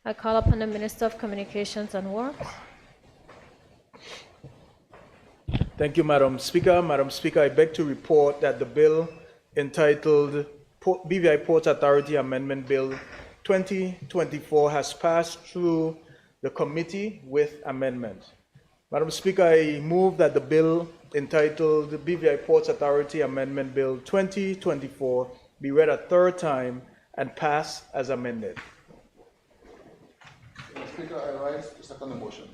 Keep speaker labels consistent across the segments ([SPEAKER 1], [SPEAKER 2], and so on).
[SPEAKER 1] I call upon the Minister of Communications and Works.
[SPEAKER 2] Thank you, Madam Speaker. Madam Speaker, I beg to report that the bill entitled BVI Ports Authority Amendment Bill 2024 has passed through the committee with amendment. Madam Speaker, I move that the bill entitled BVI Ports Authority Amendment Bill 2024 be read a third time and pass as amended.
[SPEAKER 3] Mr. Speaker, I rise to second the motion.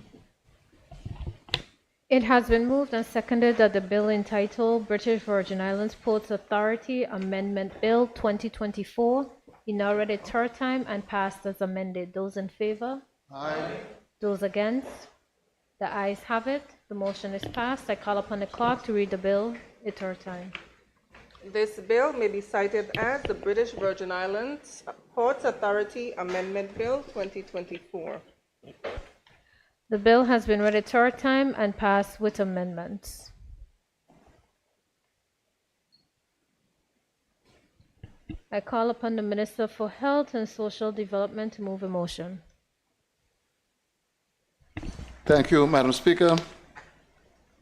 [SPEAKER 1] It has been moved and seconded that the bill entitled British Virgin Islands Ports Authority Amendment Bill 2024 be now read a third time and passed as amended. Those in favor?
[SPEAKER 3] Aye.
[SPEAKER 1] Those against? The ayes have it. The motion is passed. I call upon the clerk to read the bill a third time.
[SPEAKER 4] This bill may be cited as the British Virgin Islands Ports Authority Amendment Bill 2024.
[SPEAKER 1] The bill has been read a third time and passed with amendments. I call upon the Minister for Health and Social Development to move a motion.
[SPEAKER 3] Thank you, Madam Speaker.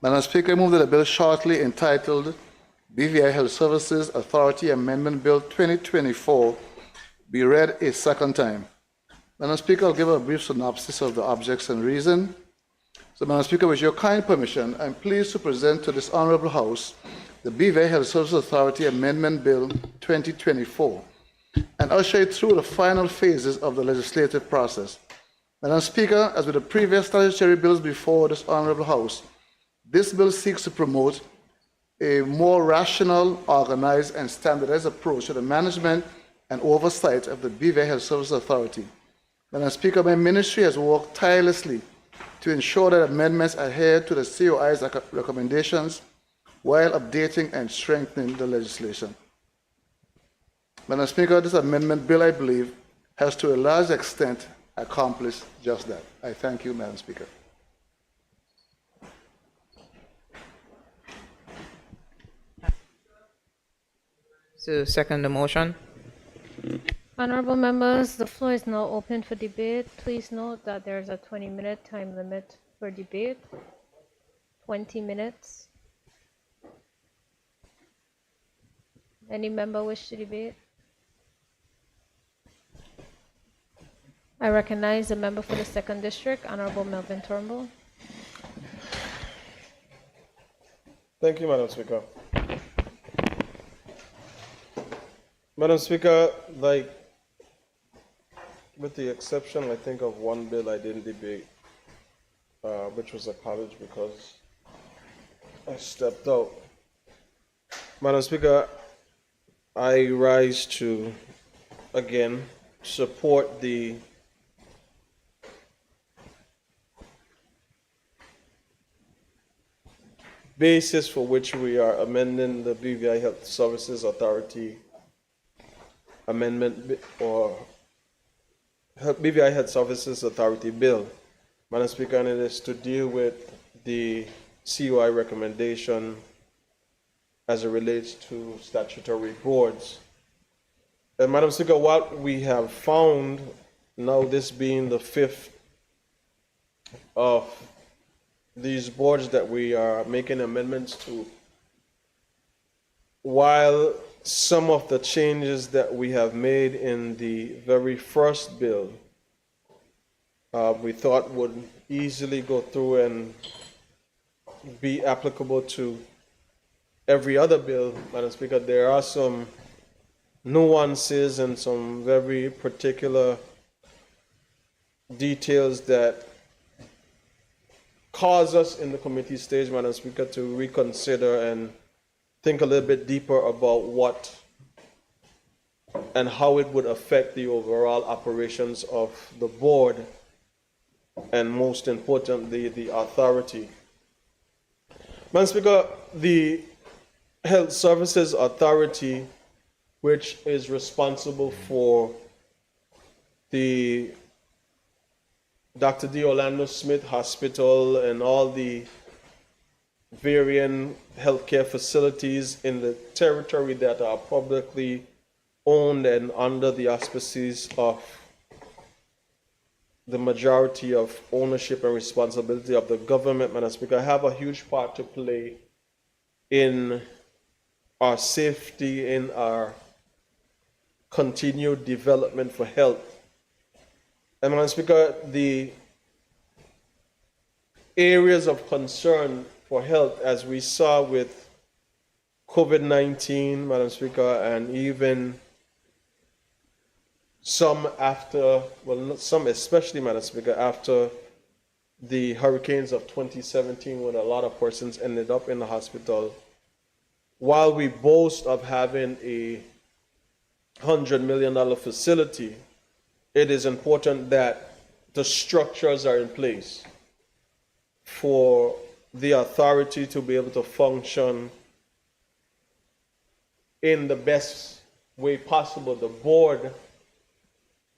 [SPEAKER 3] Madam Speaker, I move that the bill shortly entitled BVI Health Services Authority Amendment Bill 2024 be read a second time. Madam Speaker, I'll give a brief synopsis of the objects and reason. So, Madam Speaker, with your kind permission, I'm pleased to present to this Honorable House the BVI Health Services Authority Amendment Bill 2024 and usher it through the final phases of the legislative process. Madam Speaker, as with the previous statutory bills before this Honorable House, this bill seeks to promote a more rational, organized, and standardized approach to the management and oversight of the BVI Health Services Authority. Madam Speaker, my ministry has worked tirelessly to ensure that amendments adhere to the COI's recommendations while updating and strengthening the legislation. Madam Speaker, this amendment bill, I believe, has to a large extent accomplished just that. I thank you, Madam Speaker.
[SPEAKER 5] To second the motion.
[SPEAKER 1] Honorable members, the floor is now open for debate. Please note that there is a 20-minute time limit for debate. 20 minutes. Any member wish to debate? I recognize the member for the 2nd District, Honorable Melvin Turnbull.
[SPEAKER 6] Thank you, Madam Speaker. Madam Speaker, with the exception, I think, of one bill I didn't debate, which was a college because I stepped out. Madam Speaker, I rise to, again, support the basis for which we are amending the BVI Health Services Authority Amendment or BVI Health Services Authority Bill. Madam Speaker, and it is to deal with the COI recommendation as it relates to statutory boards. And Madam Speaker, what we have found, now this being the 5th of these boards that we are making amendments to, while some of the changes that we have made in the very first bill, we thought would easily go through and be applicable to every other bill, Madam Speaker, there are some nuances and some very particular details that cause us in the committee stage, Madam Speaker, to reconsider and think a little bit deeper about what and how it would affect the overall operations of the board and, most importantly, the authority. Madam Speaker, the Health Services Authority, which is responsible for the Dr. D. Orlando Smith Hospital and all the varying healthcare facilities in the territory that are publicly owned and under the auspices of the majority of ownership and responsibility of the government, Madam Speaker, have a huge part to play in our safety, in our continued development for health. And Madam Speaker, the areas of concern for health, as we saw with COVID-19, Madam Speaker, and even some after, well, not some especially, Madam Speaker, after the hurricanes of 2017, when a lot of persons ended up in the hospital. While we boast of having a $100 million facility, it is important that the structures are in place for the authority to be able to function in the best way possible. The board,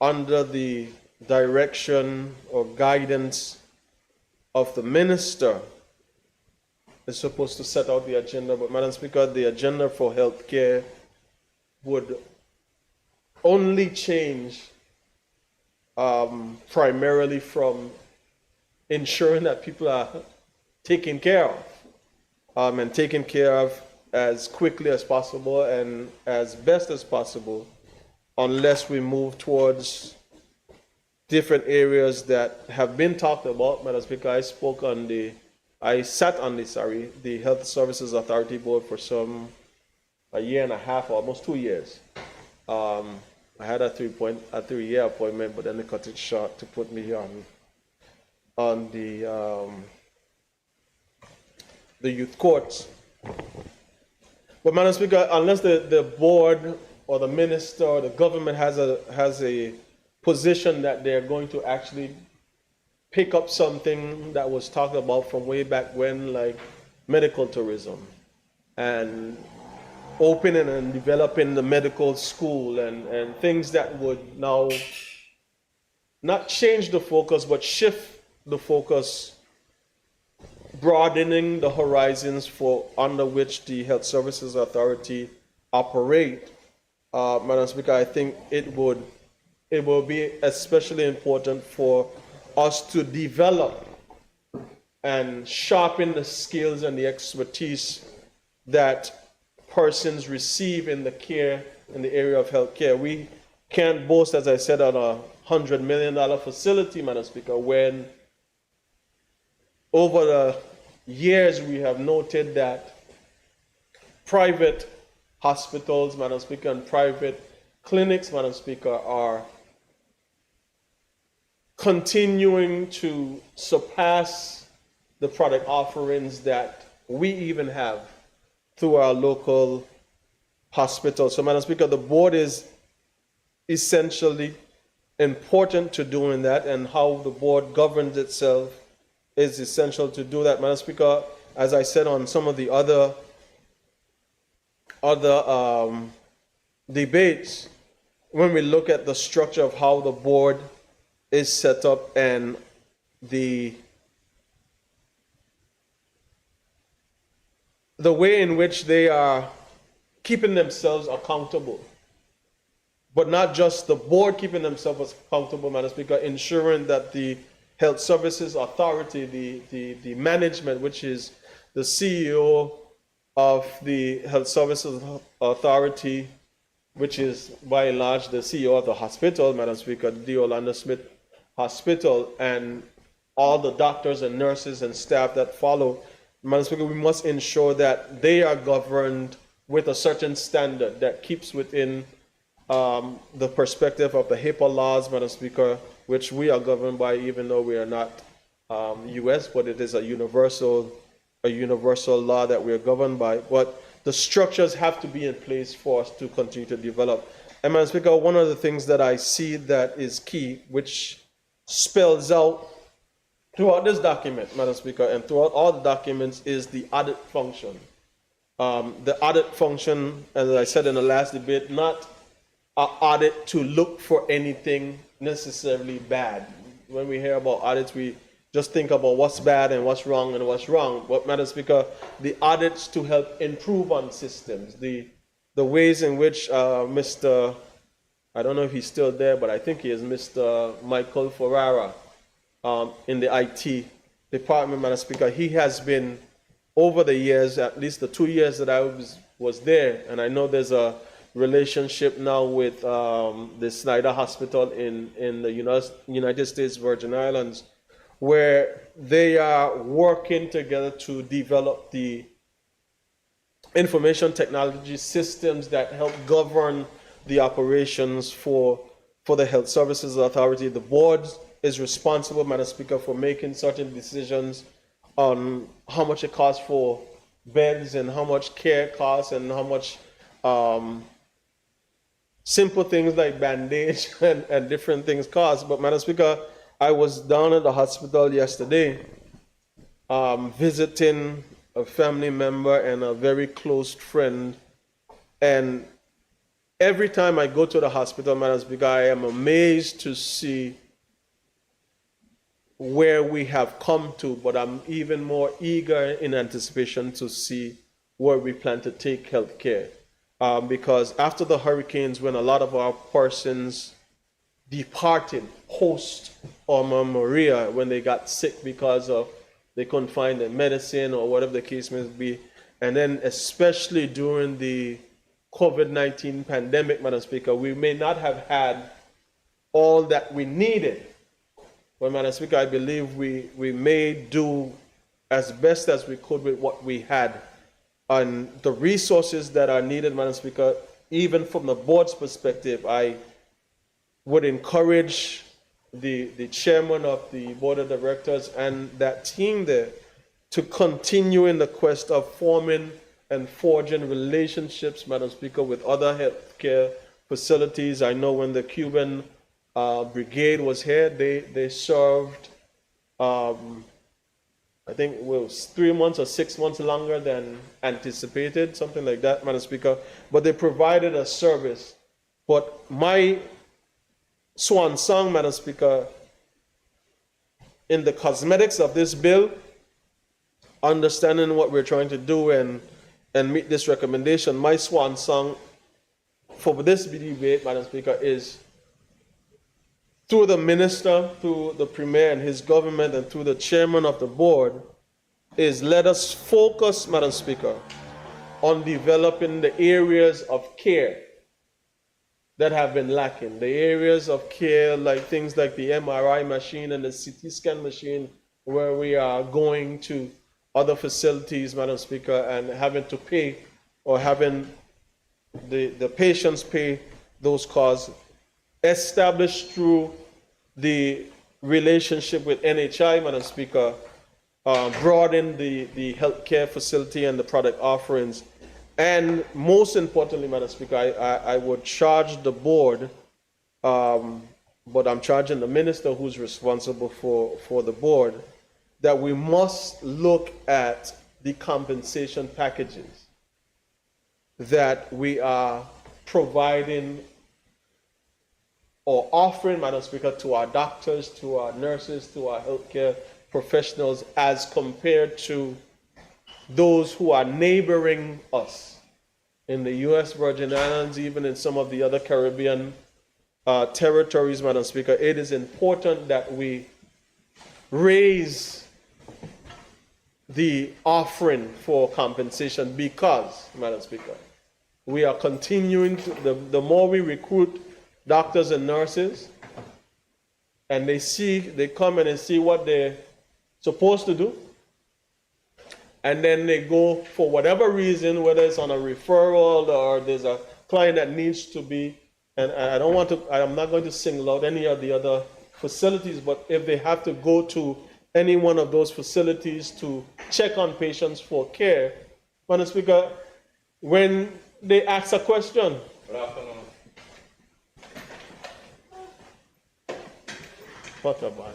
[SPEAKER 6] under the direction or guidance of the minister, is supposed to set out the agenda. But Madam Speaker, the agenda for healthcare would only change primarily from ensuring that people are taken care of, and taken care of as quickly as possible and as best as possible, unless we move towards different areas that have been talked about. Madam Speaker, I sat on the Health Services Authority Board for a year and a half, almost 2 years. I had a 3-year appointment, but then they cut it short to put me on the youth courts. But Madam Speaker, unless the board or the minister or the government has a position that they're going to actually pick up something that was talked about from way back when, like medical tourism and opening and developing the medical school and things that would now not change the focus but shift the focus, broadening the horizons for under which the Health Services Authority operate. Madam Speaker, I think it will be especially important for us to develop and sharpen the skills and the expertise that persons receive in the care in the area of healthcare. We can't boast, as I said, on a $100 million facility, Madam Speaker, when over the years we have noted that private hospitals, Madam Speaker, and private clinics, Madam Speaker, are continuing to surpass the product offerings that we even have through our local hospitals. So, Madam Speaker, the board is essentially important to doing that, and how the board governs itself is essential to do that. Madam Speaker, as I said on some of the other debates, when we look at the structure of how the board is set up and the way in which they are keeping themselves accountable, but not just the board keeping themselves accountable, Madam Speaker, ensuring that the Health Services Authority, the management, which is the CEO of the Health Services Authority, which is by and large the CEO of the hospital, Madam Speaker, the Orlando Smith Hospital, and all the doctors and nurses and staff that follow. Madam Speaker, we must ensure that they are governed with a certain standard that keeps within the perspective of the HIPAA laws, Madam Speaker, which we are governed by, even though we are not U.S., but it is a universal law that we are governed by. But the structures have to be in place for us to continue to develop. And Madam Speaker, one of the things that I see that is key, which spells out throughout this document, Madam Speaker, and throughout all the documents, is the audit function. The audit function, as I said in the last debate, not an audit to look for anything necessarily bad. When we hear about audits, we just think about what's bad and what's wrong and what's wrong. But Madam Speaker, the audits to help improve on systems, the ways in which Mr. I don't know if he's still there, but I think he is Mr. Michael Ferrara in the IT department, Madam Speaker. He has been, over the years, at least the 2 years that I was there, and I know there's a relationship now with the Snyder Hospital in the United States Virgin Islands, where they are working together to develop the information technology systems that help govern the operations for the Health Services Authority. The board is responsible, Madam Speaker, for making certain decisions on how much it costs for beds and how much care costs and how much simple things like bandage and different things cost. But Madam Speaker, I was down at the hospital yesterday visiting a family member and a very close friend, and every time I go to the hospital, Madam Speaker, I am amazed to see where we have come to, but I'm even more eager in anticipation to see where we plan to take healthcare. Because after the hurricanes, when a lot of our persons departed post Irma Maria, when they got sick because of they couldn't find the medicine or whatever the case may be, and then especially during the COVID-19 pandemic, Madam Speaker, we may not have had all that we needed. But Madam Speaker, I believe we may do as best as we could with what we had. And the resources that are needed, Madam Speaker, even from the board's perspective, I would encourage the chairman of the board of directors and that team there to continue in the quest of forming and forging relationships, Madam Speaker, with other healthcare facilities. I know when the Cuban brigade was here, they served, I think it was 3 months or 6 months longer than anticipated, something like that, Madam Speaker. But they provided a service. But my swan song, Madam Speaker, in the cosmetics of this bill, understanding what we're trying to do and meet this recommendation, my swan song for this debate, Madam Speaker, is through the minister, through the premier and his government, and through the chairman of the board, is let us focus, Madam Speaker, on developing the areas of care that have been lacking. The areas of care, like things like the MRI machine and the CT scan machine, where we are going to other facilities, Madam Speaker, and having to pay or having the patients pay those costs, established through the relationship with NHI, Madam Speaker, broaden the healthcare facility and the product offerings. And most importantly, Madam Speaker, I would charge the board, but I'm charging the minister who's responsible for the board, that we must look at the compensation packages that we are providing or offering, Madam Speaker, to our doctors, to our nurses, to our healthcare professionals, as compared to those who are neighboring us in the U.S. Virgin Islands, even in some of the other Caribbean territories, Madam Speaker. It is important that we raise the offering for compensation because, Madam Speaker, we are continuing to, the more we recruit doctors and nurses, and they come and they see what they're supposed to do, and then they go for whatever reason, whether it's on a referral or there's a client that needs to be, and I'm not going to single out any of the other facilities, but if they have to go to any one of those facilities to check on patients for care, Madam Speaker, when they ask a question,
[SPEAKER 7] Good afternoon.
[SPEAKER 6] what about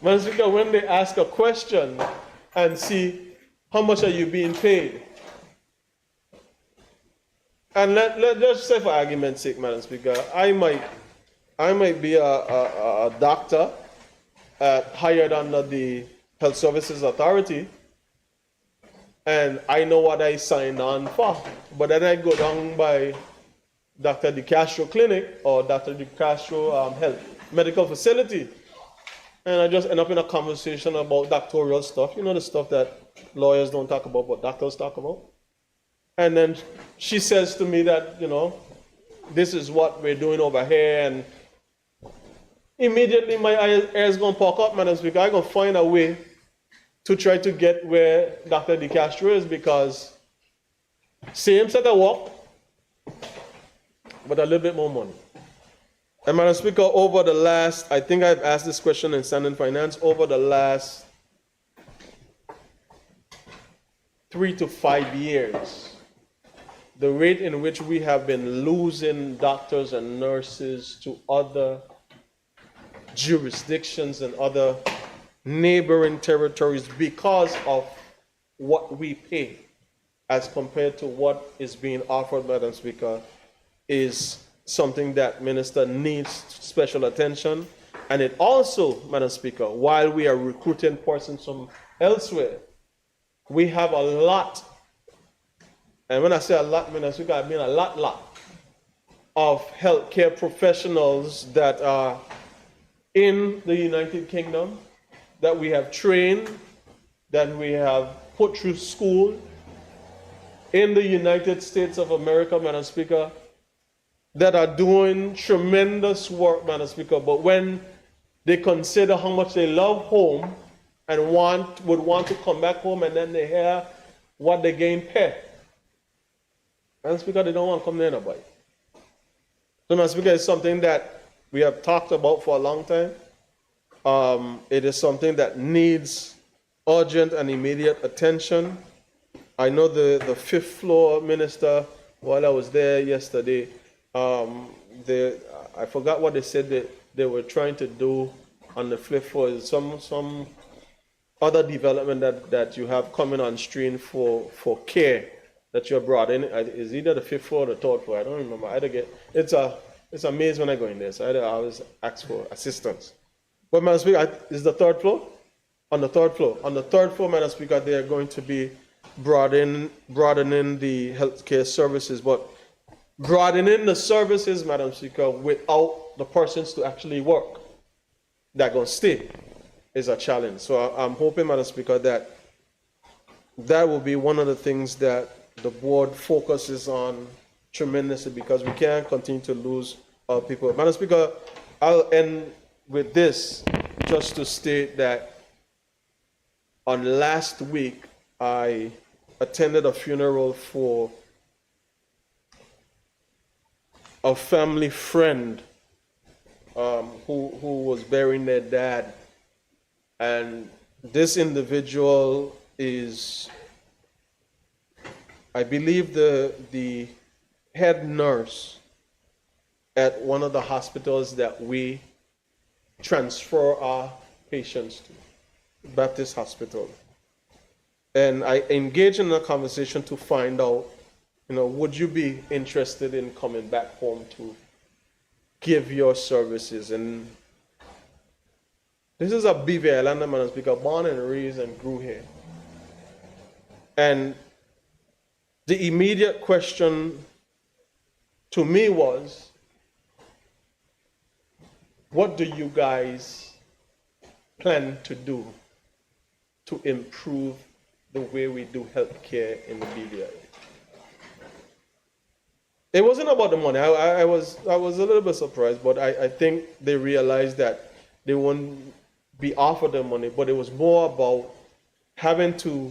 [SPEAKER 6] Madam Speaker, when they ask a question and see how much are you being paid, and let's say for argument's sake, Madam Speaker, I might be a doctor hired under the Health Services Authority, and I know what I signed on for, but then I go down by Dr. DeCastro Clinic or Dr. DeCastro Health Medical Facility. And I just end up in a conversation about doctoral stuff, the stuff that lawyers don't talk about, but doctors talk about. And then she says to me that, this is what we're doing over here. And immediately my ears going to pop up, Madam Speaker. I'm going to find a way to try to get where Dr. DeCastro is, because same set of work, but a little bit more money. And Madam Speaker, over the last, I think I've asked this question in Standing Finance, over the last 3 to 5 years, the rate in which we have been losing doctors and nurses to other jurisdictions and other neighboring territories because of what we pay as compared to what is being offered, Madam Speaker, is something that Minister needs special attention. And it also, Madam Speaker, while we are recruiting persons from elsewhere, we have a lot, and when I say a lot, Madam Speaker, I mean a lot of healthcare professionals that are in the United Kingdom, that we have trained, that we have put through school in the United States of America, Madam Speaker, that are doing tremendous work, Madam Speaker, but when they consider how much they love home and would want to come back home, and then they hear what they gain pay, Madam Speaker, they don't want to come near nobody. So, Madam Speaker, it's something that we have talked about for a long time. It is something that needs urgent and immediate attention. I know the 5th floor minister, while I was there yesterday, I forgot what they said they were trying to do on the 5th floor. Some other development that you have coming on stream for care that you have brought in. Is either the 5th floor or the 3rd floor. I don't remember. It's a maze when I go in there, so I always ask for assistance. But Madam Speaker, is the 3rd floor? On the 3rd floor. On the 3rd floor, Madam Speaker, they are going to be broadening the healthcare services, but broadening the services, Madam Speaker, without the persons to actually work that are going to stay is a challenge. So I'm hoping, Madam Speaker, that will be one of the things that the board focuses on tremendously, because we can't continue to lose our people. Madam Speaker, I'll end with this, just to state that on last week, I attended a funeral for a family friend who was burying their dad. And this individual is, I believe, the head nurse at one of the hospitals that we transfer our patients to, Baptist Hospital. And I engaged in a conversation to find out, would you be interested in coming back home to give your services? And this is a BVI Island, Madam Speaker, born and raised and grew here. And the immediate question to me was, what do you guys plan to do to improve the way we do healthcare in the BVI? It wasn't about the money. I was a little bit surprised, but I think they realized that they wouldn't be offered the money, but it was more about having to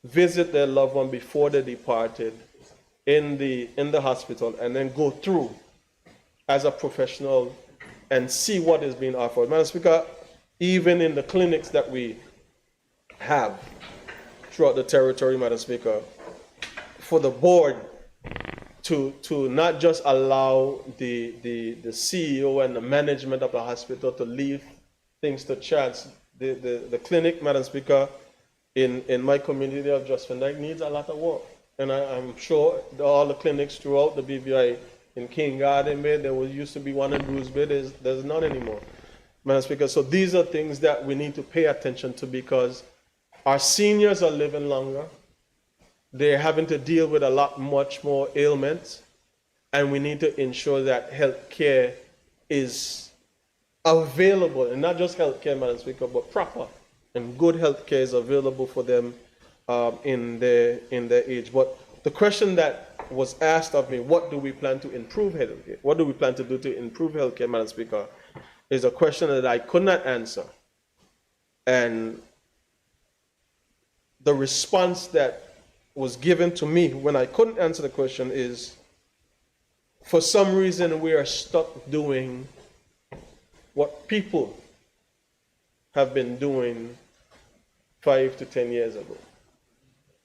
[SPEAKER 6] visit their loved one before they departed in the hospital, and then go through as a professional and see what is being offered. Madam Speaker, even in the clinics that we have throughout the territory, Madam Speaker, for the board to not just allow the CEO and the management of the hospital to leave things to chance. The clinic, Madam Speaker, in my community of Just Van Dyke needs a lot of work. And I'm sure all the clinics throughout the BVI, in King Garden Bay, there used to be one in Bruce Bay, there's none anymore, Madam Speaker. So these are things that we need to pay attention to, because our seniors are living longer. They're having to deal with much more ailments. and we need to ensure that health care is available, and not just health care, Madam Speaker, but proper and good health care is available for them in their age. But the question that was asked of me, what do we plan to improve health care? What do we plan to do to improve health care, Madam Speaker, is a question that I could not answer. And the response that was given to me when I couldn't answer the question is, for some reason, we are stuck doing what people have been doing 5 to 10 years ago.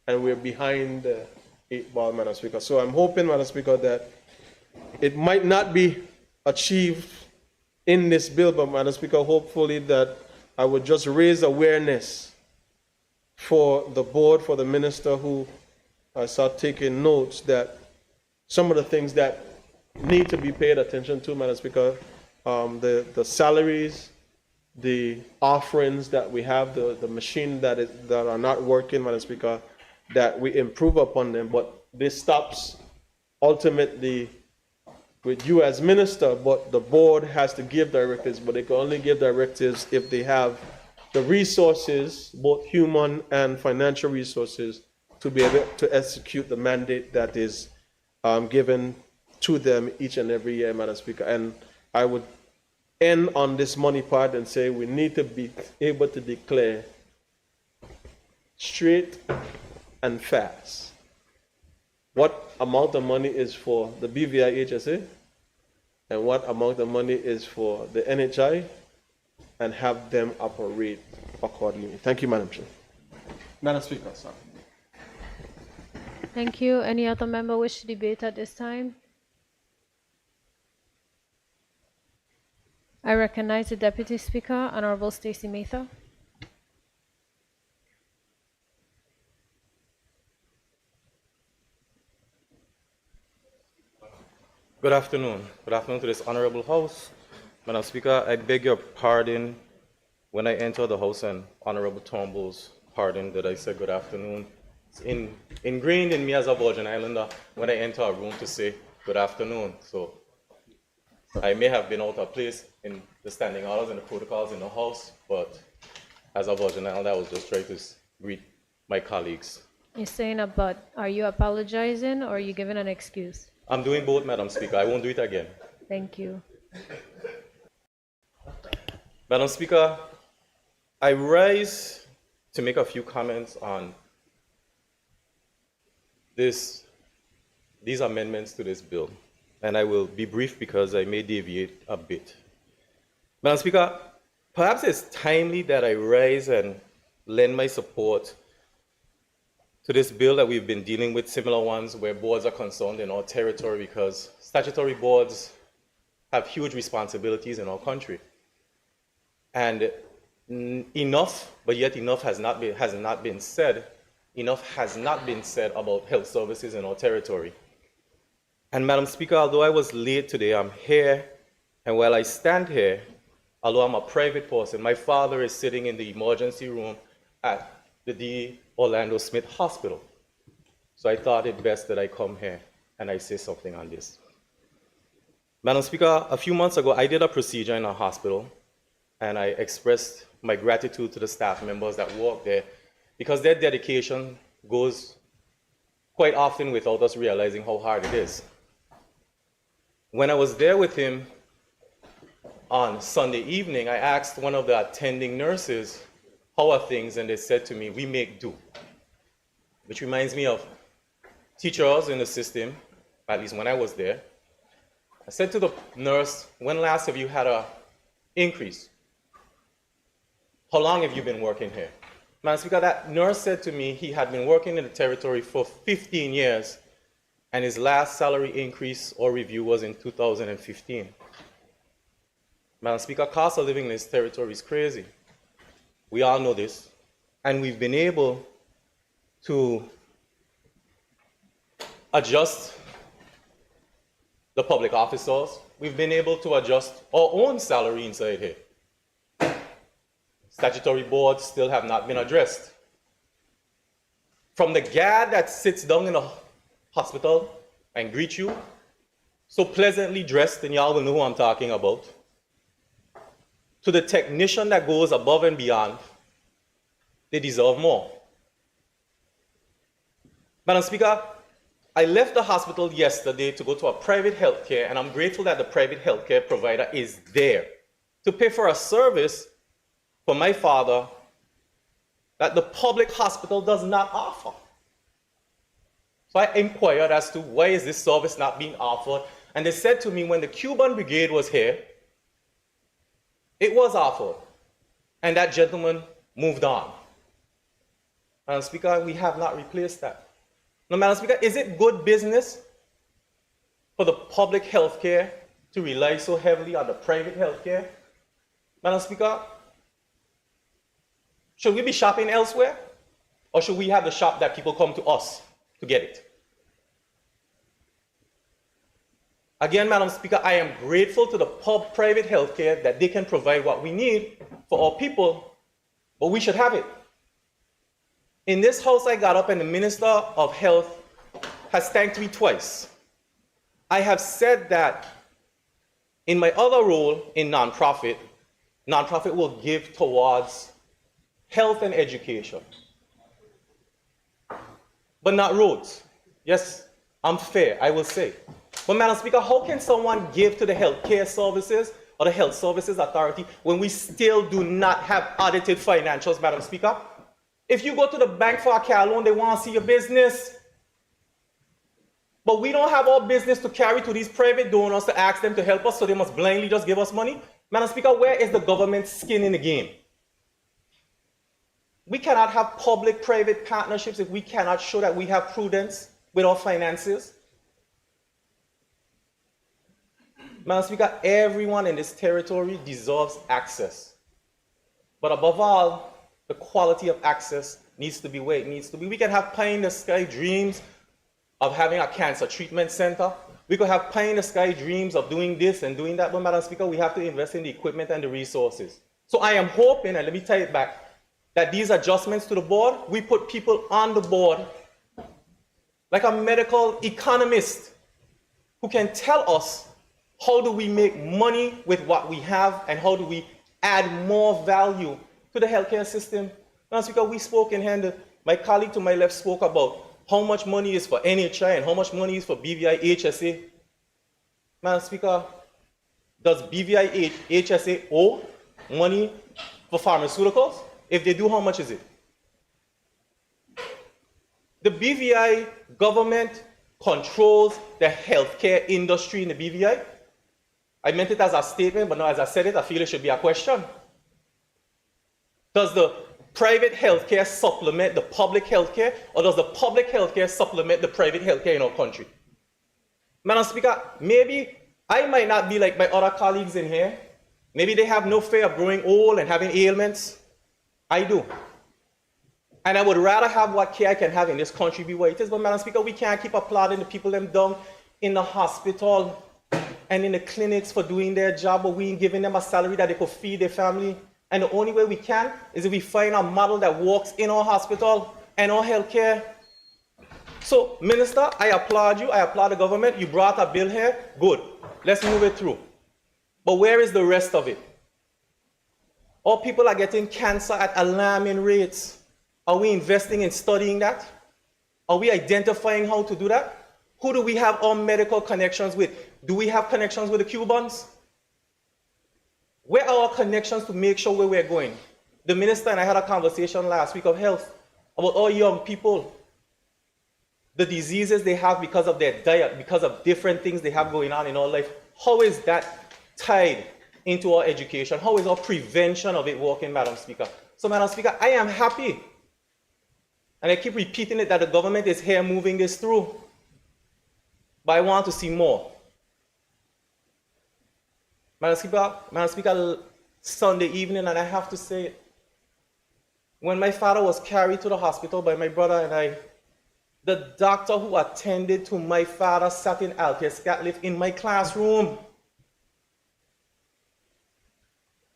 [SPEAKER 6] And we're behind the 8-ball, Madam Speaker. So I'm hoping, Madam Speaker, that it might not be achieved in this bill, but Madam Speaker, hopefully that I would just raise awareness for the board, for the minister who I start taking notes, that some of the things that need to be paid attention to, Madam Speaker, the salaries, the offerings that we have, the machine that are not working, Madam Speaker, that we improve upon them. But this stops ultimately with you as minister, but the board has to give directives, but they can only give directives if they have the resources, both human and financial resources, to be able to execute the mandate that is given to them each and every year, Madam Speaker. And I would end on this money part and say we need to be able to declare straight and fast what amount of money is for the BVI HSA and what amount of money is for the NHI, and have them operate accordingly. Thank you, Madam Chair. Madam Speaker, sorry.
[SPEAKER 1] Thank you. Any other member wish to debate at this time? I recognize the Deputy Speaker, Honorable Stacey Mather.
[SPEAKER 7] Good afternoon. Good afternoon to this honorable House. Madam Speaker, I beg your pardon when I enter the House, and Honorable Turnbull's pardon that I said good afternoon. It's ingrained in me as a Virgin Islander when I enter a room to say good afternoon. So I may have been out of place in the standing orders and the protocols in the House, but as a Virgin Islander, I was just trying to greet my colleagues.
[SPEAKER 1] You're saying about, are you apologizing or are you giving an excuse?
[SPEAKER 7] I'm doing both, Madam Speaker. I won't do it again.
[SPEAKER 1] Thank you.
[SPEAKER 7] Madam Speaker, I rise to make a few comments on these amendments to this bill, and I will be brief because I may deviate a bit. Madam Speaker, perhaps it's timely that I rise and lend my support to this bill that we've been dealing with, similar ones where boards are concerned in our territory, because statutory boards have huge responsibilities in our country. And enough, but yet enough has not been said about health services in our territory. And Madam Speaker, although I was late today, I'm here, and while I stand here, although I'm a private person, my father is sitting in the emergency room at the D. Orlando Smith Hospital. So I thought it best that I come here and I say something on this. Madam Speaker, a few months ago, I did a procedure in a hospital, and I expressed my gratitude to the staff members that work there, because their dedication goes quite often without us realizing how hard it is. When I was there with him on Sunday evening, I asked one of the attending nurses, how are things? And they said to me, we make do. Which reminds me of teachers in the system, at least when I was there. I said to the nurse, when last have you had an increase? How long have you been working here? Madam Speaker, that nurse said to me he had been working in the territory for 15 years, and his last salary increase or review was in 2015. Madam Speaker, cost of living in this territory is crazy. We all know this, and we've been able to adjust the public officers. We've been able to adjust our own salary inside here. Statutory boards still have not been addressed. From the guard that sits down in a hospital and greets you, so pleasantly dressed, and y'all will know who I'm talking about, to the technician that goes above and beyond, they deserve more. Madam Speaker, I left the hospital yesterday to go to a private healthcare, and I'm grateful that the private healthcare provider is there to pay for a service for my father that the public hospital does not offer. So I inquired as to why is this service not being offered, and they said to me when the Cuban Brigade was here, it was offered, and that gentleman moved on. Madam Speaker, we have not replaced that. Now, Madam Speaker, is it good business for the public health care to rely so heavily on the private health care? Madam Speaker, should we be shopping elsewhere? Or should we have the shop that people come to us to get it? Again, Madam Speaker, I am grateful to the private health care that they can provide what we need for our people, but we should have it. In this house, I got up and the Minister of Health has thanked me twice. I have said that in my other role in nonprofit will give towards health and education, but not roads. Yes, I'm fair, I will say. But Madam Speaker, how can someone give to the healthcare services or the Health Services Authority when we still do not have audited financials, Madam Speaker? If you go to the bank for a car loan, they want to see your business. But we don't have our business to carry to these private donors to ask them to help us, so they must blindly just give us money. Madam Speaker, where is the government's skin in the game? We cannot have public-private partnerships if we cannot show that we have prudence with our finances. Madam Speaker, everyone in this territory deserves access. But above all, the quality of access needs to be where it needs to be. We can have pie-in-the-sky dreams of having a cancer treatment center. We could have pie-in-the-sky dreams of doing this and doing that, but Madam Speaker, we have to invest in the equipment and the resources. So I am hoping, and let me tie it back, that these adjustments to the board, we put people on the board like a medical economist who can tell us how do we make money with what we have and how do we add more value to the healthcare system. Madam Speaker, we spoke in hand, my colleague to my left spoke about how much money is for NHI and how much money is for BVI HSA. Madam Speaker, does BVI HSA owe money for pharmaceuticals? If they do, how much is it? The BVI government controls the healthcare industry in the BVI. I meant it as a statement, but now as I said it, I feel it should be a question. Does the private healthcare supplement the public healthcare, or does the public healthcare supplement the private healthcare in our country? Madam Speaker, maybe I might not be like my other colleagues in here. Maybe they have no fear of growing old and having ailments. I do. And I would rather have what care I can have in this country be what it is. But Madam Speaker, we can't keep applauding the people them down in the hospital and in the clinics for doing their job, but we ain't giving them a salary that they could feed their family. And the only way we can is if we find a model that works in our hospital and our healthcare. So, Minister, I applaud you. I applaud the government. You brought a bill here. Good. Let's move it through. But where is the rest of it? Our people are getting cancer at alarming rates. Are we investing in studying that? Are we identifying how to do that? Who do we have our medical connections with? Do we have connections with the Cubans? Where are our connections to make sure where we're going? The minister and I had a conversation last week of health about our young people, the diseases they have because of their diet, because of different things they have going on in our life. How is that tied into our education? How is our prevention of it working, Madam Speaker? So, Madam Speaker, I am happy, and I keep repeating it, that the government is here moving this through, but I want to see more. Madam Speaker, Sunday evening, and I have to say it, when my father was carried to the hospital by my brother and I, the doctor who attended to my father sat in Althea Scatliff in my classroom.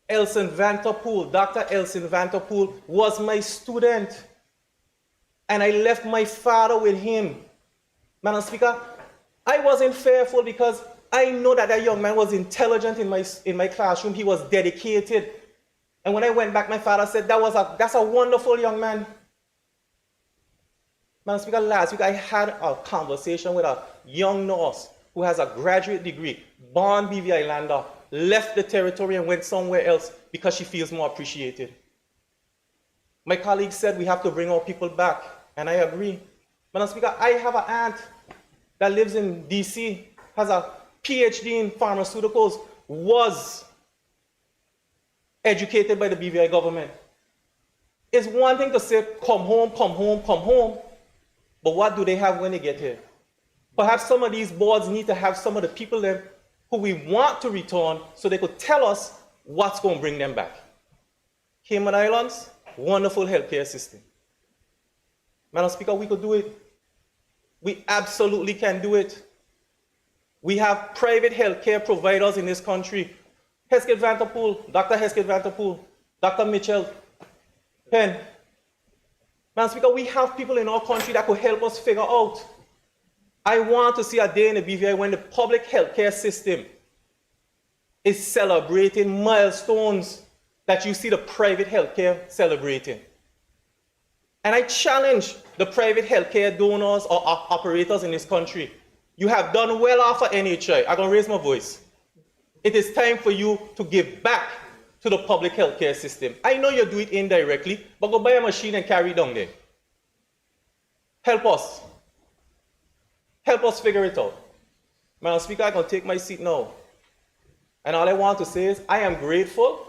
[SPEAKER 7] Elson Vanterpool, Dr. Elson Vanterpool was my student, and I left my father with him. Madam Speaker, I wasn't fearful because I know that that young man was intelligent in my classroom. He was dedicated. And when I went back, my father said, that's a wonderful young man. Madam Speaker, last week I had a conversation with a young nurse who has a graduate degree, born BVI lander, left the territory and went somewhere else because she feels more appreciated. My colleague said we have to bring our people back, and I agree. Madam Speaker, I have an aunt that lives in DC, has a PhD in pharmaceuticals, was educated by the BVI government. It's one thing to say, come home, come home, come home, but what do they have when they get here? Perhaps some of these boards need to have some of the people there who we want to return so they could tell us what's going to bring them back. Cayman Islands, wonderful healthcare system. Madam Speaker, we could do it. We absolutely can do it. We have private healthcare providers in this country. Hesketh Vanterpool, Dr. Hesketh Vanterpool, Dr. Mitchell, Penn. Madam Speaker, we have people in our country that could help us figure out. I want to see a day in the BVI when the public healthcare system is celebrating milestones that you see the private healthcare celebrating. And I challenge the private healthcare donors or operators in this country. You have done well off of NHI. I'm going to raise my voice. It is time for you to give back to the public healthcare system. I know you do it indirectly, but go buy a machine and carry it down there. Help us. Help us figure it out. Madam Speaker, I can take my seat now. And all I want to say is I am grateful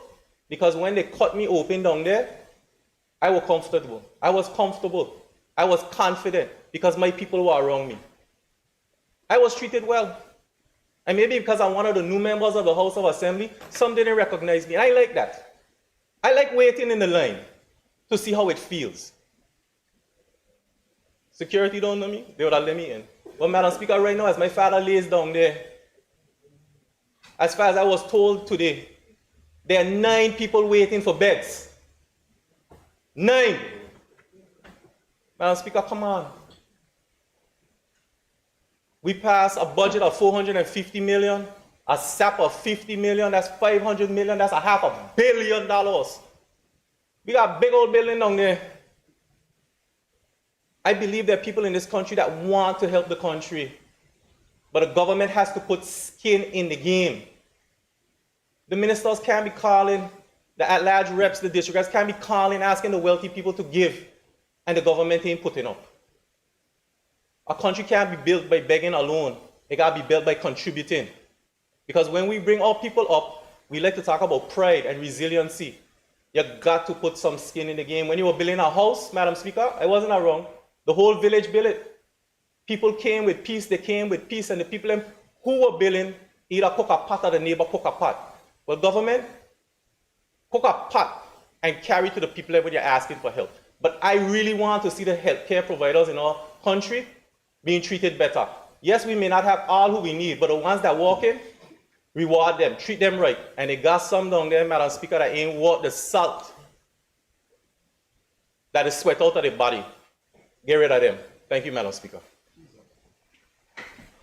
[SPEAKER 7] because when they cut me open down there, I was comfortable. I was comfortable. I was confident because my people were around me. I was treated well. And maybe because I'm one of the new members of the House of Assembly, some didn't recognize me. I like that. I like waiting in the line to see how it feels. Security don't know me, they would have let me in. But Madam Speaker, right now, as my father lays down there, as far as I was told today, there are 9 people waiting for beds. 9. Madam Speaker, come on. We passed a budget of $450 million, a SAP of $50 million, that's $500 million, that's $500 million. We got a big old building down there. I believe there are people in this country that want to help the country, but the government has to put skin in the game. The ministers can't be calling, the at-large reps, the district reps can't be calling, asking the wealthy people to give, and the government ain't putting up. A country can't be built by begging alone. It got to be built by contributing. Because when we bring our people up, we like to talk about pride and resiliency. You got to put some skin in the game. When you were building a house, Madam Speaker, I wasn't wrong. The whole village built it. People came with peace, they came with peace, and the people who were building either cook a pot or the neighbor cook a pot. Well, government, cook a pot and carry to the people when you're asking for help. But I really want to see the healthcare providers in our country being treated better. Yes, we may not have all who we need, but the ones that walk in, reward them, treat them right. And they got some down there, Madam Speaker, that ain't worth the salt that is sweat out of their body. Get rid of them. Thank you, Madam Speaker.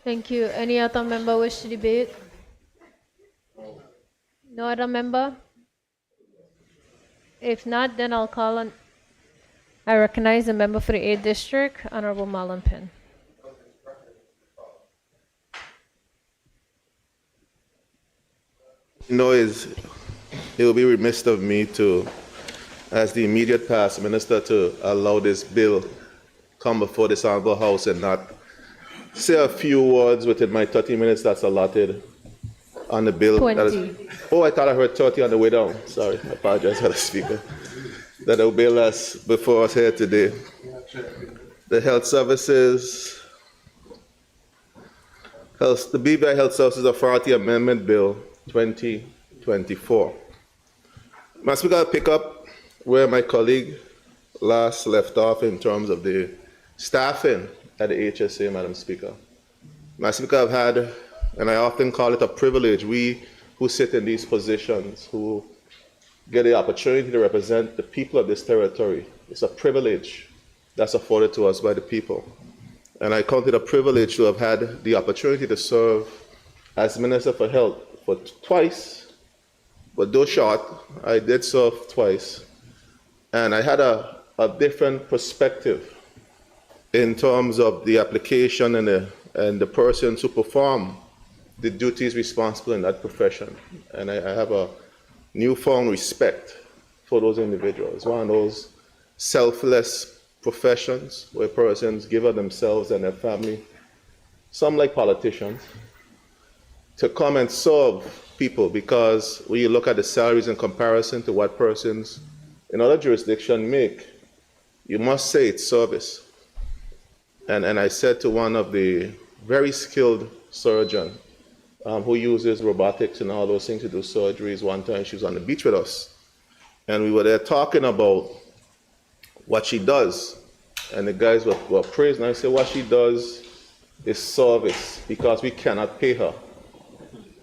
[SPEAKER 1] Thank you. Any other member wish to debate? No other member? If not, then I'll call on. I recognize the member for the 8th District, Honorable Marlon Penn.
[SPEAKER 8] It will be remiss of me to, as the immediate past minister, to allow this bill come before this honorable house and not say a few words within my 30 minutes that's allotted on the bill.
[SPEAKER 1] 20.
[SPEAKER 8] Oh, I thought I heard 30 on the way down. Sorry, I apologize for the speaker. That the bill that's before us here today. The health services, the BVI Health Services Authority Amendment Bill 2024. Madam Speaker, I'll pick up where my colleague last left off in terms of the staffing at the HSA, Madam Speaker. Madam Speaker, I've had, and I often call it a privilege, we who sit in these positions, who get the opportunity to represent the people of this territory. It's a privilege that's afforded to us by the people. And I count it a privilege to have had the opportunity to serve as Minister for Health for twice, but though short, I did serve twice. And I had a different perspective in terms of the application and the persons who perform the duties responsible in that profession. And I have a newfound respect for those individuals. One of those selfless professions where persons give of themselves and their family, some like politicians, to come and serve people, because when you look at the salaries in comparison to what persons in other jurisdictions make, you must say it's service. And I said to one of the very skilled surgeon who uses robotics and all those things to do surgeries, one time she was on the beach with us, and we were there talking about what she does, and the guys were praising. I said, what she does is service, because we cannot pay her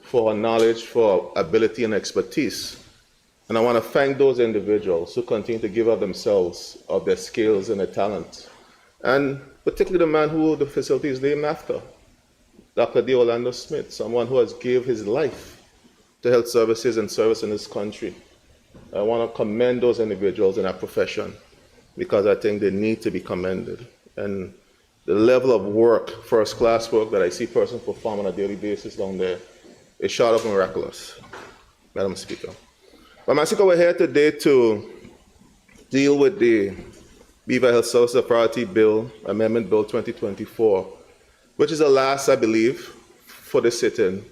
[SPEAKER 8] for her knowledge, for her ability and expertise. And I want to thank those individuals who continue to give of themselves, of their skills and their talent. And particularly the man who the facility is named after, Dr. D. Orlando Smith, someone who has given his life to health services and service in this country. I want to commend those individuals in our profession, because I think they need to be commended. And the level of work, first-class work, that I see persons perform on a daily basis down there is short of miraculous, Madam Speaker. But Madam Speaker, we're here today to deal with the Beaver Health Services Authority Bill, Amendment Bill 2024, which is the last, I believe, for the sitting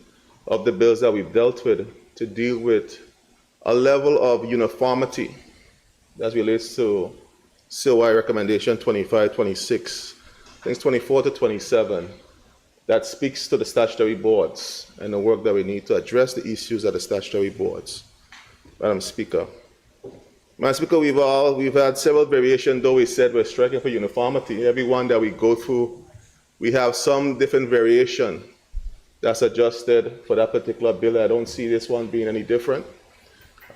[SPEAKER 8] of the bills that we've dealt with to deal with a level of uniformity as relates to COI recommendation 25, 26, I think it's 24 to 27, that speaks to the statutory boards and the work that we need to address the issues at the statutory boards. Madam Speaker. Madam Speaker, we've had several variations, though we said we're striking for uniformity. Every one that we go through, we have some different variation that's adjusted for that particular bill. I don't see this one being any different.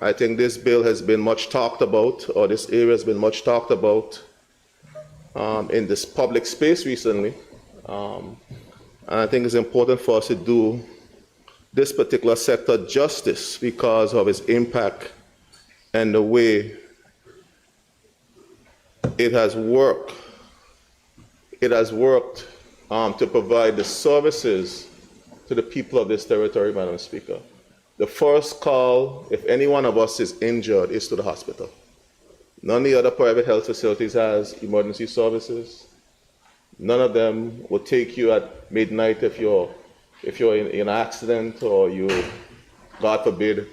[SPEAKER 8] I think this bill has been much talked about, or this area has been much talked about in this public space recently. And I think it's important for us to do this particular sector justice because of its impact and the way it has worked. It has worked to provide the services to the people of this territory, Madam Speaker. The first call, if any one of us is injured, is to the hospital. None of the other private health facilities has emergency services. None of them will take you at midnight if you're in an accident or you, God forbid,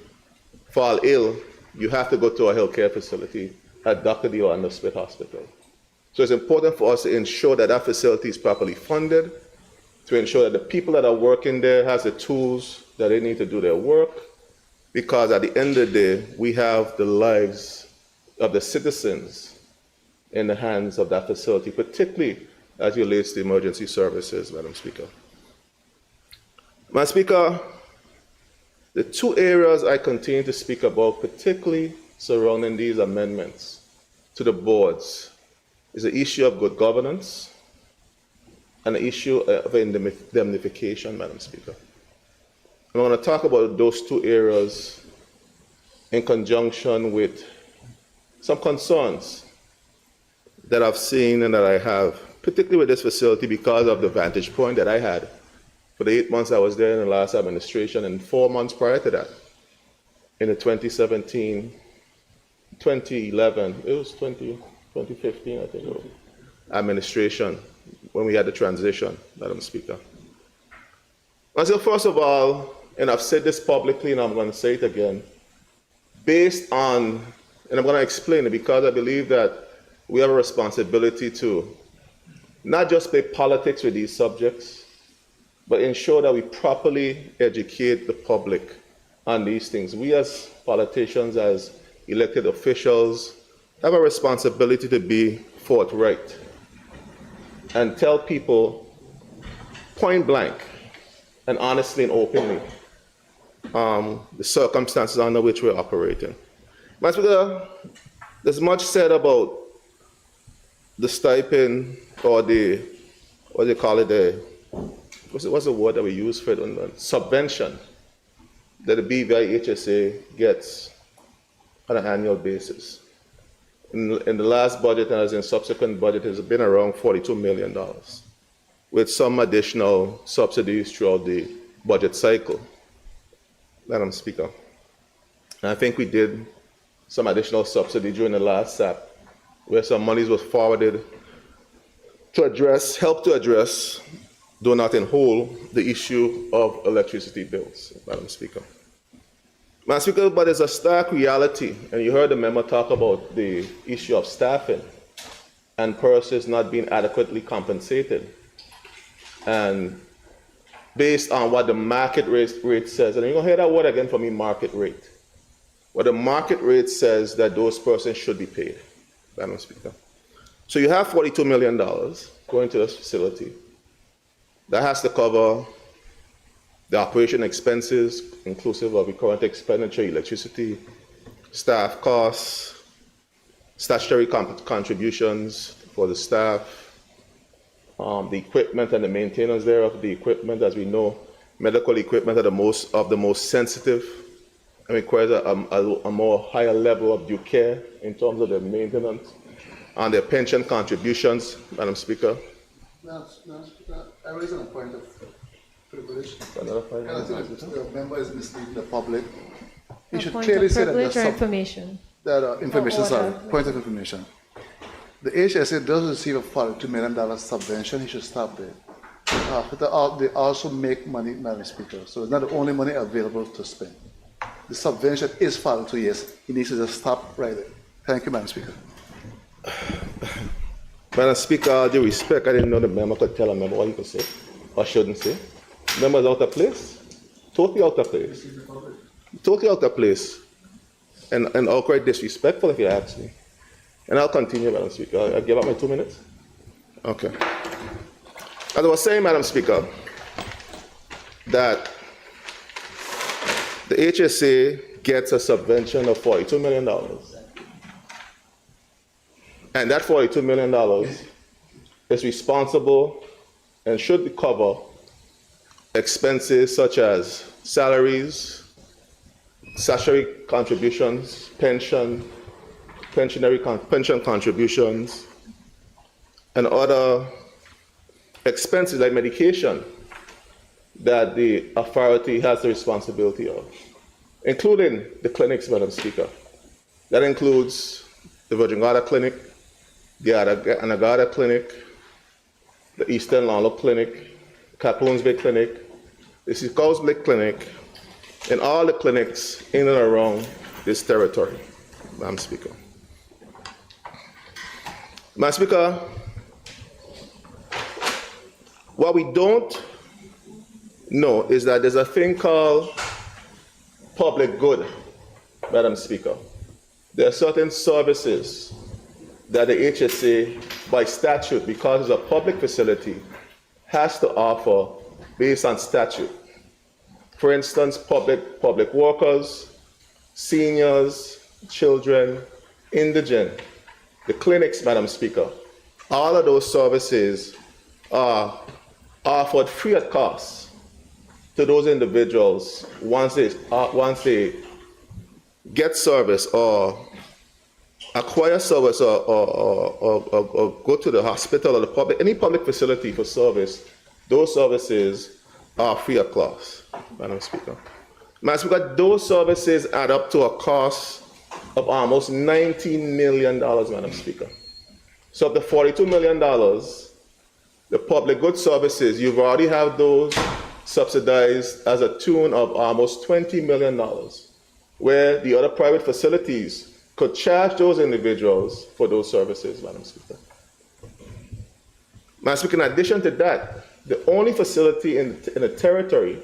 [SPEAKER 8] fall ill. You have to go to a healthcare facility at Dr. D. Orlando Smith Hospital. So it's important for us to ensure that that facility is properly funded, to ensure that the people that are working there has the tools that they need to do their work, because at the end of the day, we have the lives of the citizens in the hands of that facility, particularly as it relates to emergency services, Madam Speaker. Madam Speaker, the two areas I continue to speak about, particularly surrounding these amendments to the boards, is the issue of good governance and the issue of indemnification, Madam Speaker. I'm going to talk about those two areas in conjunction with some concerns that I've seen and that I have, particularly with this facility, because of the vantage point that I had for the 8 months I was there in the last administration and 4 months prior to that, in the 2017, 2011, it was 2015, I think, administration, when we had the transition, Madam Speaker. And so first of all, and I've said this publicly and I'm going to say it again, based on, and I'm going to explain it because I believe that we have a responsibility to not just play politics with these subjects, but ensure that we properly educate the public on these things. We as politicians, as elected officials, have a responsibility to be forthright and tell people point blank and honestly and openly the circumstances under which we're operating. Madam Speaker, there's much said about the stipend or the, what do you call it, what's the word that we use for it? Subvention that the BVI HSA gets on an annual basis. In the last budget and as in subsequent budget, has been around $42 million, with some additional subsidies throughout the budget cycle, Madam Speaker. And I think we did some additional subsidy during the last SAP, where some monies was forwarded to help to address, though not in whole, the issue of electricity bills, Madam Speaker. Madam Speaker, but there's a stark reality, and you heard the member talk about the issue of staffing and persons not being adequately compensated. And based on what the market rate says, and you're going to hear that word again from me, market rate. What the market rate says that those persons should be paid, Madam Speaker. So you have $42 million going to this facility. That has to cover the operation expenses, inclusive of recurrent expenditure, electricity, staff costs, statutory contributions for the staff, the equipment and the maintenance thereof, the equipment, as we know, medical equipment are the most sensitive and requires a more higher level of due care in terms of their maintenance and their pension contributions, Madam Speaker.
[SPEAKER 3] Madam Speaker, I raise a point of privilege.
[SPEAKER 8] Another point.
[SPEAKER 3] And I think the member is misleading the public. He should
[SPEAKER 1] Point
[SPEAKER 3] clearly
[SPEAKER 1] of
[SPEAKER 3] say that
[SPEAKER 1] privilege or
[SPEAKER 3] there's
[SPEAKER 1] information?
[SPEAKER 3] information,
[SPEAKER 1] Or
[SPEAKER 3] sorry,
[SPEAKER 1] order.
[SPEAKER 3] point of information. The HSA does receive a $42 million subvention. He should stop there. They also make money, Madam Speaker, so it's not the only money available to spend. The subvention is $42, yes. He needs to just stop right there. Thank you, Madam Speaker.
[SPEAKER 8] Madam Speaker, all due respect, I didn't know the member could tell a member what he could say or shouldn't say. Member's out of place, totally out of place. Totally out of place. And outright disrespectful, if you ask me. And I'll continue, Madam Speaker. I'll give up my 2 minutes. Okay. As I was saying, Madam Speaker, that the HSA gets a subvention of $42 million. And that $42 million is responsible and should cover expenses such as salaries, statutory contributions, pension contributions, and other expenses like medication that the authority has the responsibility of, including the clinics, Madam Speaker. That includes the Virgin Gorda Clinic, the Anagada Clinic, the Eastern Longlow Clinic, Capoons Bay Clinic, the Sikows Bay Clinic, and all the clinics in and around this territory, Madam Speaker. Madam Speaker, what we don't know is that there's a thing called public good, Madam Speaker. There are certain services that the HSA, by statute, because it's a public facility, has to offer based on statute. For instance, public workers, seniors, children, indigent, the clinics, Madam Speaker, all of those services are offered free of cost to those individuals once they get service or acquire service or go to the hospital or any public facility for service. Those services are free of cost, Madam Speaker. Madam Speaker, those services add up to a cost of almost $19 million, Madam Speaker. So of the $42 million, the public goods services, you've already have those subsidized as a tune of almost $20 million, where the other private facilities could charge those individuals for those services, Madam Speaker. Madam Speaker, in addition to that, the only facility in the territory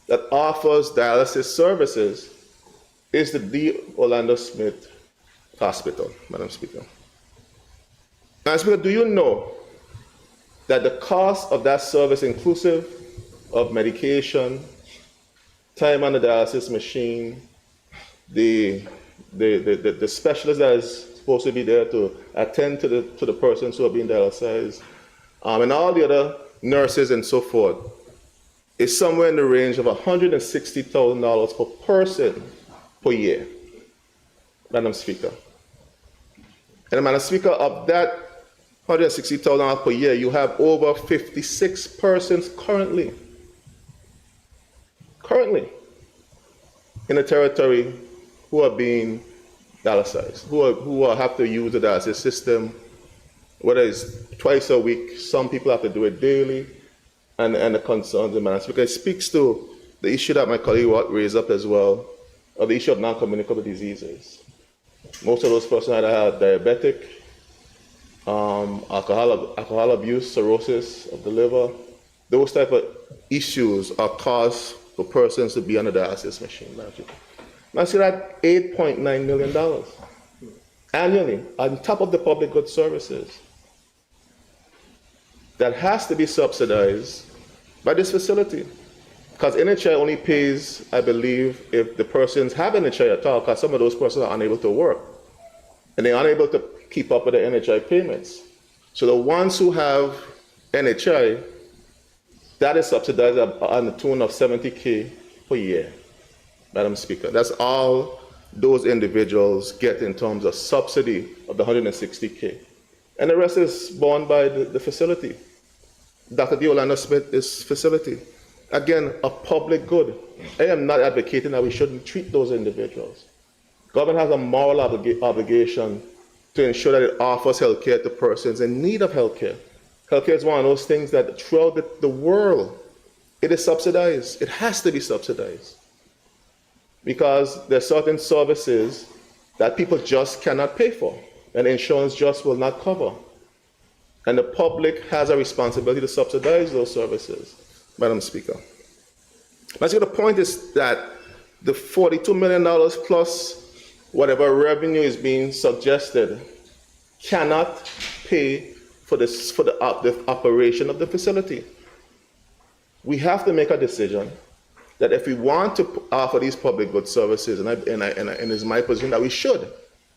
[SPEAKER 8] that offers dialysis services is the D. Orlando Smith Hospital, Madam Speaker. Madam Speaker, do you know that the cost of that service, inclusive of medication, time on the dialysis machine, the specialist that is supposed to be there to attend to the persons who are being dialyzed, and all the other nurses and so forth, is somewhere in the range of $160,000 per person per year, Madam Speaker. And Madam Speaker, of that $160,000 per year, you have over 56 persons currently in the territory who are being dialyzed, who have to use the dialysis system, whether it's twice a week, some people have to do it daily, and the concerns of Madam Speaker. It speaks to the issue that my colleague raised up as well, of the issue of non-communicable diseases. Most of those persons either are diabetic, alcohol abuse, cirrhosis of the liver. Those type of issues are cause for persons to be on a dialysis machine. Now see that $8.9 million annually on top of the public goods services that has to be subsidized by this facility. Because NHI only pays, I believe, if the persons have NHI at all, because some of those persons are unable to work. And they're unable to keep up with the NHI payments. So the ones who have NHI, that is subsidized on the tune of $70K per year, Madam Speaker. That's all those individuals get in terms of subsidy of the $160K. And the rest is borne by the facility. Dr. D. Orlando Smith's facility. Again, a public good. I am not advocating that we shouldn't treat those individuals. Government has a moral obligation to ensure that it offers health care to persons in need of health care. Health care is one of those things that throughout the world, it is subsidized. It has to be subsidized. Because there are certain services that people just cannot pay for, and insurance just will not cover. And the public has a responsibility to subsidize those services, Madam Speaker. But the point is that the $42 million plus whatever revenue is being suggested cannot pay for the operation of the facility. We have to make a decision that if we want to offer these public good services, and it's my position that we should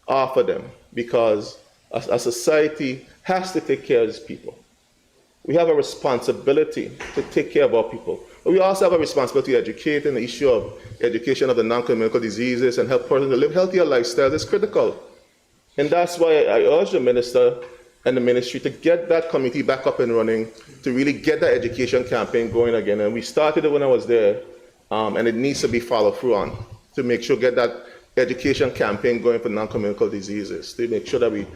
[SPEAKER 8] offer them, because a society has to take care of its people. We have a responsibility to take care of our people. But we also have a responsibility to educate, and the issue of education of the non-communicable diseases and help persons to live healthier lifestyles is critical. And that's why I urge the minister and the ministry to get that committee back up and running, to really get that education campaign going again. And we started it when I was there, and it needs to be followed through on to make sure get that education campaign going for non-communicable diseases, to make sure that we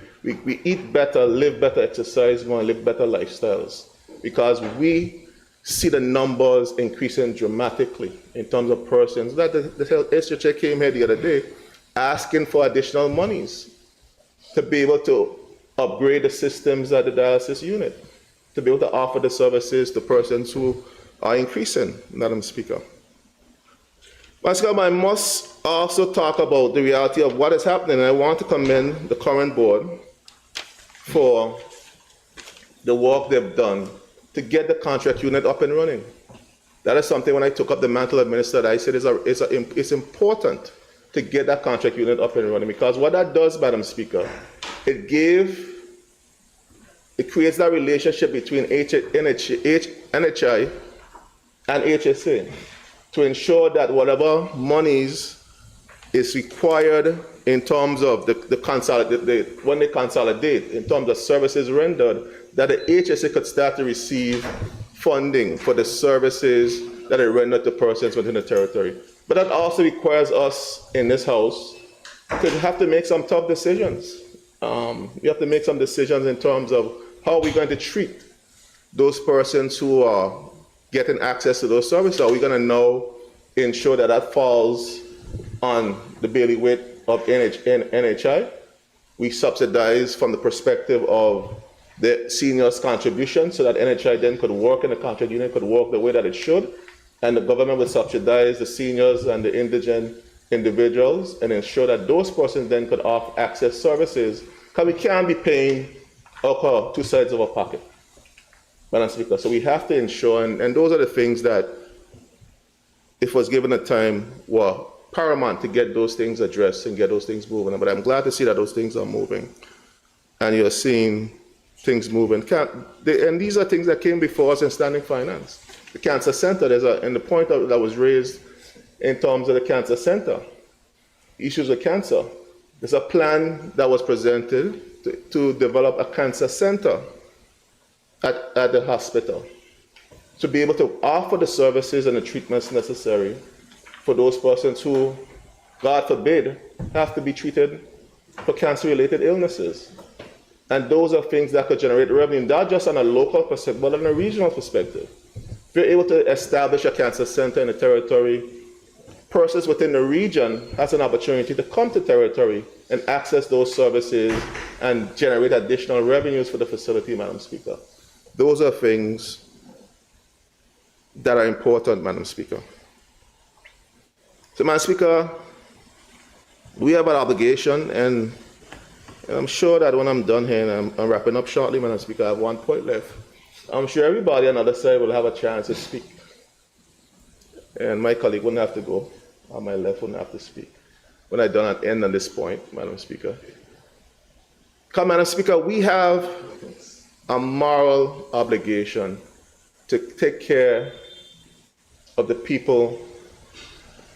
[SPEAKER 8] eat better, live better, exercise more, and live better lifestyles. Because we see the numbers increasing dramatically in terms of persons. That the SHA came here the other day asking for additional monies to be able to upgrade the systems at the dialysis unit, to be able to offer the services to persons who are increasing, Madam Speaker. Madam Speaker, I must also talk about the reality of what is happening, and I want to commend the current board for the work they've done to get the contract unit up and running. That is something when I took up the mantle of minister, I said it's important to get that contract unit up and running, because what that does, Madam Speaker, it creates that relationship between NHI and HSA to ensure that whatever monies is required in terms of when they consolidate, in terms of services rendered, that the HSA could start to receive funding for the services that are rendered to persons within the territory. But that also requires us in this House to have to make some tough decisions. We have to make some decisions in terms of how we're going to treat those persons who are getting access to those services. Are we going to now ensure that that falls on the bailiwick of NHI? We subsidize from the perspective of the seniors' contribution so that NHI then could work and the contract unit could work the way that it should, and the government would subsidize the seniors and the indigent individuals and ensure that those persons then could access services, because we can't be paying two sides of our pocket, Madam Speaker. So we have to ensure, and those are the things that, if was given a time, were paramount to get those things addressed and get those things moving. But I'm glad to see that those things are moving, and you're seeing things moving. And these are things that came before us in standing finance. the cancer center, and the point that was raised in terms of the cancer center, issues of cancer. There's a plan that was presented to develop a cancer center at the hospital to be able to offer the services and the treatments necessary for those persons who, God forbid, have to be treated for cancer-related illnesses. And those are things that could generate revenue, not just on a local perspective, but on a regional perspective. If you're able to establish a cancer center in a territory, persons within the region has an opportunity to come to territory and access those services and generate additional revenues for the facility, Madam Speaker. Those are things that are important, Madam Speaker. So, Madam Speaker, we have an obligation, and I'm sure that when I'm done here, and I'm wrapping up shortly, Madam Speaker, I have 1 point left. I'm sure everybody on the other side will have a chance to speak. And my colleague wouldn't have to go, on my left wouldn't have to speak. When I done end on this point, Madam Speaker. Come, Madam Speaker, we have a moral obligation to take care of the people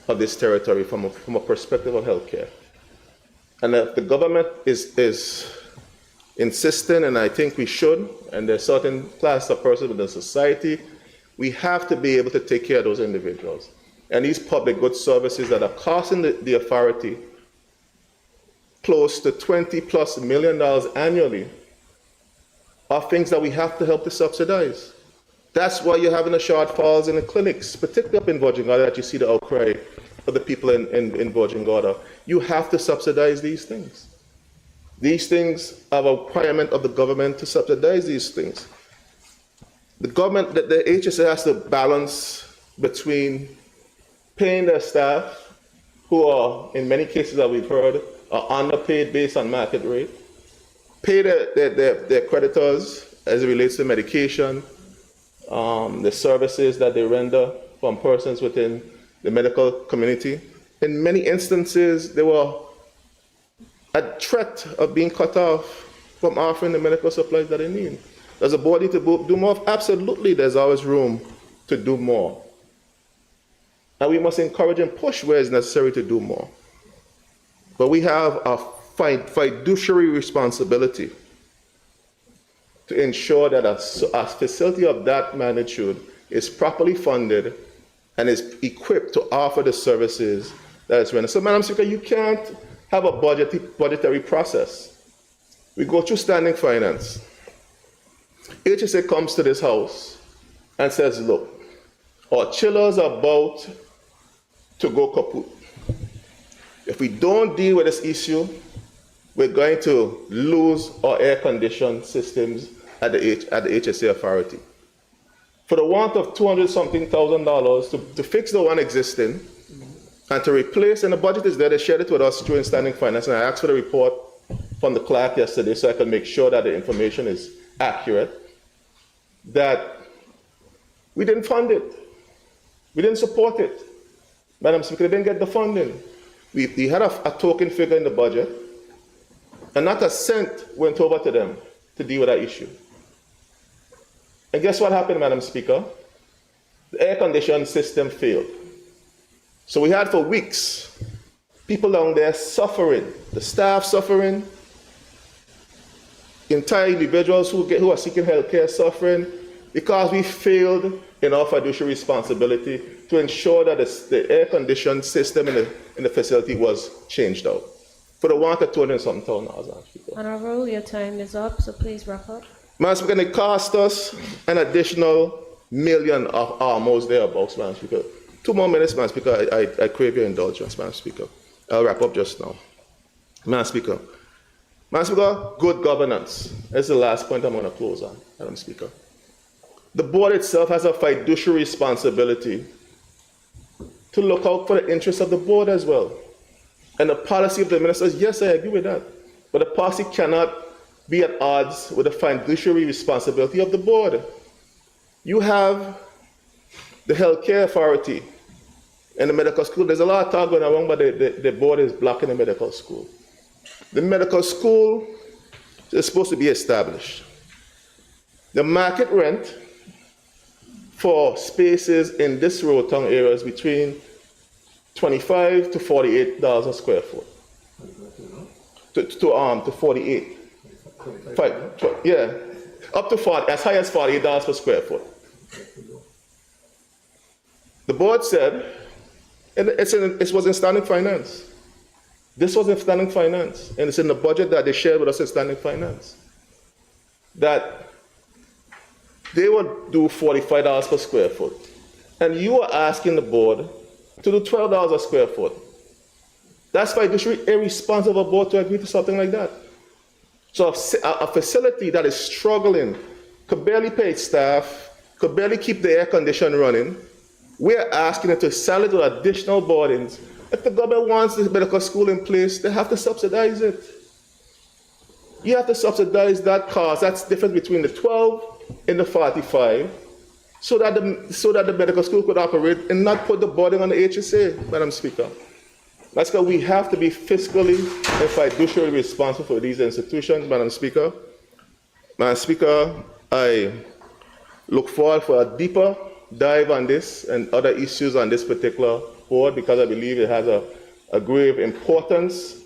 [SPEAKER 8] of this territory from a perspective of healthcare. And if the government is insistent, and I think we should, and there's certain class of persons within society, we have to be able to take care of those individuals. And these public goods services that are costing the authority close to $20+ million annually are things that we have to help to subsidize. That's why you're having the shortfalls in the clinics, particularly up in Virgin Gorda, that you see the outcry of the people in Virgin Gorda. You have to subsidize these things. These things are a requirement of the government to subsidize these things. The government, the HSA has to balance between paying their staff, who are, in many cases that we've heard, are underpaid based on market rate, pay their creditors as it relates to medication, the services that they render from persons within the medical community. In many instances, they were at threat of being cut off from offering the medical supplies that they need. Does the board need to do more? Absolutely, there's always room to do more. And we must encourage and push where it's necessary to do more. But we have a fiduciary responsibility to ensure that a facility of that magnitude is properly funded and is equipped to offer the services that is rendered. So, Madam Speaker, you can't have a budgetary process. We go through standing finance. HSA comes to this house and says, look, our chillers are about to go kaput. If we don't deal with this issue, we're going to lose our air-conditioned systems at the HSA authority. For the want of $200-something thousand to fix the one existing and to replace, and the budget is there, they shared it with us during standing finance, and I asked for the report from the clerk yesterday so I can make sure that the information is accurate, that we didn't fund it. We didn't support it. Madam Speaker, they didn't get the funding. We had a token figure in the budget, and not a cent went over to them to deal with that issue. And guess what happened, Madam Speaker? The air conditioning system failed. So we had for weeks people down there suffering, the staff suffering, entire individuals who are seeking health care suffering, because we failed in our fiduciary responsibility to ensure that the air-conditioned system in the facility was changed out. For the want of $200-something thousand.
[SPEAKER 1] Honorable, your time is up, so please wrap up.
[SPEAKER 8] Madam Speaker, it cost us an additional million of almost thereabouts, Madam Speaker. 2 more minutes, Madam Speaker. I crave your indulgence, Madam Speaker. I'll wrap up just now. Madam Speaker. Madam Speaker, good governance. That's the last point I'm going to close on, Madam Speaker. The board itself has a fiduciary responsibility to look out for the interests of the board as well. And the policy of the ministers, yes, I agree with that. But the policy cannot be at odds with the fiduciary responsibility of the board. You have the healthcare authority and the medical school. There's a lot of talk going around, but the board is blocking the medical school. The medical school is supposed to be established. The market rent for spaces in this Rotown area is between $25 to $48 a square foot. To 48. Yeah, up to 40, as high as $48 per square foot. The board said, and it was in standing finance. This was in standing finance, and it's in the budget that they shared with us in standing finance, that they would do $45 per square foot. And you are asking the board to do $12 a square foot. That's fiduciary irresponsible of a board to agree to something like that. So a facility that is struggling, could barely pay its staff, could barely keep the air conditioner running, we're asking it to sell it with additional boardings. If the government wants this medical school in place, they have to subsidize it. You have to subsidize that cost. That's the difference between the 12 and the 45, so that the medical school could operate and not put the burden on the HSA, Madam Speaker. That's because we have to be fiscally and fiduciarily responsible for these institutions, Madam Speaker. Madam Speaker, I look forward for a deeper dive on this and other issues on this particular board, because I believe it has a grave importance,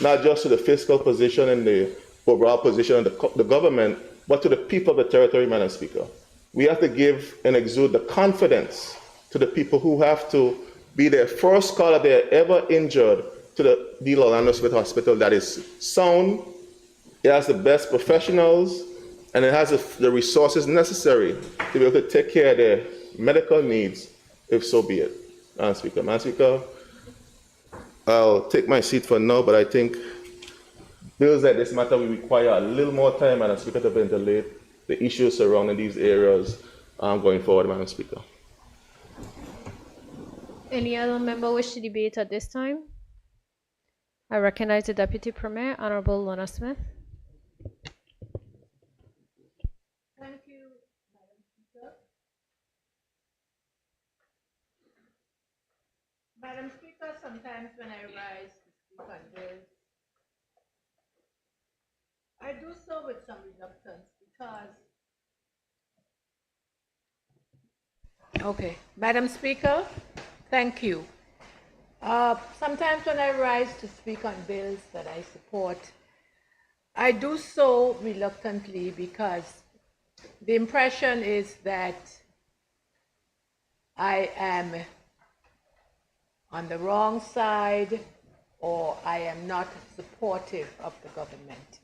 [SPEAKER 8] not just to the fiscal position and the overall position of the government, but to the people of the territory, Madam Speaker. We have to give and exude the confidence to the people who have to be their first call if they're ever injured to the Orlando Smith Hospital that is sound, it has the best professionals, and it has the resources necessary to be able to take care of their medical needs, if so be it. Madam Speaker. Madam Speaker, I'll take my seat for now, but I think bills like this matter will require a little more time, Madam Speaker, to ventilate the issues surrounding these areas going forward, Madam Speaker.
[SPEAKER 1] Any other member wish to debate at this time? I recognize the Deputy Premier, Honorable Lorna Smith.
[SPEAKER 9] Thank you, Madam Speaker. Madam Speaker, sometimes when I rise to speak on bills, I do so with some reluctance because, okay, Madam Speaker, thank you. Sometimes when I rise to speak on bills that I support, I do so reluctantly because the impression is that I am on the wrong side or I am not supportive of the government.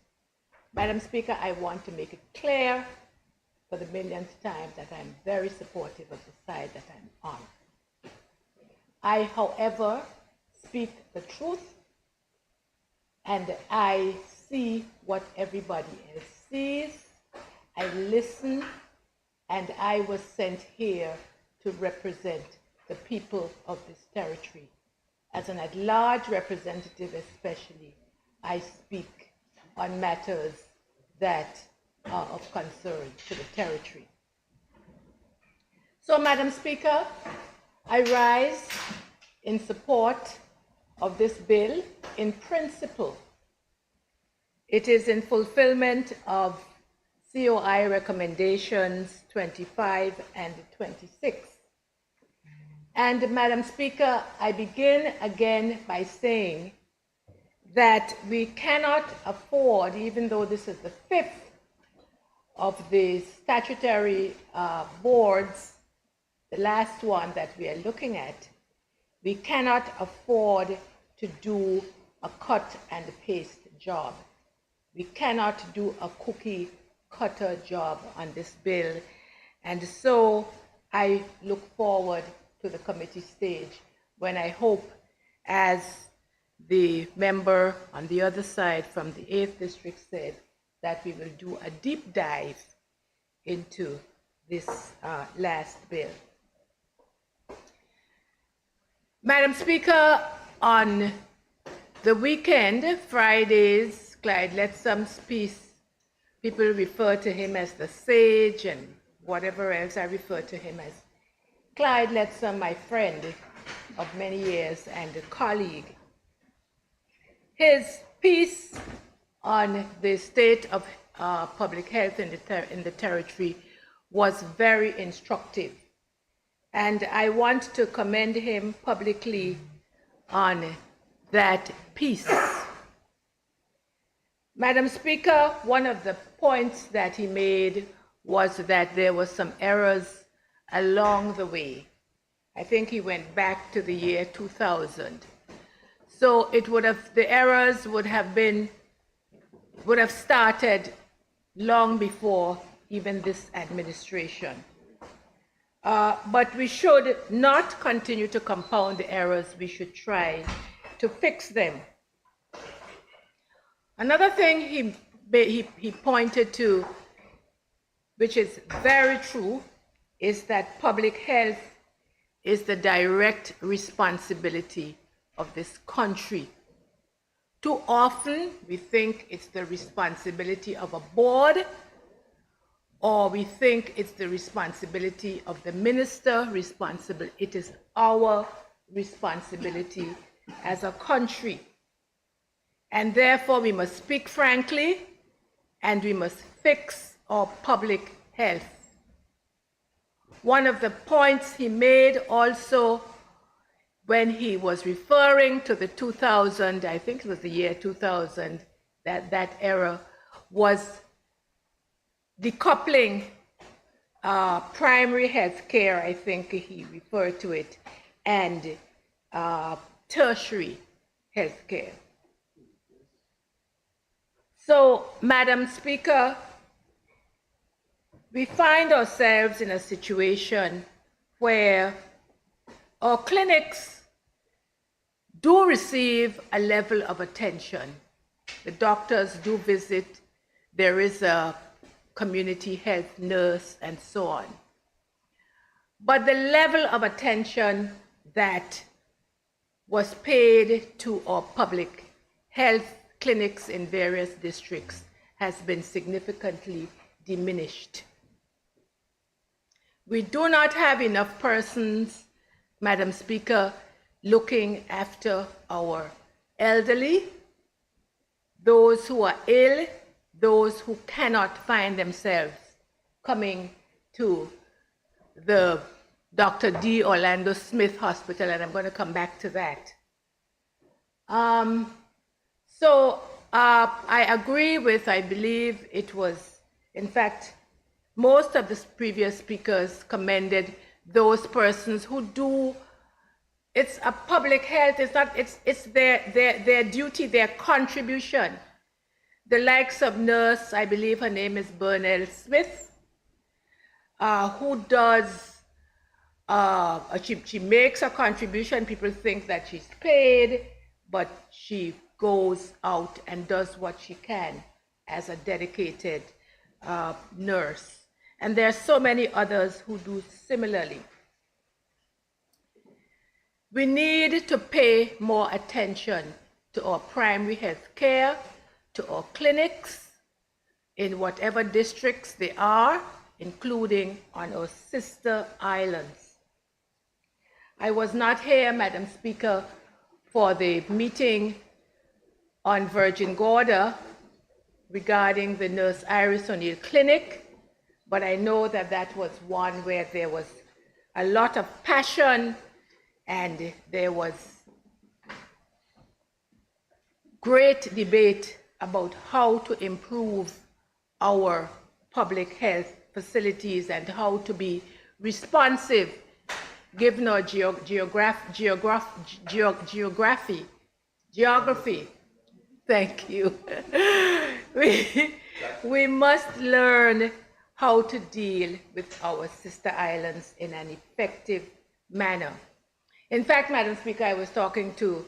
[SPEAKER 9] Madam Speaker, I want to make it clear for the millionth time that I'm very supportive of the side that I'm on. I, however, speak the truth, and I see what everybody else sees. I listen, and I was sent here to represent the people of this territory. As an at-large representative especially, I speak on matters that are of concern to the territory. So, Madam Speaker, I rise in support of this bill in principle. It is in fulfillment of COI recommendations 25 and 26. And Madam Speaker, I begin again by saying that we cannot afford, even though this is the fifth of the statutory boards, the last one that we are looking at, we cannot afford to do a cut and paste job. We cannot do a cookie cutter job on this bill. And so I look forward to the committee stage when I hope, as the member on the other side from the 8th district said, that we will do a deep dive into this last bill. Madam Speaker, on the weekend, Fridays, Clyde Letsom's piece, people refer to him as the sage and whatever else. I refer to him as Clyde Letsom, my friend of many years and a colleague. His piece on the state of public health in the territory was very instructive. And I want to commend him publicly on that piece. Madam Speaker, one of the points that he made was that there were some errors along the way. I think he went back to the year 2000. So the errors would have started long before even this administration. But we should not continue to compound the errors. We should try to fix them. Another thing he pointed to, which is very true, is that public health is the direct responsibility of this country. Too often, we think it's the responsibility of a board, or we think it's the responsibility of the minister responsible. It is our responsibility as a country. And therefore, we must speak frankly, and we must fix our public health. One of the points he made also when he was referring to the 2000, I think it was the year 2000, that era, was decoupling primary health care, I think he referred to it, and tertiary health care. So, Madam Speaker, we find ourselves in a situation where our clinics do receive a level of attention. The doctors do visit, there is a community health nurse, and so on. But the level of attention that was paid to our public health clinics in various districts has been significantly diminished. We do not have enough persons, Madam Speaker, looking after our elderly, those who are ill, those who cannot find themselves coming to the Dr. D. Orlando Smith Hospital, and I'm going to come back to that. I agree with, I believe it was, in fact, most of the previous speakers commended those persons who do, it's a public health, it's their duty, their contribution. The likes of nurse, I believe her name is Bernell Smith, who does, she makes a contribution. People think that she's paid, but she goes out and does what she can as a dedicated nurse. And there are so many others who do similarly. We need to pay more attention to our primary health care, to our clinics in whatever districts they are, including on our sister islands. I was not here, Madam Speaker, for the meeting on Virgin Gorda regarding the Nurse Iris O'Neill Clinic, but I know that that was one where there was a lot of passion and there was great debate about how to improve our public health facilities and how to be responsive given our geography. Thank you. We must learn how to deal with our sister islands in an effective manner. In fact, Madam Speaker, I was talking to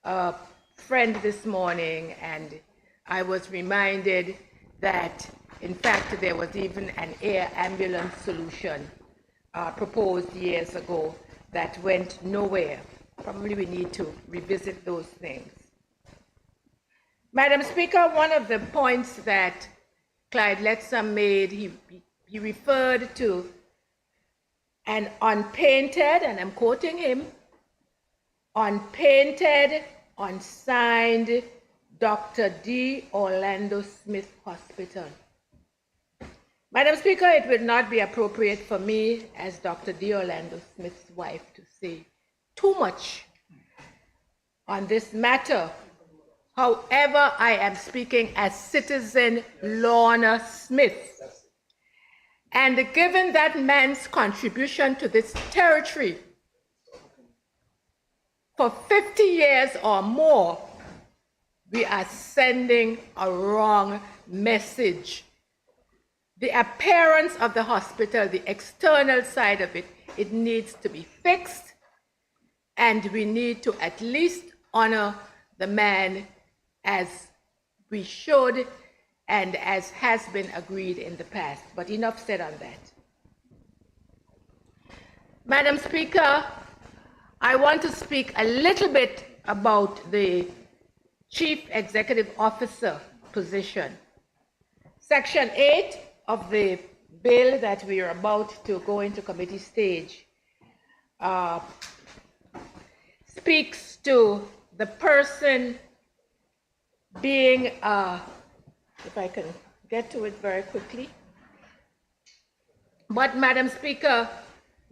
[SPEAKER 9] a friend this morning, and I was reminded that, in fact, there was even an air ambulance solution proposed years ago that went nowhere. Probably we need to revisit those things. Madam Speaker, one of the points that Clyde Letzam made, he referred to an unpainted, and I'm quoting him, unpainted, unsigned Dr. D. Orlando Smith Hospital. Madam Speaker, it would not be appropriate for me, as Dr. D. Orlando Smith's wife, to say too much on this matter. However, I am speaking as citizen Lorna Smith. And given that man's contribution to this territory for 50 years or more, we are sending a wrong message. The appearance of the hospital, the external side of it, it needs to be fixed, and we need to at least honor the man as we should and as has been agreed in the past. But enough said on that. Madam Speaker, I want to speak a little bit about the Chief Executive Officer position. Section 8 of the bill that we are about to go into committee stage speaks to the person being, if I can get to it very quickly. But Madam Speaker,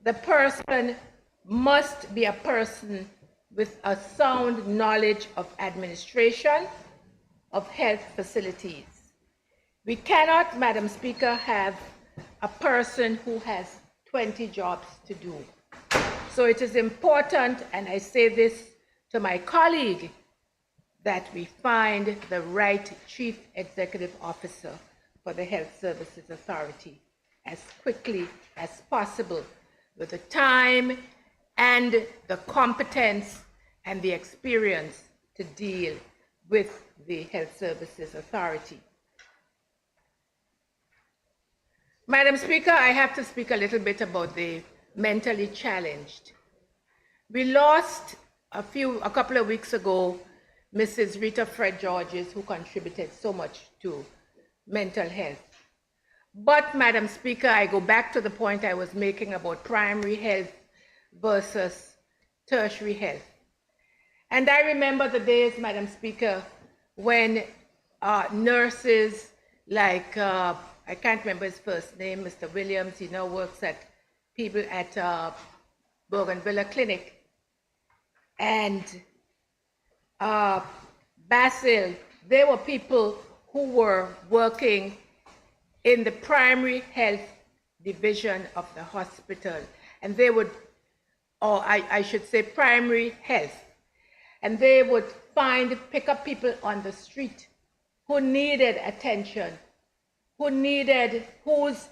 [SPEAKER 9] the person must be a person with a sound knowledge of administration of health facilities. We cannot, Madam Speaker, have a person who has 20 jobs to do. So it is important, and I say this to my colleague, that we find the right Chief Executive Officer for the Health Services Authority as quickly as possible, with the time and the competence and the experience to deal with the Health Services Authority. Madam Speaker, I have to speak a little bit about the mentally challenged. We lost a couple of weeks ago, Mrs. Rita Fred Georges, who contributed so much to mental health. But, Madam Speaker, I go back to the point I was making about primary health versus tertiary health. And I remember the days, Madam Speaker, when nurses like, I can't remember his first name, Mr. Williams, he now works at people at Bougainvillea Clinic, and Basil, they were people who were working in the primary health division of the hospital, and they would, or I should say primary health, and they would pick up people on the street who needed attention, whose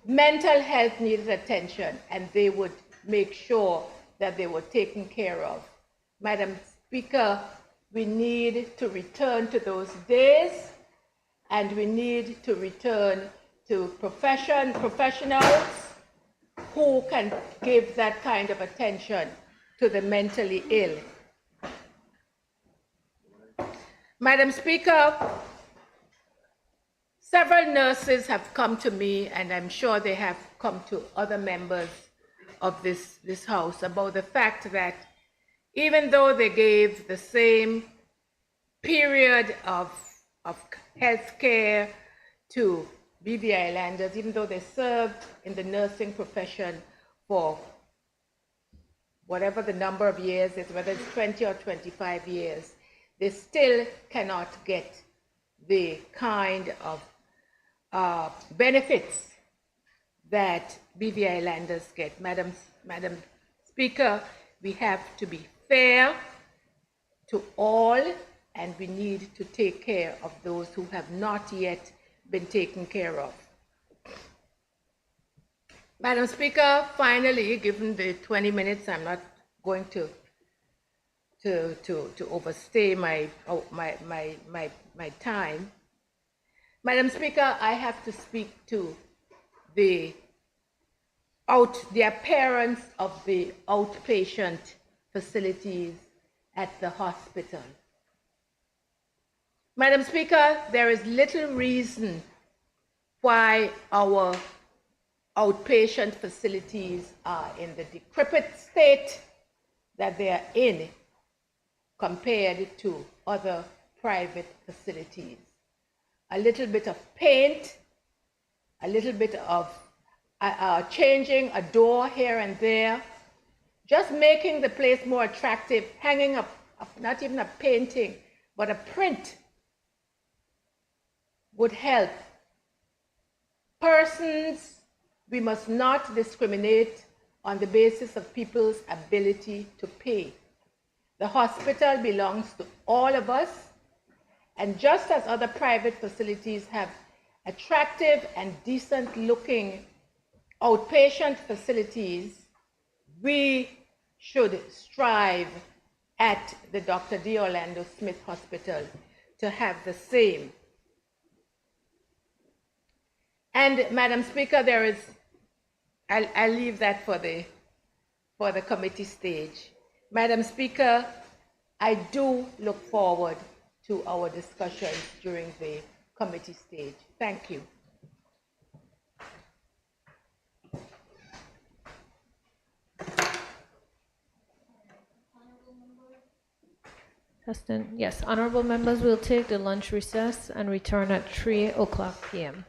[SPEAKER 9] mental health needed attention, and they would make sure that they were taken care of. Madam Speaker, we need to return to those days, and we need to return to professionals who can give that kind of attention to the mentally ill. Madam Speaker, several nurses have come to me, and I'm sure they have come to other members of this House, about the fact that even though they gave the same period of health care to BVI Islanders, even though they served in the nursing profession for whatever the number of years is, whether it's 20 or 25 years, they still cannot get the kind of benefits that BVI Islanders get. Madam Speaker, we have to be fair to all, and we need to take care of those who have not yet been taken care of. Madam Speaker, finally, given the 20 minutes, I'm not going to overstay my time. Madam Speaker, I have to speak to the appearance of the outpatient facilities at the hospital. Madam Speaker, there is little reason why our outpatient facilities are in the decrepit state that they are in compared to other private facilities. A little bit of paint, a little bit of changing a door here and there, just making the place more attractive, hanging up, not even a painting, but a print would help. Persons, we must not discriminate on the basis of people's ability to pay. The hospital belongs to all of us, and just as other private facilities have attractive and decent looking outpatient facilities, we should strive at the Dr. D. Orlando Smith Hospital to have the same. And Madam Speaker, I'll leave that for the committee stage. Madam Speaker, I do look forward to our discussions during the committee stage. Thank you.
[SPEAKER 1] Heston, yes, honorable members will take the lunch recess and return at 3:00 p.m.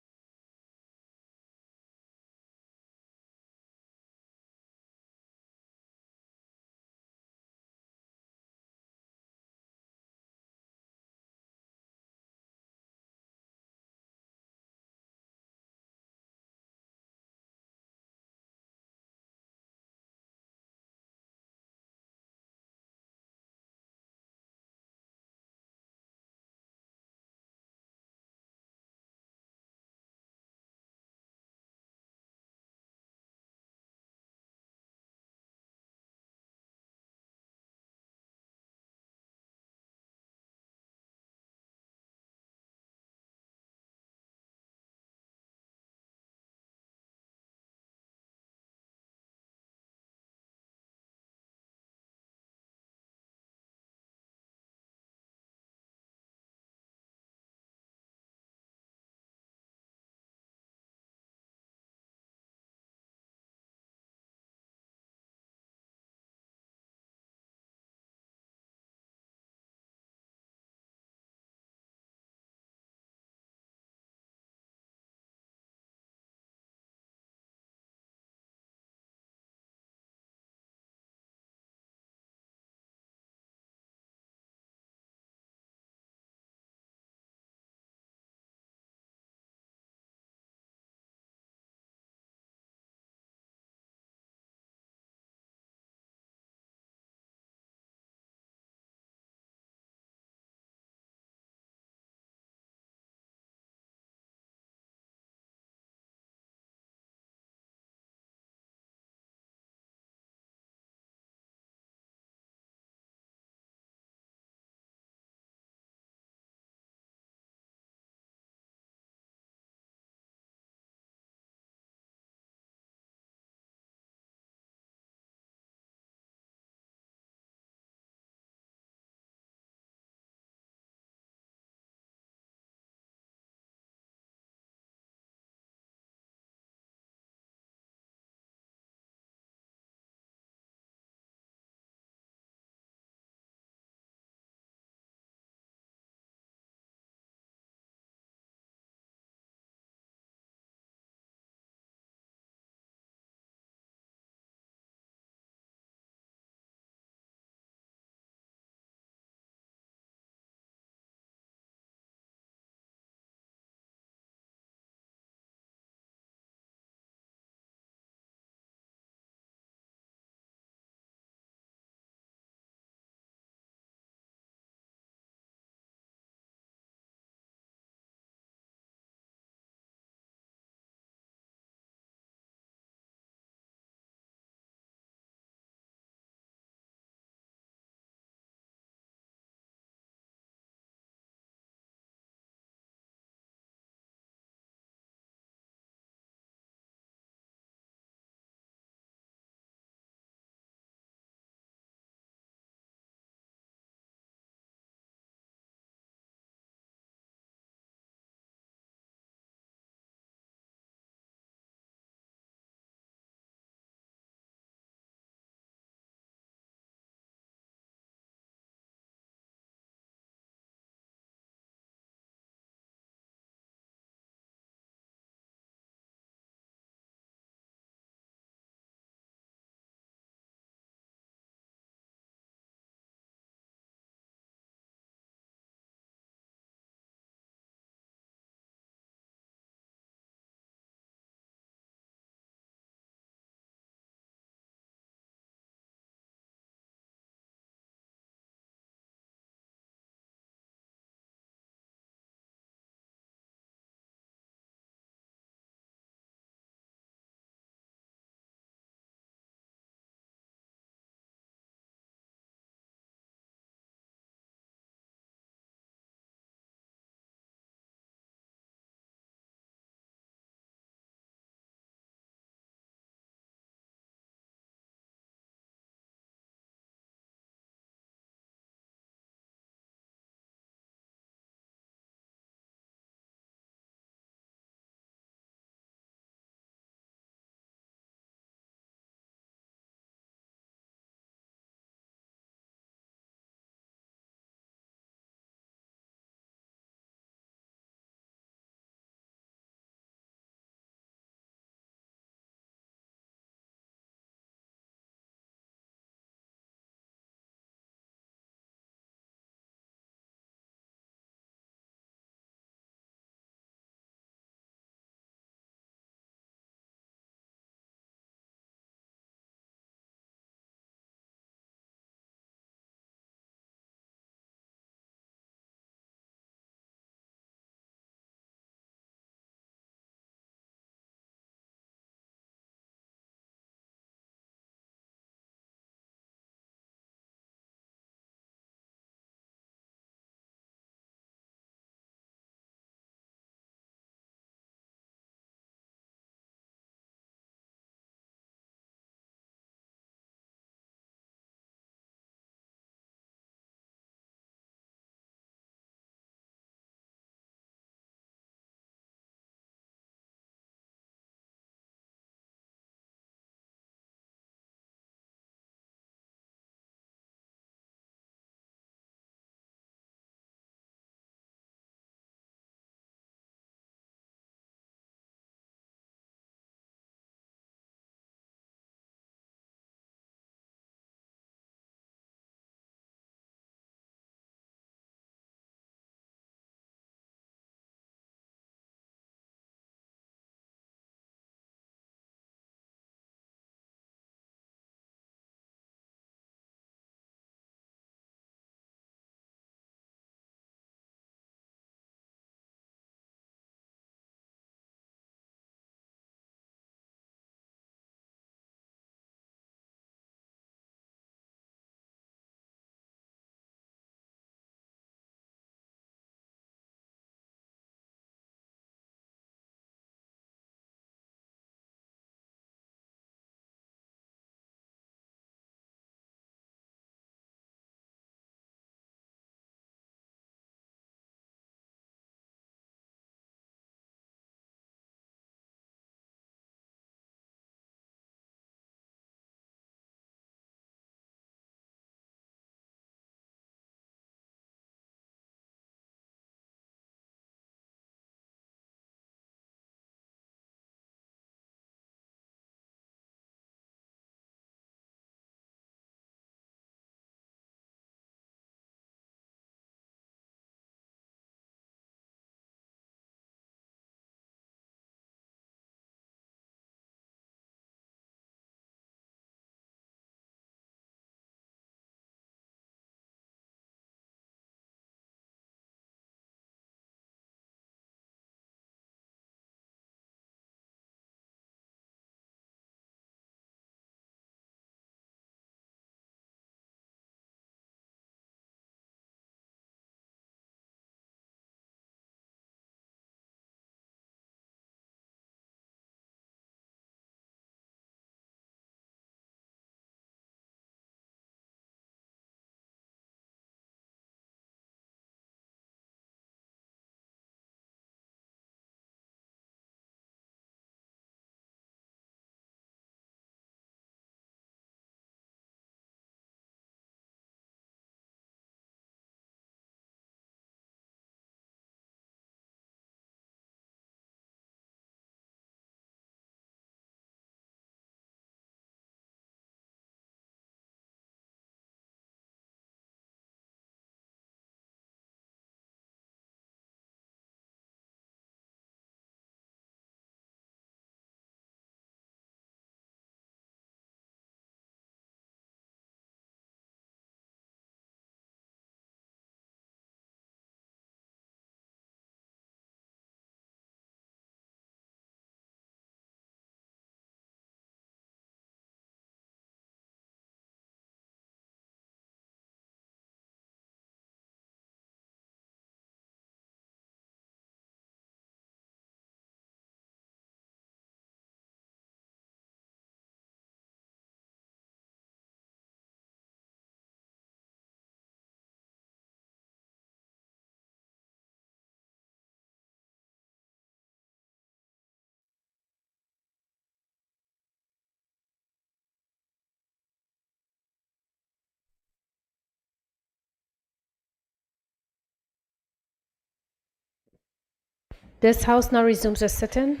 [SPEAKER 1] This House now resumes its sitting.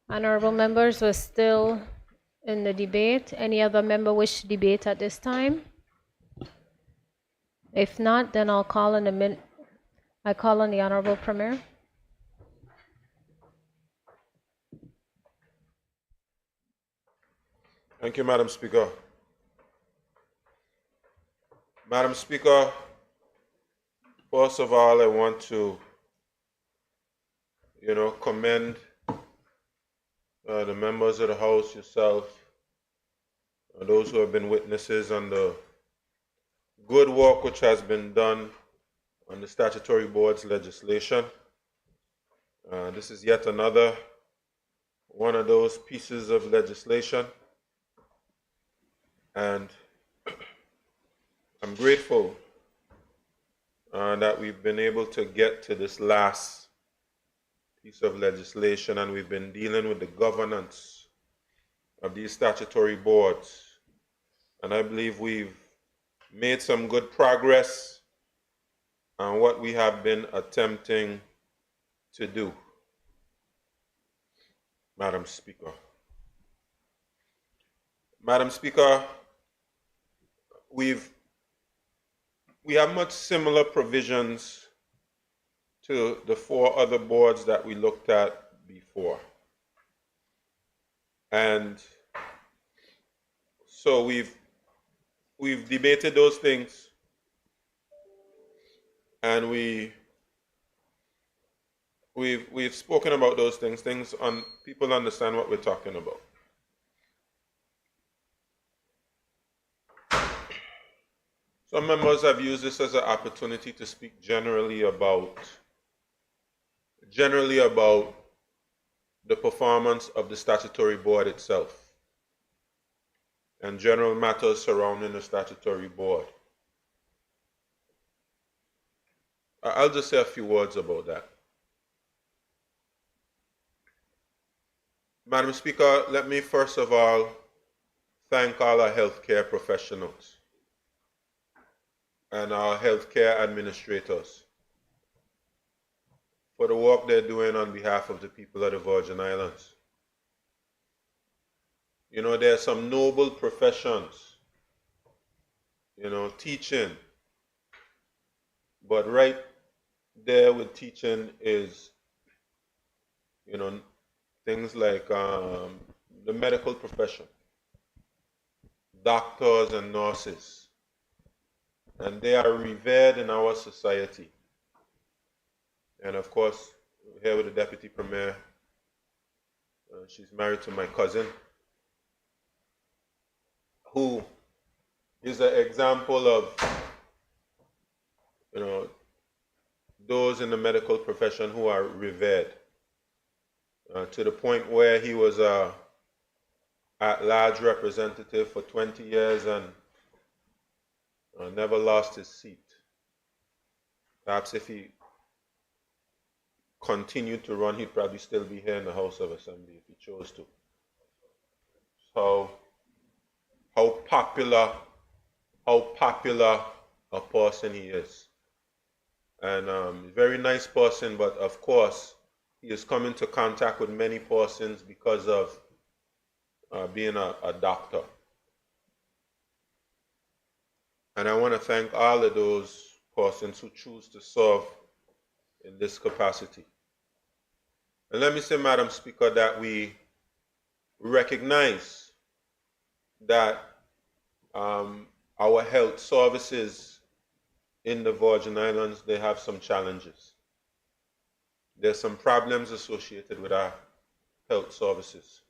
[SPEAKER 1] Honorable members, we're still in the debate. Any other member wish to debate at this time? If not, then I call on the Honorable Premier.
[SPEAKER 10] Thank you, Madam Speaker. Madam Speaker, first of all, I want to, commend the members of the House, yourself, those who have been witnesses on the good work which has been done on the statutory board's legislation. This is yet another one of those pieces of legislation, and I'm grateful that we've been able to get to this last piece of legislation, and we've been dealing with the governance of these statutory boards. And I believe we've made some good progress on what we have been attempting to do, Madam Speaker. Madam Speaker, we have much similar provisions to the 4 other boards that we looked at before. And so we've debated those things, and we've spoken about those things. People understand what we're talking about. Some members have used this as an opportunity to speak generally about the performance of the statutory board itself and general matters surrounding the statutory board. I'll just say a few words about that. Madam Speaker, let me first of all thank all our healthcare professionals and our healthcare administrators for the work they're doing on behalf of the people of the Virgin Islands. There are some noble professions, teaching, but right there with teaching is, things like the medical profession, doctors and nurses, and they are revered in our society. And of course, here with the Deputy Premier, she's married to my cousin, who is an example of, those in the medical profession who are revered, to the point where he was a at-large representative for 20 years and never lost his seat. Perhaps if he continued to run, he'd probably still be here in the House of Assembly if he chose to. So, how popular a person he is. And very nice person, but of course, he has come into contact with many persons because of being a doctor. And I want to thank all of those persons who choose to serve in this capacity. And let me say, Madam Speaker, that we recognize that our health services in the Virgin Islands, they have some challenges. There's some problems associated with our health services.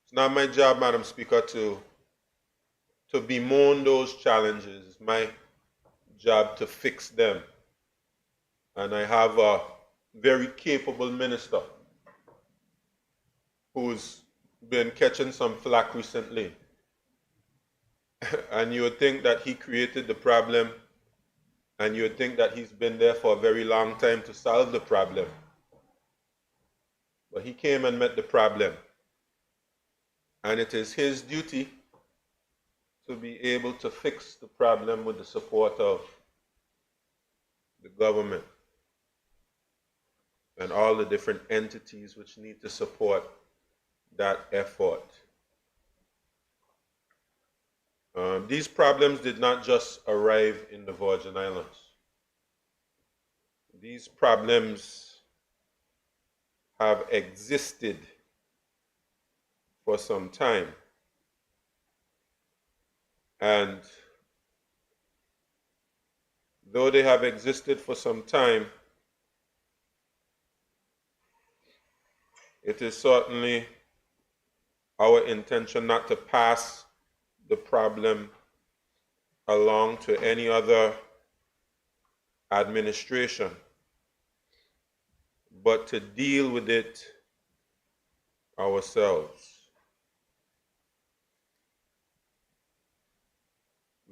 [SPEAKER 10] It's not my job, Madam Speaker, to bemoan those challenges. It's my job to fix them. And I have a very capable minister who's been catching some flack recently. And you would think that he created the problem, and you would think that he's been there for a very long time to solve the problem. But he came and met the problem. And it is his duty to be able to fix the problem with the support of the government, and all the different entities which need to support that effort. These problems did not just arrive in the Virgin Islands. These problems have existed for some time. And though they have existed for some time, it is certainly our intention not to pass the problem along to any other administration, but to deal with it ourselves.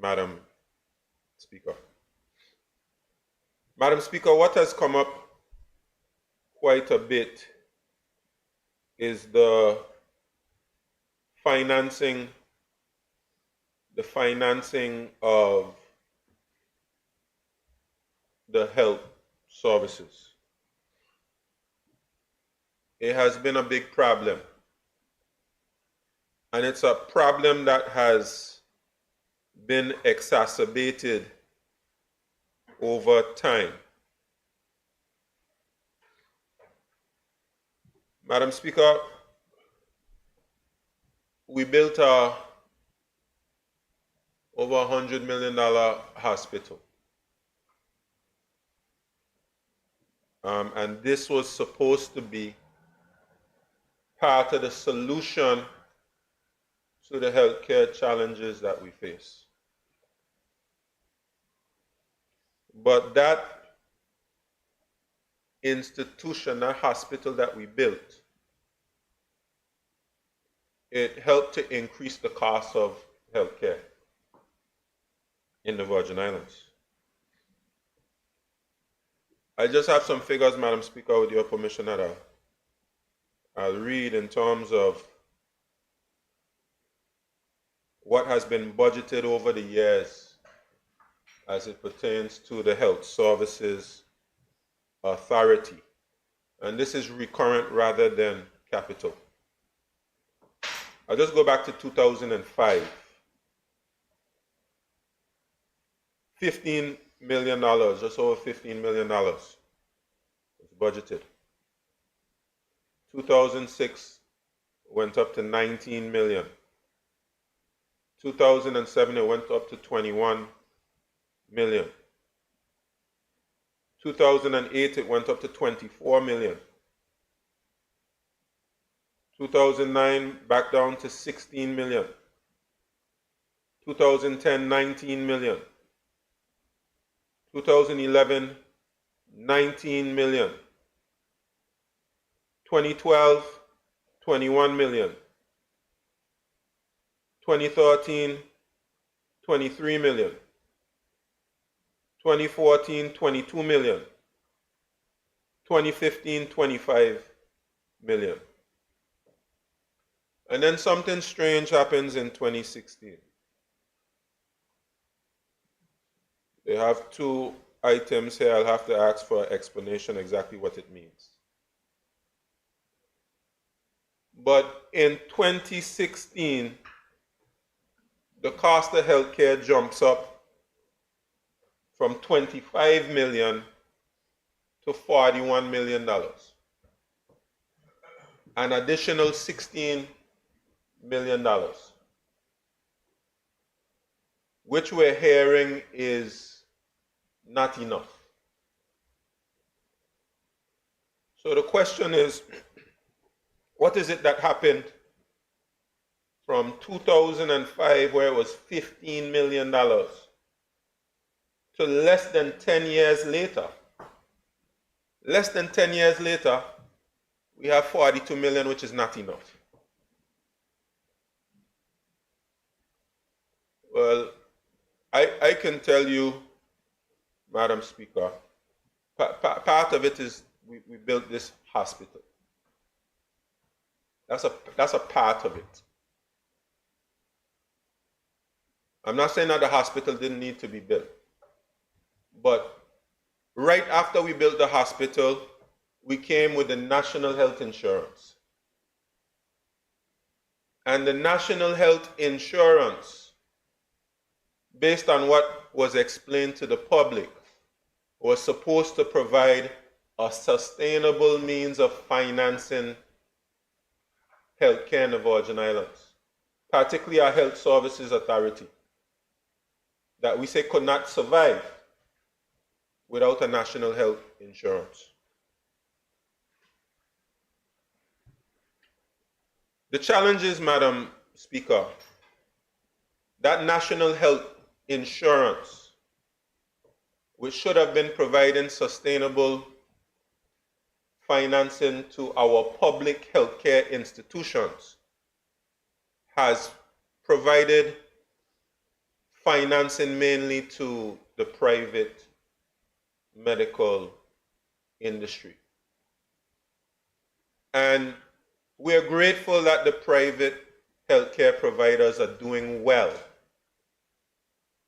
[SPEAKER 10] Madam Speaker. Madam Speaker, what has come up quite a bit is the financing of the health services. It has been a big problem. And it's a problem that has been exacerbated over time. Madam Speaker, we built a over $100 million hospital. And this was supposed to be part of the solution to the healthcare challenges that we face. But that institution, that hospital that we built, it helped to increase the cost of healthcare in the Virgin Islands. I just have some figures, Madam Speaker, with your permission that I'll read in terms of what has been budgeted over the years as it pertains to the Health Services Authority. And this is recurrent rather than capital. I'll just go back to 2005. $15 million, just over $15 million was budgeted. 2006 went up to 19 million. 2007 it went up to 21 million. 2008 it went up to 24 million. 2009 back down to 16 million. 2010 19 million. 2011 19 million. 2012 21 million. 2013 23 million. 2014 22 million. 2015 25 million. And then something strange happens in 2016. They have two items here. I'll have to ask for an explanation exactly what it means. But in 2016, the cost of healthcare jumps up from 25 million to $41 million. An additional $16 million, which we're hearing is not enough. So the question is, what is it that happened from 2005, where it was $15 million, to less than 10 years later? Less than 10 years later, we have 42 million, which is not enough. Well, I can tell you, Madam Speaker, part of it is we built this hospital. That's a part of it. I'm not saying that the hospital didn't need to be built, but right after we built the hospital, we came with the national health insurance. And the national health insurance, based on what was explained to the public, was supposed to provide a sustainable means of financing healthcare in the Virgin Islands, particularly our Health Services Authority, that we say could not survive without a national health insurance. The challenge is, Madam Speaker, that national health insurance, which should have been providing sustainable financing to our public healthcare institutions, has provided financing mainly to the private medical industry. And we're grateful that the private healthcare providers are doing well.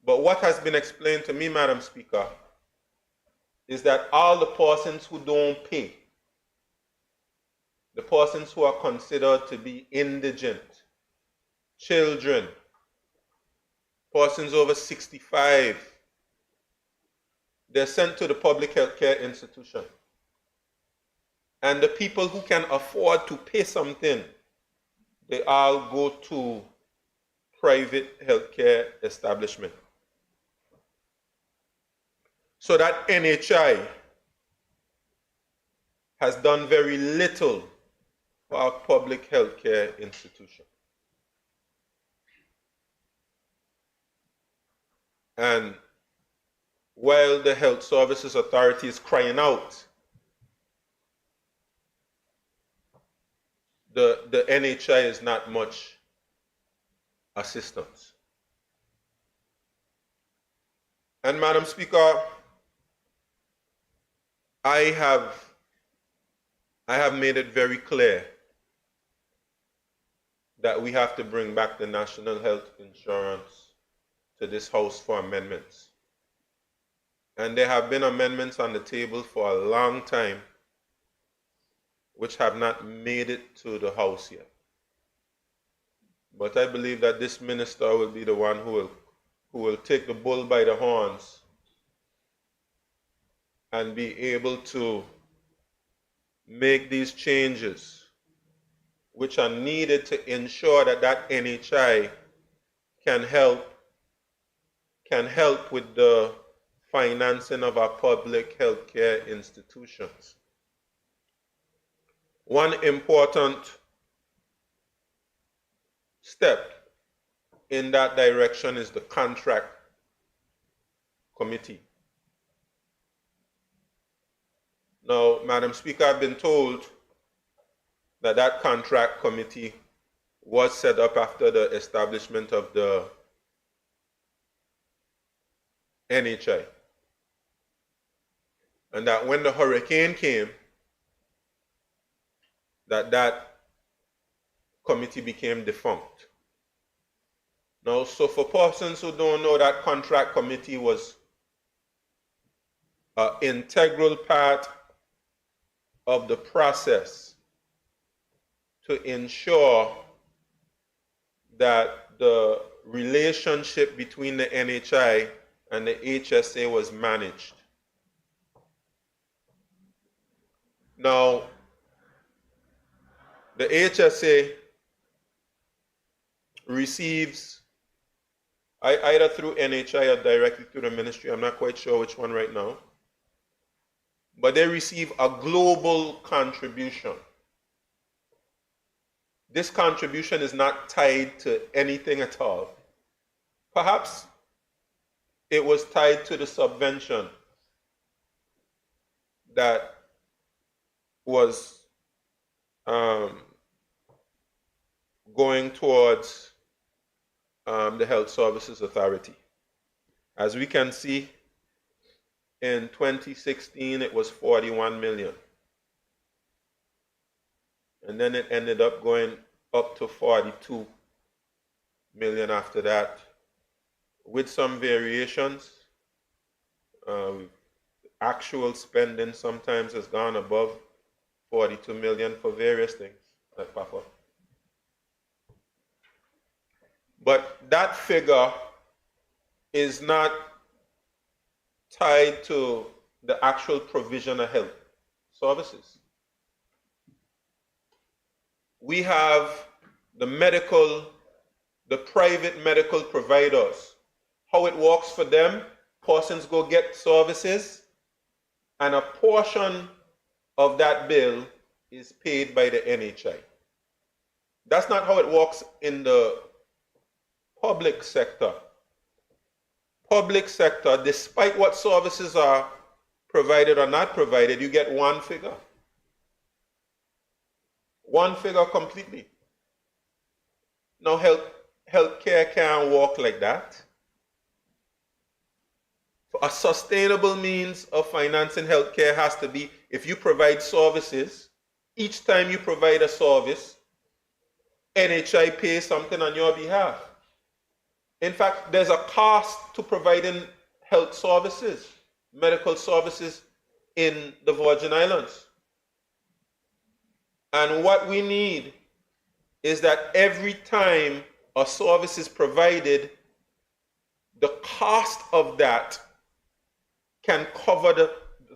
[SPEAKER 10] But what has been explained to me, Madam Speaker, is that all the persons who don't pay, the persons who are considered to be indigent, children, persons over 65, they're sent to the public healthcare institution. And the people who can afford to pay something, they all go to private healthcare establishment. So that NHI has done very little for our public healthcare institution. And while the Health Services Authority is crying out, the NHI is not much assistance. And Madam Speaker, I have made it very clear that we have to bring back the national health insurance to this House for amendments. And there have been amendments on the table for a long time which have not made it to the House yet. But I believe that this minister will be the one who will take the bull by the horns and be able to make these changes which are needed to ensure that that NHI can help with the financing of our public healthcare institutions. One important step in that direction is the contract committee. Now, Madam Speaker, I've been told that that contract committee was set up after the establishment of the NHI. And that when the hurricane came, that committee became defunct. Now, so for persons who don't know, that contract committee was an integral part of the process to ensure that the relationship between the NHI and the HSA was managed. Now, the HSA receives, either through NHI or directly through the ministry, I'm not quite sure which one right now, but they receive a global contribution. This contribution is not tied to anything at all. Perhaps it was tied to the subvention that was going towards the Health Services Authority. As we can see, in 2016 it was 41 million. And then it ended up going up to 42 million after that, with some variations. actual spending sometimes has gone above 42 million for various things that pop up. But that figure is not tied to the actual provision of health services. We have the private medical providers. How it works for them, persons go get services, and a portion of that bill is paid by the NHI. That's not how it works in the public sector. Public sector, despite what services are provided or not provided, you get one figure. One figure completely. Now, healthcare can't work like that. A sustainable means of financing healthcare has to be, if you provide services, each time you provide a service, NHI pays something on your behalf. In fact, there's a cost to providing health services, medical services in the Virgin Islands. And what we need is that every time a service is provided, the cost of that can cover the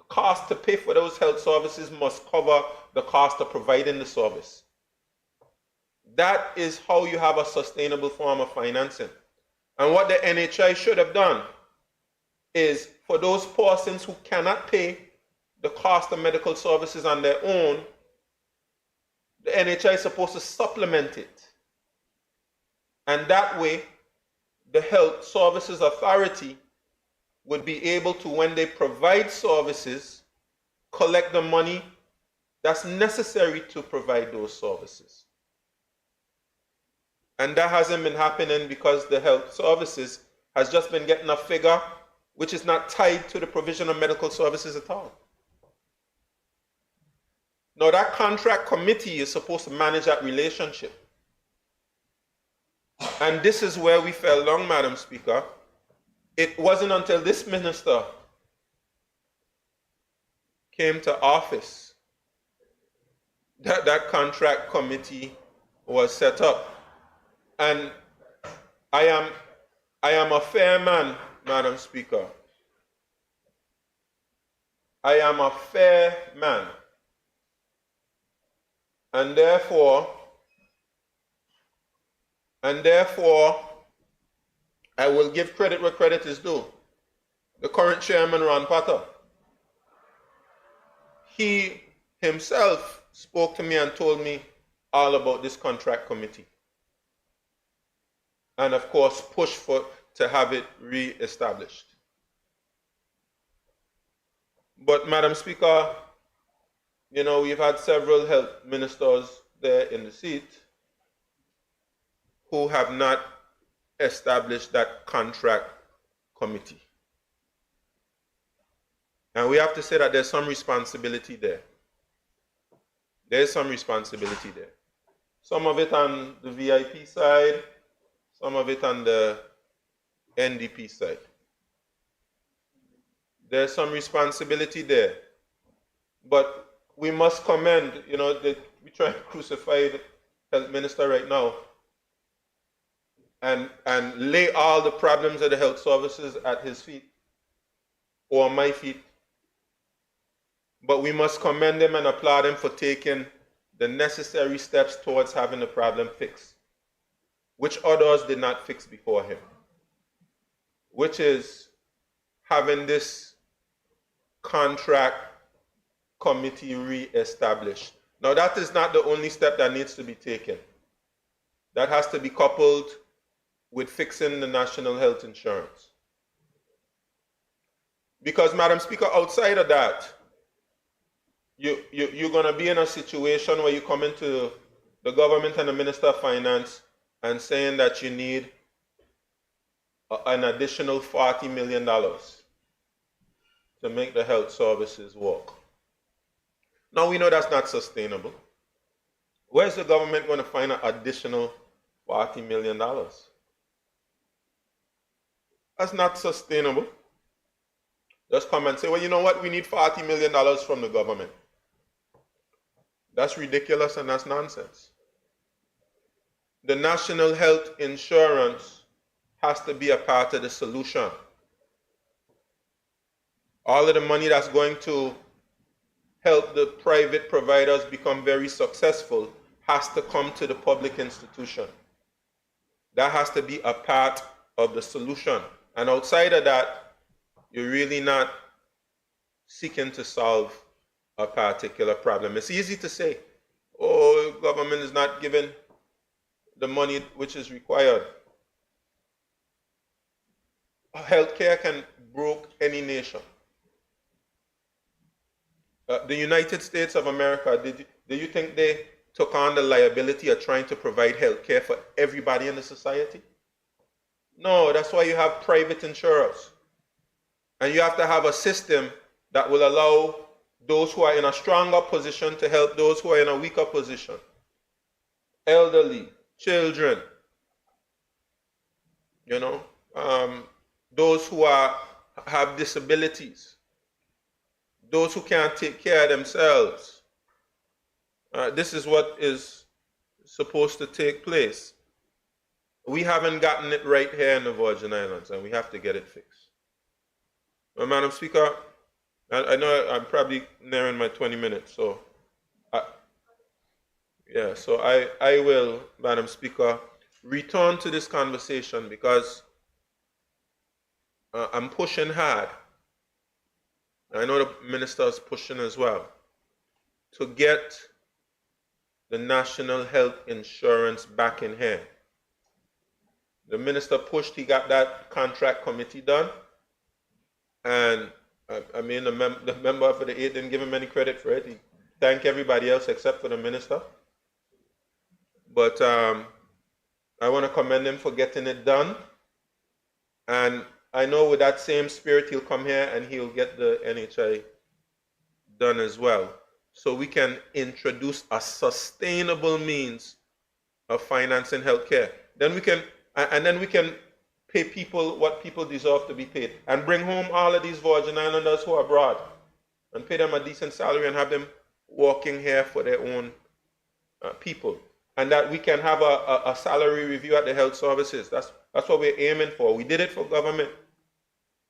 [SPEAKER 10] cost to pay for those health services must cover the cost of providing the service. That is how you have a sustainable form of financing. And what the NHI should have done is for those persons who cannot pay the cost of medical services on their own, the NHI is supposed to supplement it. And that way, the Health Services Authority would be able to, when they provide services, collect the money that's necessary to provide those services. And that hasn't been happening because the health services has just been getting a figure which is not tied to the provision of medical services at all. Now, that contract committee is supposed to manage that relationship. And this is where we fell down, Madam Speaker. It wasn't until this minister came to office that that contract committee was set up. And I am a fair man, Madam Speaker. I am a fair man. And therefore, I will give credit where credit is due. The current chairman, Ron Potter, he himself spoke to me and told me all about this contract committee. And of course, pushed to have it re-established. But Madam Speaker, you know, we've had several health ministers there in the seat who have not established that contract committee. And we have to say that there's some responsibility there. There's some responsibility there. Some of it on the VIP side, some of it on the NDP side. There's some responsibility there. But we must commend, you know, that we try to crucify the health minister right now and lay all the problems of the health services at his feet or my feet. But we must commend him and applaud him for taking the necessary steps towards having the problem fixed, which others did not fix before him, which is having this contract committee re-established. Now, that is not the only step that needs to be taken. That has to be coupled with fixing the national health insurance. Because, Madam Speaker, outside of that, you're going to be in a situation where you come into the government and the Minister of Finance and saying that you need an additional $40 million to make the health services work. Now, we know that's not sustainable. Where's the government going to find an additional $40 million? That's not sustainable. just come and say, well, you know what, we need $40 million from the government. That's ridiculous and that's nonsense. The national health insurance has to be a part of the solution. All of the money that's going to help the private providers become very successful has to come to the public institution. That has to be a part of the solution. And outside of that, you're really not seeking to solve a particular problem. It's easy to say, oh, government is not giving the money which is required. Healthcare can broke any nation. The United States of America, do you think they took on the liability of trying to provide healthcare for everybody in the society? No, that's why you have private insurers. And you have to have a system that will allow those who are in a stronger position to help those who are in a weaker position. Elderly, children, you know, those who have disabilities, those who can't take care of themselves. This is what is supposed to take place. We haven't gotten it right here in the Virgin Islands, and we have to get it fixed. Madam Speaker, I know I'm probably nearing my 20 minutes, so I will, Madam Speaker, return to this conversation because I'm pushing hard. I know the minister is pushing as well to get the national health insurance back in here. The minister pushed, he got that contract committee done, and I mean the member for the 8 didn't give him any credit for it. He thanked everybody else except for the minister. But I want to commend him for getting it done, and I know with that same spirit he'll come here and he'll get the NHI done as well, so we can introduce a sustainable means of financing healthcare. Then we can pay people what people deserve to be paid, and bring home all of these Virgin Islanders who are abroad, and pay them a decent salary and have them working here for their own people, and that we can have a salary review at the health services. That's what we're aiming for. We did it for government.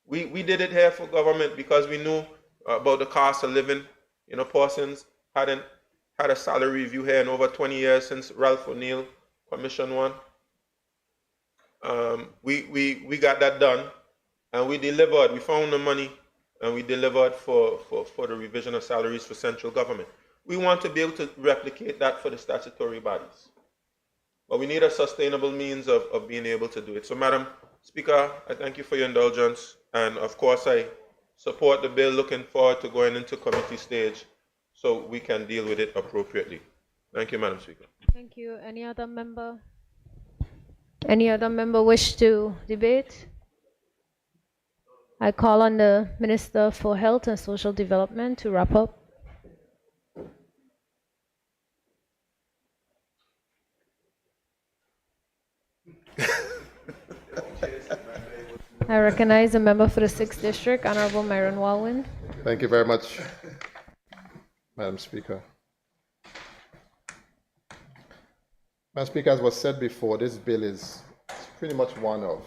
[SPEAKER 10] We did it here for government because we knew about the cost of living. You know, Parsons hadn't had a salary review here in over 20 years since Ralph O'Neill commissioned one. We got that done, and we delivered. We found the money, and we delivered for the revision of salaries for central government. We want to be able to replicate that for the statutory bodies. But we need a sustainable means of being able to do it. So, Madam Speaker, I thank you for your indulgence. And of course, I support the bill, looking forward to going into committee stage so we can deal with it appropriately. Thank you, Madam Speaker.
[SPEAKER 1] Thank you. Any other member? Any other member wish to debate? I call on the Minister for Health and Social Development to wrap up. I recognize the member for the 6th District, Honorable Myron Walwyn.
[SPEAKER 11] Thank you very much, Madam Speaker. Madam Speaker, as was said before, this bill is pretty much one of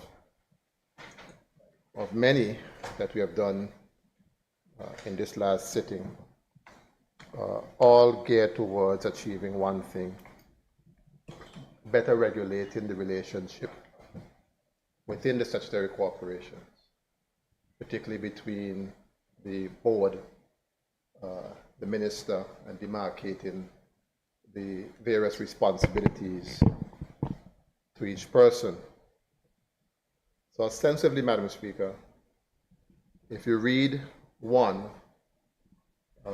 [SPEAKER 11] many that we have done in this last sitting, all geared towards achieving one thing: better regulating the relationship within the statutory corporations, particularly between the board, the minister, and demarcating the various responsibilities to each person. So ostensibly, Madam Speaker, if you read one,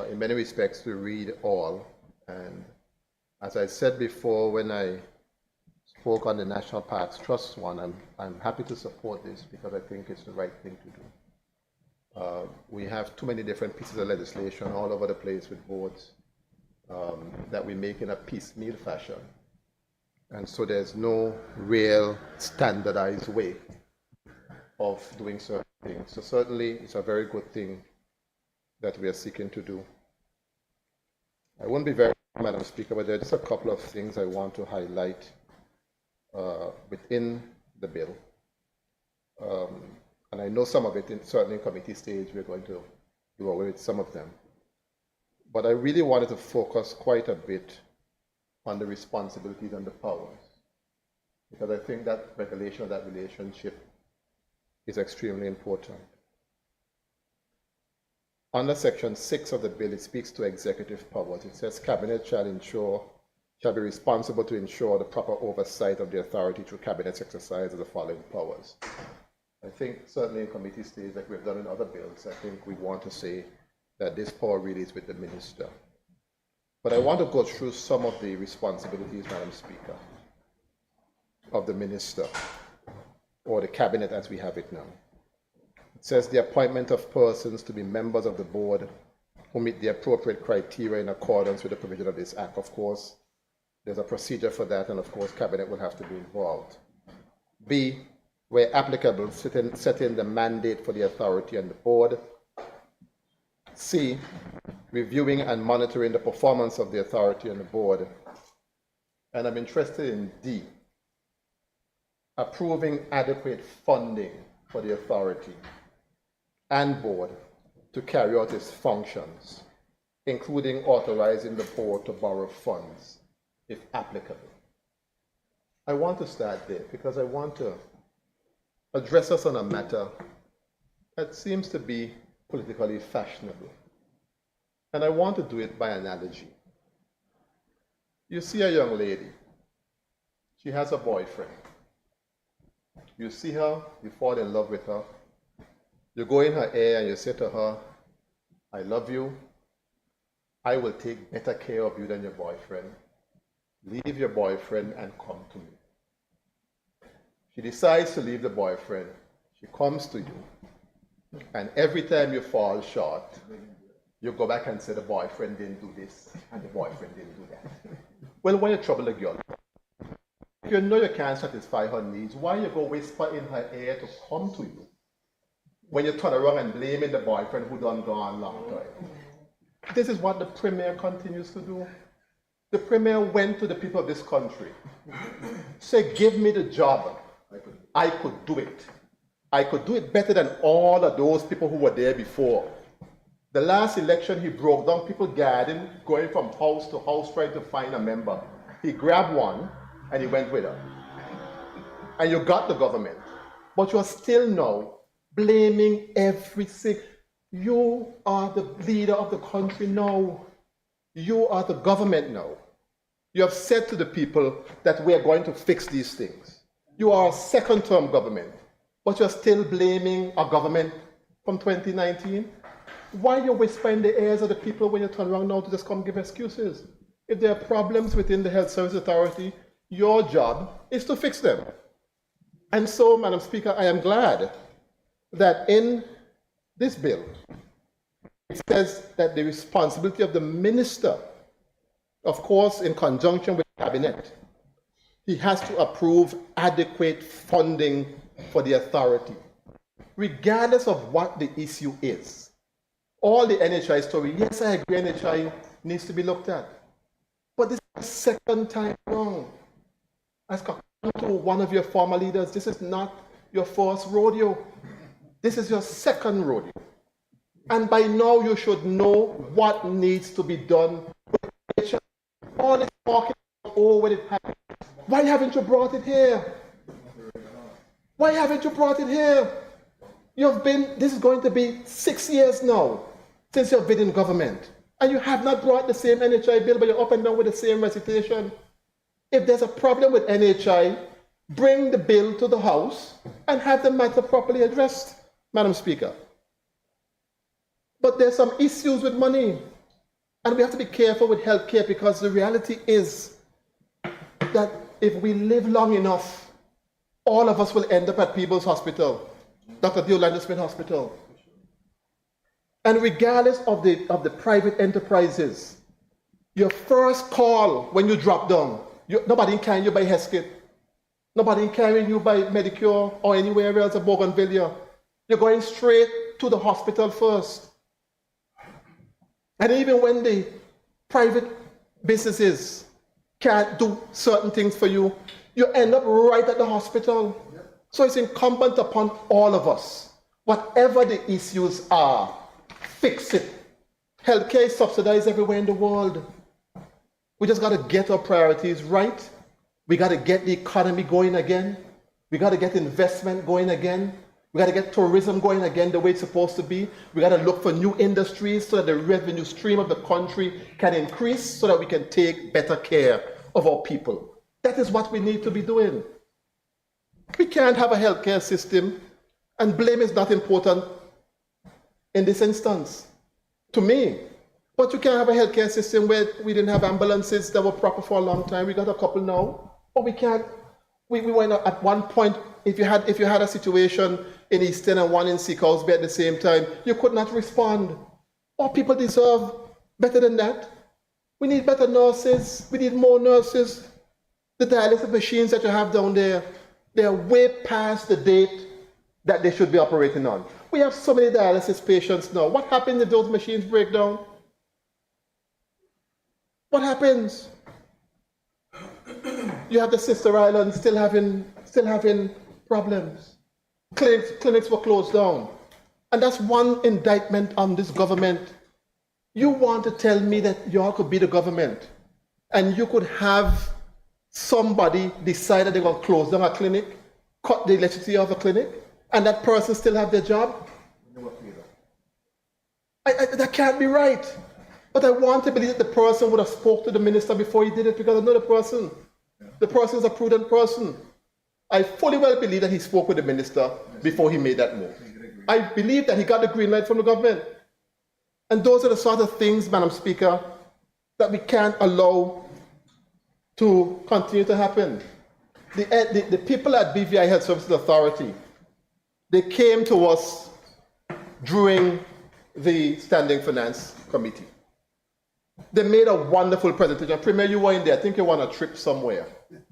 [SPEAKER 11] in many respects you read all. And as I said before when I spoke on the National Parks Trust one, I'm happy to support this because I think it's the right thing to do. We have too many different pieces of legislation all over the place with boards that we make in a piecemeal fashion. And so there's no real standardized way of doing certain things. So certainly it's a very good thing that we are seeking to do. I won't be very, Madam Speaker, but there are just a couple of things I want to highlight within the bill. And I know some of it, certainly in committee stage, we're going to do away with some of them. But I really wanted to focus quite a bit on the responsibilities and the powers, because I think that regulation of that relationship is extremely important. Under Section 6 of the bill, it speaks to executive powers. It says Cabinet shall be responsible to ensure the proper oversight of the authority through Cabinet's exercise of the following powers. I think certainly in committee stage, like we've done in other bills, I think we want to say that this power really is with the minister. But I want to go through some of the responsibilities, Madam Speaker, of the minister, or the Cabinet as we have it now. It says the appointment of persons to be members of the board who meet the appropriate criteria in accordance with the provision of this Act. Of course, there's a procedure for that, and of course, Cabinet will have to be involved. B, where applicable, setting the mandate for the authority and the board. C, reviewing and monitoring the performance of the authority and the board. And I'm interested in D, approving adequate funding for the authority and board to carry out its functions, including authorizing the board to borrow funds, if applicable. I want to start there because I want to address us on a matter that seems to be politically fashionable. And I want to do it by analogy. You see a young lady, she has a boyfriend. You see her, you fall in love with her. You go in her ear and you say to her, I love you. I will take better care of you than your boyfriend. Leave your boyfriend and come to me. She decides to leave the boyfriend. She comes to you. And every time you fall short, you go back and say the boyfriend didn't do this and the boyfriend didn't do that. Well, why you trouble the girl? If you know you can't satisfy her needs, why you go whisper in her ear to come to you when you turn around and blaming the boyfriend who done gone long time? This is what the Premier continues to do. The Premier went to the people of this country, said, give me the job. I could do it. I could do it better than all of those people who were there before. The last election, he broke down people gathering, going from house to house trying to find a member. He grabbed one and he went with her. And you got the government. But you're still now blaming everything. You are the leader of the country now. You are the government now. You have said to the people that we are going to fix these things. You are a second-term government, but you're still blaming a government from 2019. Why are you whispering in the ears of the people when you turn around now to just come give excuses? If there are problems within the Health Service Authority, your job is to fix them. And so, Madam Speaker, I am glad that in this bill, it says that the responsibility of the minister, of course, in conjunction with the Cabinet, he has to approve adequate funding for the authority, regardless of what the issue is. All the NHI story, yes, I agree, NHI needs to be looked at. But this is the second time wrong. As come to one of your former leaders, this is not your first rodeo. This is your second rodeo. And by now you should know what needs to be done. All this talking about, oh, when it happened. Why haven't you brought it here? Why haven't you brought it here? This is going to be 6 years now since you've been in government. And you have not brought the same NHI bill, but you're up and down with the same recitation. If there's a problem with NHI, bring the bill to the House and have the matter properly addressed, Madam Speaker. But there's some issues with money. And we have to be careful with healthcare, because the reality is that if we live long enough, all of us will end up at People's Hospital, Dr. Deolanda Smith Hospital. And regardless of the private enterprises, your first call when you drop down, nobody can you by Heskett, nobody carrying you by Medicure or anywhere else at Bougainvillea. You're going straight to the hospital first. And even when the private businesses can't do certain things for you, you end up right at the hospital. So it's incumbent upon all of us, whatever the issues are, fix it. Healthcare is subsidized everywhere in the world. We just got to get our priorities right. We got to get the economy going again. We got to get investment going again. We got to get tourism going again the way it's supposed to be. We got to look for new industries so that the revenue stream of the country can increase so that we can take better care of our people. That is what we need to be doing. We can't have a healthcare system, and blame is not important in this instance, to me. But you can't have a healthcare system where we didn't have ambulances that were proper for a long time. We got a couple now, but we can't. We went at one point, if you had a situation in Easton and one in Seacoast at the same time, you could not respond. Our people deserve better than that. We need better nurses. We need more nurses. The dialysis machines that you have down there, they're way past the date that they should be operating on. We have so many dialysis patients now. What happens if those machines break down? What happens? You have the sister islands still having problems. Clinics were closed down. And that's one indictment on this government. You want to tell me that y'all could be the government and you could have somebody decide that they're going to close down a clinic, cut the electricity off a clinic, and that person still have their job? That can't be right. But I want to believe that the person would have spoke to the minister before he did it, because I know the person. The person is a prudent person. I fully well believe that he spoke with the minister before he made that move. I believe that he got the green light from the government. And those are the sort of things, Madam Speaker, that we can't allow to continue to happen. The people at BVI Health Services Authority, they came to us during the Standing Finance Committee. They made a wonderful presentation. Premier, you were in there. I think you were on a trip somewhere.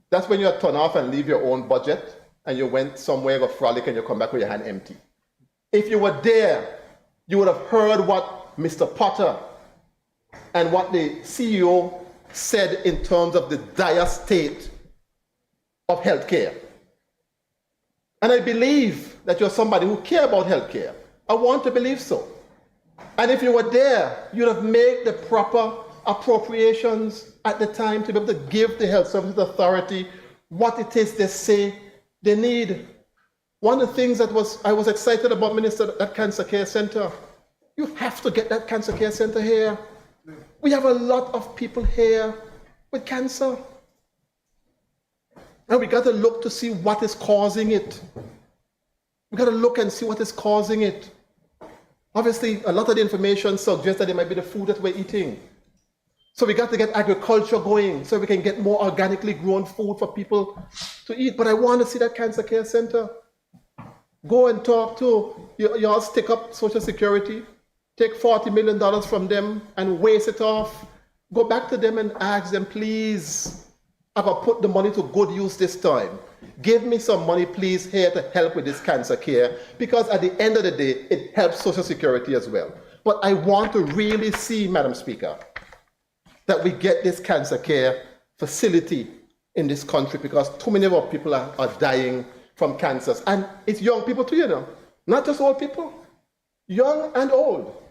[SPEAKER 11] That's when you had turn off and leave your own budget, and you went somewhere, got frolic, and you come back with your hand empty. If you were there, you would have heard what Mr. Potter and what the CEO said in terms of the dire state of healthcare. And I believe that you're somebody who cares about healthcare. I want to believe so. And if you were there, you'd have made the proper appropriations at the time to be able to give the Health Services Authority what it is they say they need. One of the things that I was excited about, Minister, that Cancer Care Center. You have to get that Cancer Care Center here. We have a lot of people here with cancer. And we got to look to see what is causing it. We got to look and see what is causing it. Obviously, a lot of the information suggests that it might be the food that we're eating. So we got to get agriculture going so we can get more organically grown food for people to eat. But I want to see that Cancer Care Center. Go and talk to, you all stick up Social Security, take $40 million from them and waste it off. Go back to them and ask them, please, I'm going to put the money to good use this time. Give me some money, please, here to help with this cancer care, because at the end of the day, it helps Social Security as well. But I want to really see, Madam Speaker, that we get this cancer care facility in this country, because too many of our people are dying from cancers. And it's young people too, you know, not just old people, young and old.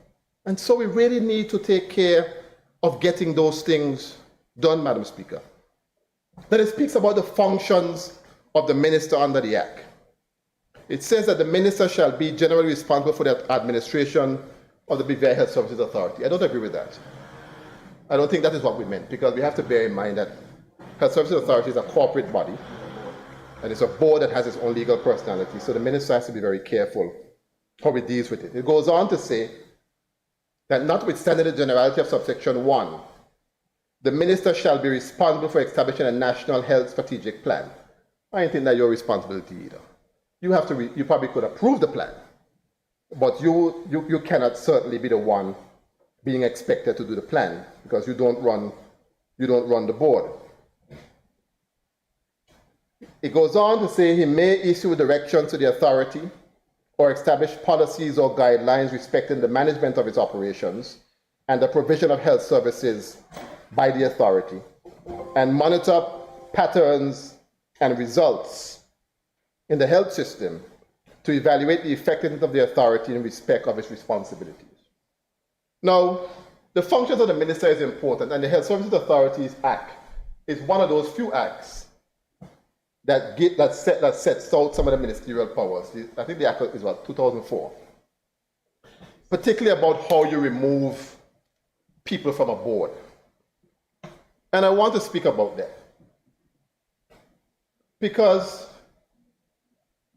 [SPEAKER 11] And so we really need to take care of getting those things done, Madam Speaker. Then it speaks about the functions of the minister under the Act. It says that the minister shall be generally responsible for the administration of the BVI Health Services Authority. I don't agree with that. I don't think that is what we meant, because we have to bear in mind that Health Services Authority is a corporate body, and it's a board that has its own legal personality, so the minister has to be very careful how he deals with it. It goes on to say that notwithstanding the generality of subsection 1, the minister shall be responsible for establishing a national health strategic plan. I don't think that's your responsibility either. You probably could approve the plan, but you cannot certainly be the one being expected to do the plan, because you don't run the board. It goes on to say he may issue directions to the authority or establish policies or guidelines respecting the management of its operations and the provision of health services by the authority, and monitor patterns and results in the health system to evaluate the effectiveness of the authority in respect of its responsibilities. Now, the functions of the minister is important, and the Health Services Authorities Act is one of those few acts that sets out some of the ministerial powers. I think the act is what, 2004. Particularly about how you remove people from a board. And I want to speak about that. Because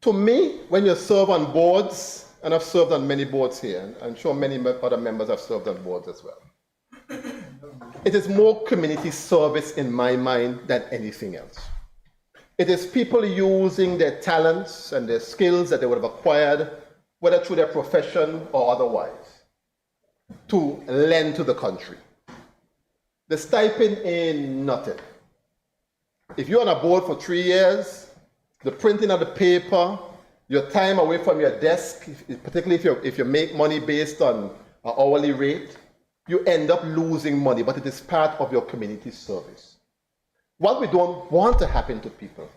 [SPEAKER 11] to me, when you serve on boards, and I've served on many boards here, and I'm sure many other members have served on boards as well, it is more community service in my mind than anything else. It is people using their talents and their skills that they would have acquired, whether through their profession or otherwise, to lend to the country. The stipend ain't nothing. If you're on a board for 3 years, the printing of the paper, your time away from your desk, particularly if you make money based on an hourly rate, you end up losing money, but it is part of your community service. What we don't want to happen to people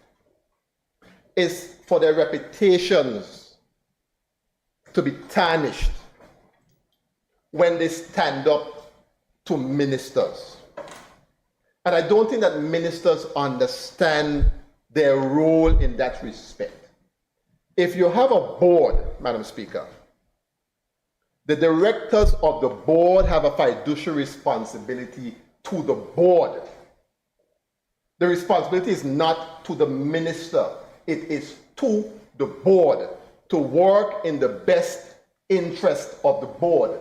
[SPEAKER 11] is for their reputations to be tarnished when they stand up to ministers. And I don't think that ministers understand their role in that respect. If you have a board, Madam Speaker, the directors of the board have a fiduciary responsibility to the board. The responsibility is not to the minister, it is to the board to work in the best interest of the board.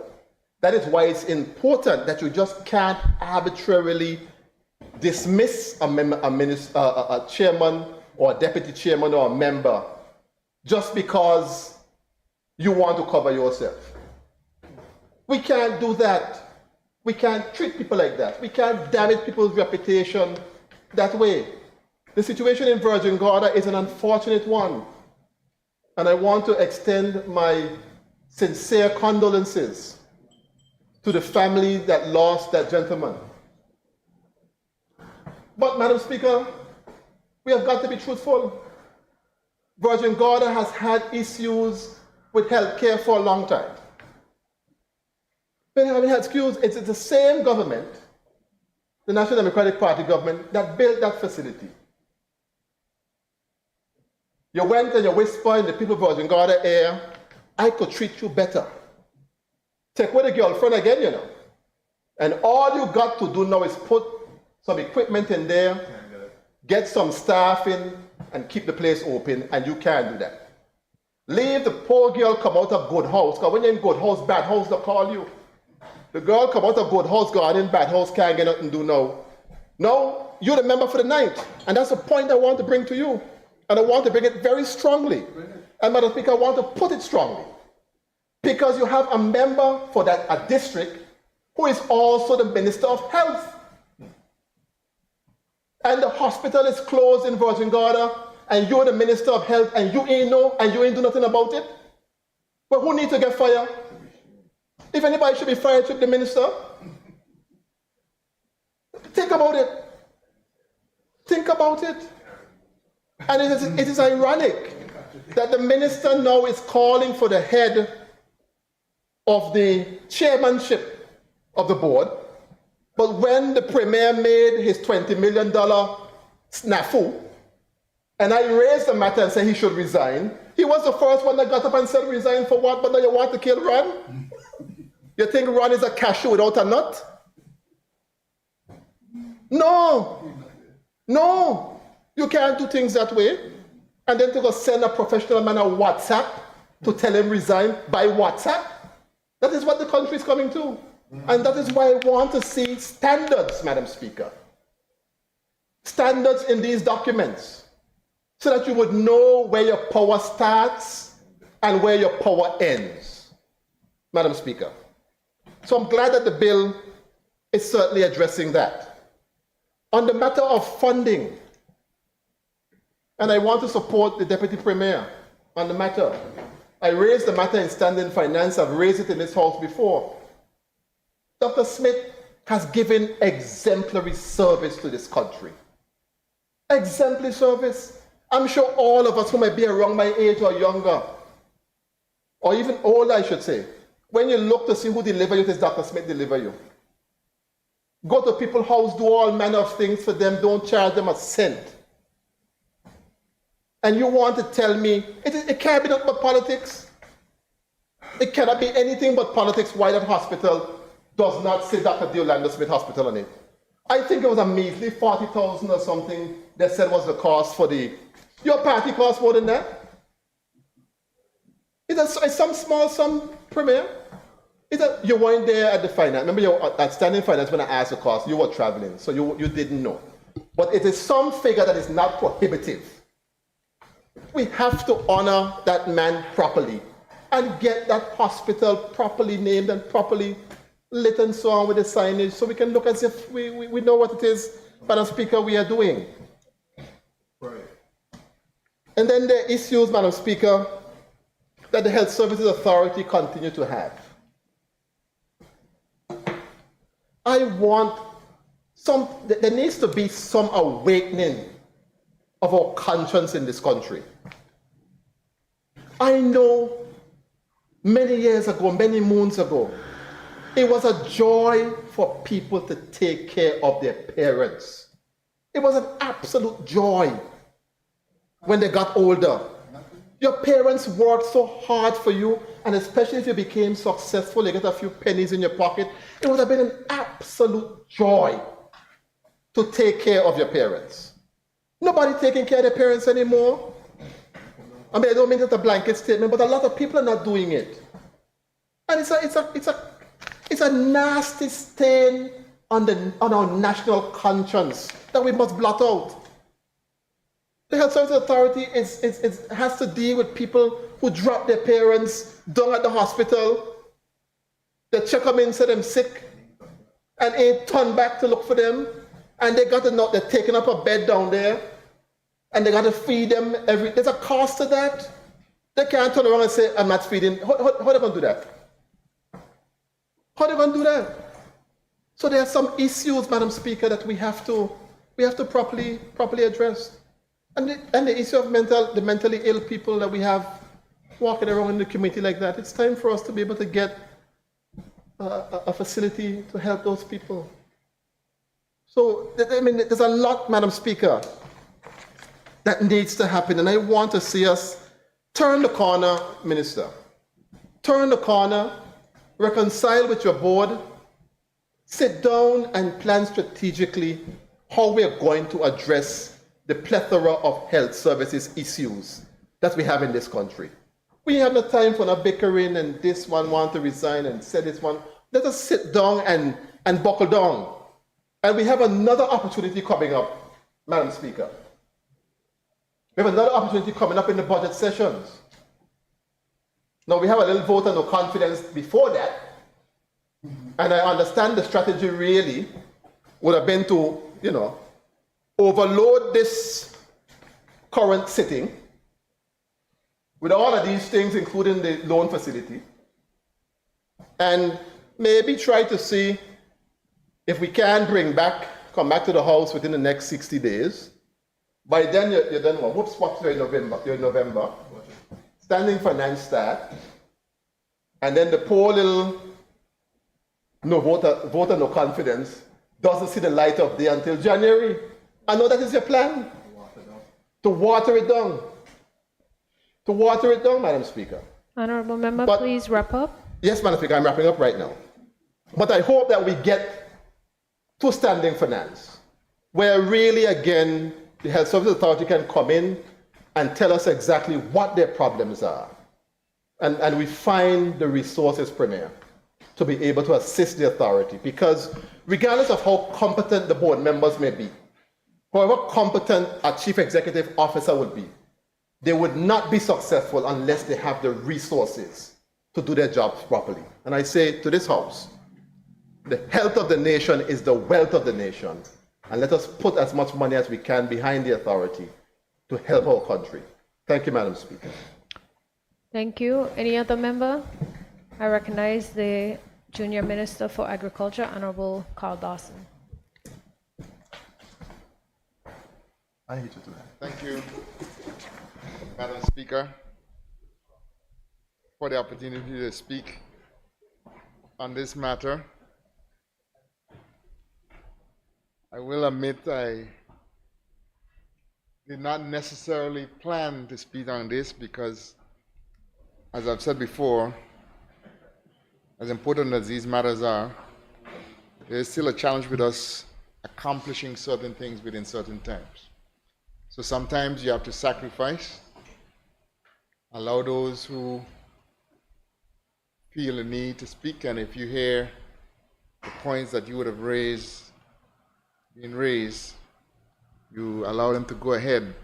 [SPEAKER 11] That is why it's important that you just can't arbitrarily dismiss a chairman or a deputy chairman or a member just because you want to cover yourself. We can't do that. We can't treat people like that. We can't damage people's reputation that way. The situation in Virgin Gorda is an unfortunate one. And I want to extend my sincere condolences to the family that lost that gentleman. But, Madam Speaker, we have got to be truthful. Virgin Gorda has had issues with health care for a long time. They haven't had excuse. It's the same government, the National Democratic Party government, that built that facility. You went and you whispered in the people of Virgin Gorda ear, I could treat you better. Take away the girlfriend again, you know. And all you got to do now is put some equipment in there, get some staff in, and keep the place open, and you can't do that. Leave the poor girl come out of good house, because when you're in good house, bad house, they'll call you. The girl come out of good house, go in bad house, can't get nothing to do now. No, you're the member for the night. And that's the point I want to bring to you. And I want to bring it very strongly. And Madam Speaker, I want to put it strongly. Because you have a member for a district who is also the Minister of Health. And the hospital is closed in Virgin Gorda, and you're the Minister of Health, and you ain't know, and you ain't do nothing about it. But who needs to get fired? If anybody should be fired, should be the minister. Think about it. Think about it. And it is ironic that the minister now is calling for the head of the chairmanship of the board, but when the premier made his $20 million snafu, and I raised the matter and said he should resign, he was the first one that got up and said resign for what? But now you want to kill Ron? You think Ron is a cashew without a nut? No. No. You can't do things that way. And then to go send a professional man a WhatsApp to tell him resign by WhatsApp. That is what the country is coming to. And that is why I want to see standards, Madam Speaker. Standards in these documents. So that you would know where your power starts and where your power ends, Madam Speaker. So I'm glad that the bill is certainly addressing that. On the matter of funding, and I want to support the Deputy Premier on the matter, I raised the matter in standing finance. I've raised it in this house before. Dr. Smith has given exemplary service to this country. Exemplary service. I'm sure all of us who might be around my age or younger, or even older, I should say, when you look to see who deliver you, it is Dr. Smith deliver you. Go to people's house, do all manner of things for them, don't charge them a cent. And you want to tell me, it can't be nothing but politics? It cannot be anything but politics why that hospital does not say Dr. Deolanda Smith Hospital on it. I think it was a measly 40,000 or something they said was the cost for the, your party cost more than that? It's some small sum, Premier. You weren't there at the finance. Remember, you were at standing finance when I asked the cost. You were traveling, so you didn't know. But it is some figure that is not prohibitive. We have to honor that man properly and get that hospital properly named and properly lit and so on with the signage so we can look as if we know what it is, Madam Speaker, we are doing. Right. And then the issues, Madam Speaker, that the Health Services Authority continue to have. I want there needs to be some awakening of our conscience in this country. I know many years ago, many moons ago, it was a joy for people to take care of their parents. It was an absolute joy when they got older. Your parents worked so hard for you, and especially if you became successful, you get a few pennies in your pocket, it would have been an absolute joy to take care of your parents. Nobody taking care of their parents anymore. I mean, I don't mean that a blanket statement, but a lot of people are not doing it. And it's a nasty stain on our national conscience that we must blot out. The Health Services Authority has to deal with people who drop their parents down at the hospital. They check them in, say them sick, and ain't turn back to look for them. And they got to know they're taking up a bed down there, and they got to feed them there's a cost to that. They can't turn around and say, I'm not feeding. How are they going to do that? How are they going to do that? So there are some issues, Madam Speaker, that we have to properly address. And the issue of the mentally ill people that we have walking around in the community like that, it's time for us to be able to get a facility to help those people. So, I mean, there's a lot, Madam Speaker, that needs to happen. And I want to see us turn the corner, Minister. Turn the corner, reconcile with your board, sit down and plan strategically how we are going to address the plethora of health services issues that we have in this country. We have no time for no bickering and this one want to resign and say this one. Let us sit down and buckle down. And we have another opportunity coming up, Madam Speaker. We have another opportunity coming up in the budget sessions. Now, we have a little vote of no confidence before that. And I understand the strategy really would have been to, overload this current sitting with all of these things, including the loan facility, and maybe try to see if we can come back to the House within the next 60 days. By then, you're done. Whoops, you're in November. Standing finance start. And then the poor little voter no confidence doesn't see the light of day until January. I know that is your plan. To water it down. To water it down, Madam Speaker.
[SPEAKER 1] Honorable Member, please wrap up.
[SPEAKER 11] Yes, Madam Speaker, I'm wrapping up right now. But I hope that we get to standing finance, where really, again, the Health Services Authority can come in and tell us exactly what their problems are. And we find the resources, Premier, to be able to assist the authority. Because regardless of how competent the board members may be, however competent a chief executive officer would be, they would not be successful unless they have the resources to do their jobs properly. And I say to this House, the health of the nation is the wealth of the nation. And let us put as much money as we can behind the authority to help our country. Thank you, Madam Speaker.
[SPEAKER 1] Thank you. Any other member? I recognize the Junior Minister for Agriculture, Honorable Carl Dawson.
[SPEAKER 12] Thank you, Madam Speaker, for the opportunity to speak on this matter. I will admit I did not necessarily plan to speak on this because, as I've said before, as important as these matters are, there is still a challenge with us accomplishing certain things within certain times. So sometimes you have to sacrifice, allow those who feel the need to speak, and if you hear the points that you would have been raised, you allow them to go ahead.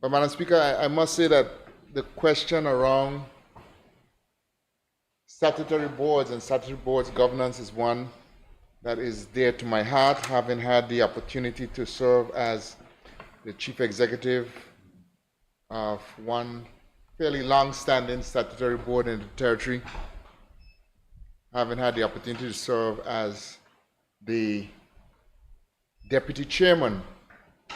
[SPEAKER 12] But Madam Speaker, I must say that the question around statutory boards and statutory boards governance is one that is dear to my heart, having had the opportunity to serve as the chief executive of one fairly long-standing statutory board in the territory, having had the opportunity to serve as the deputy chairman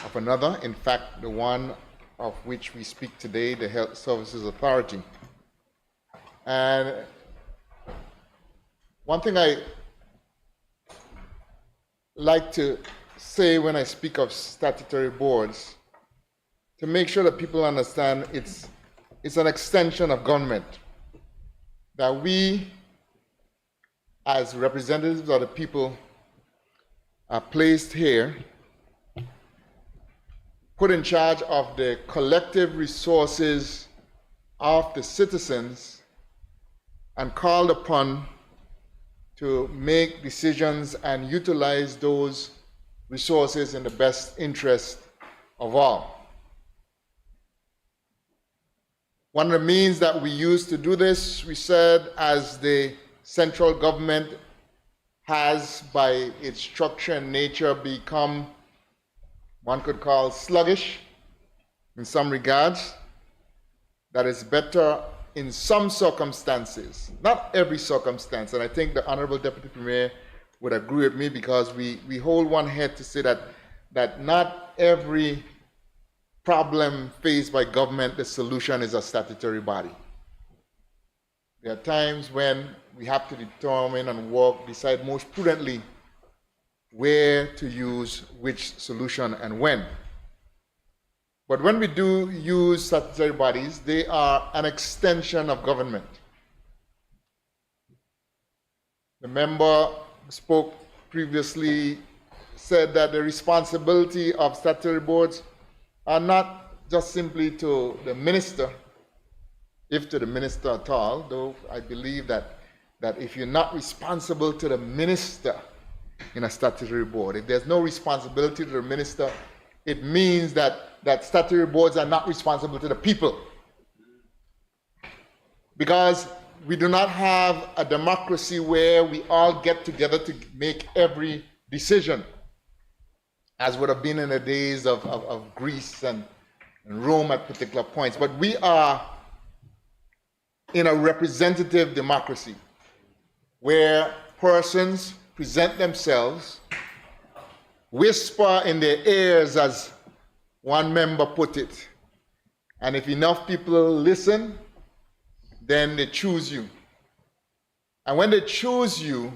[SPEAKER 12] of another, in fact, the one of which we speak today, the Health Services Authority. And one thing I like to say when I speak of statutory boards, to make sure that people understand it's an extension of government, that we, as representatives of the people, are placed here, put in charge of the collective resources of the citizens, and called upon to make decisions and utilize those resources in the best interest of all. One of the means that we use to do this, we said, as the central government has, by its structure and nature, become, one could call, sluggish in some regards, that it's better in some circumstances, not every circumstance, and I think the Honorable Deputy Premier would agree with me, because we hold one head to say that not every problem faced by government, the solution is a statutory body. There are times when we have to determine and decide most prudently where to use which solution and when. But when we do use statutory bodies, they are an extension of government. The member spoke previously, said that the responsibility of statutory boards are not just simply to the minister, if to the minister at all, though I believe that if you're not responsible to the minister in a statutory board, if there's no responsibility to the minister, it means that statutory boards are not responsible to the people. Because we do not have a democracy where we all get together to make every decision, as would have been in the days of Greece and Rome at particular points. But we are in a representative democracy where persons present themselves, whisper in their ears, as one member put it, and if enough people listen, then they choose you. And when they choose you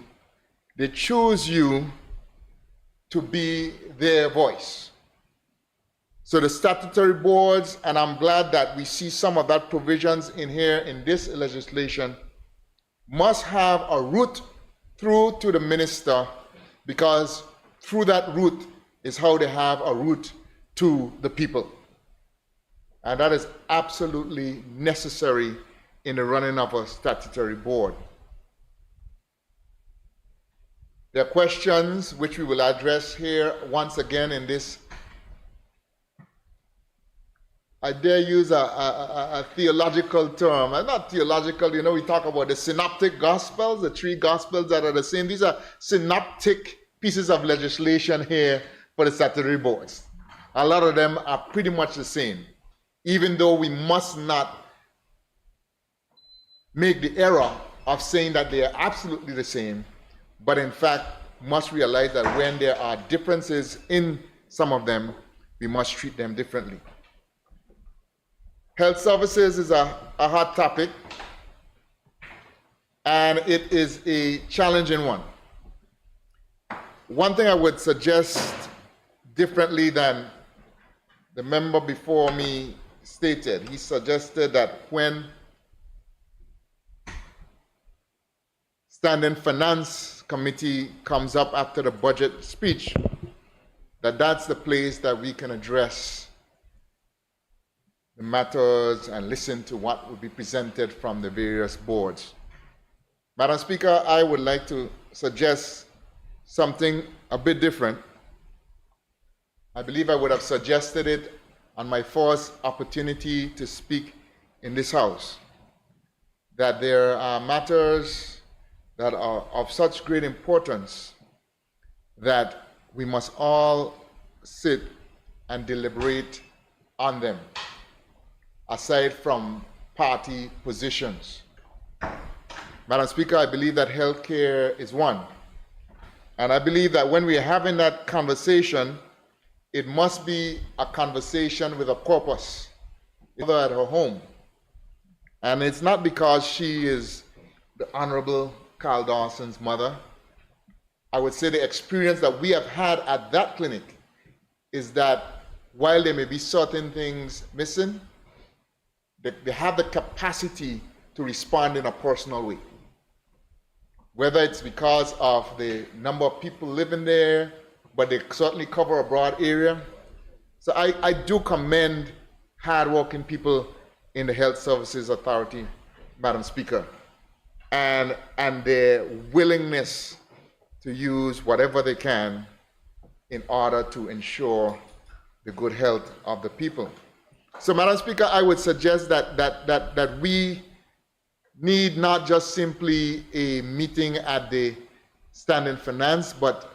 [SPEAKER 12] to be their voice. So the statutory boards, and I'm glad that we see some of that provisions in here in this legislation, must have a route through to the minister, because through that route is how they have a route to the people. And that is absolutely necessary in the running of a statutory board. There are questions which we will address here once again in this. I dare use a theological term. Not theological, we talk about the synoptic gospels, the three gospels that are the same. These are synoptic pieces of legislation here for the statutory boards. A lot of them are pretty much the same, even though we must not make the error of saying that they are absolutely the same, but in fact must realize that when there are differences in some of them, we must treat them differently. Health services is a hot topic, and it is a challenging one. One thing I would suggest differently than the member before me stated, he suggested that when Standing Finance Committee comes up after the budget speech, that's the place that we can address the matters and listen to what will be presented from the various boards. Madam Speaker, I would like to suggest something a bit different. I believe I would have suggested it on my first opportunity to speak in this House, that there are matters that are of such great importance that we must all sit and deliberate on them, aside from party positions. Madam Speaker, I believe that healthcare is one. And I believe that when we are having that conversation, it must be a conversation with a purpose, either at her home. And it's not because she is the Honorable Carl Dawson's mother. I would say the experience that we have had at that clinic is that while there may be certain things missing, they have the capacity to respond in a personal way. Whether it's because of the number of people living there, but they certainly cover a broad area. So I do commend hardworking people in the Health Services Authority, Madam Speaker, and their willingness to use whatever they can in order to ensure the good health of the people. So, Madam Speaker, I would suggest that we need not just simply a meeting at the Standing Finance, but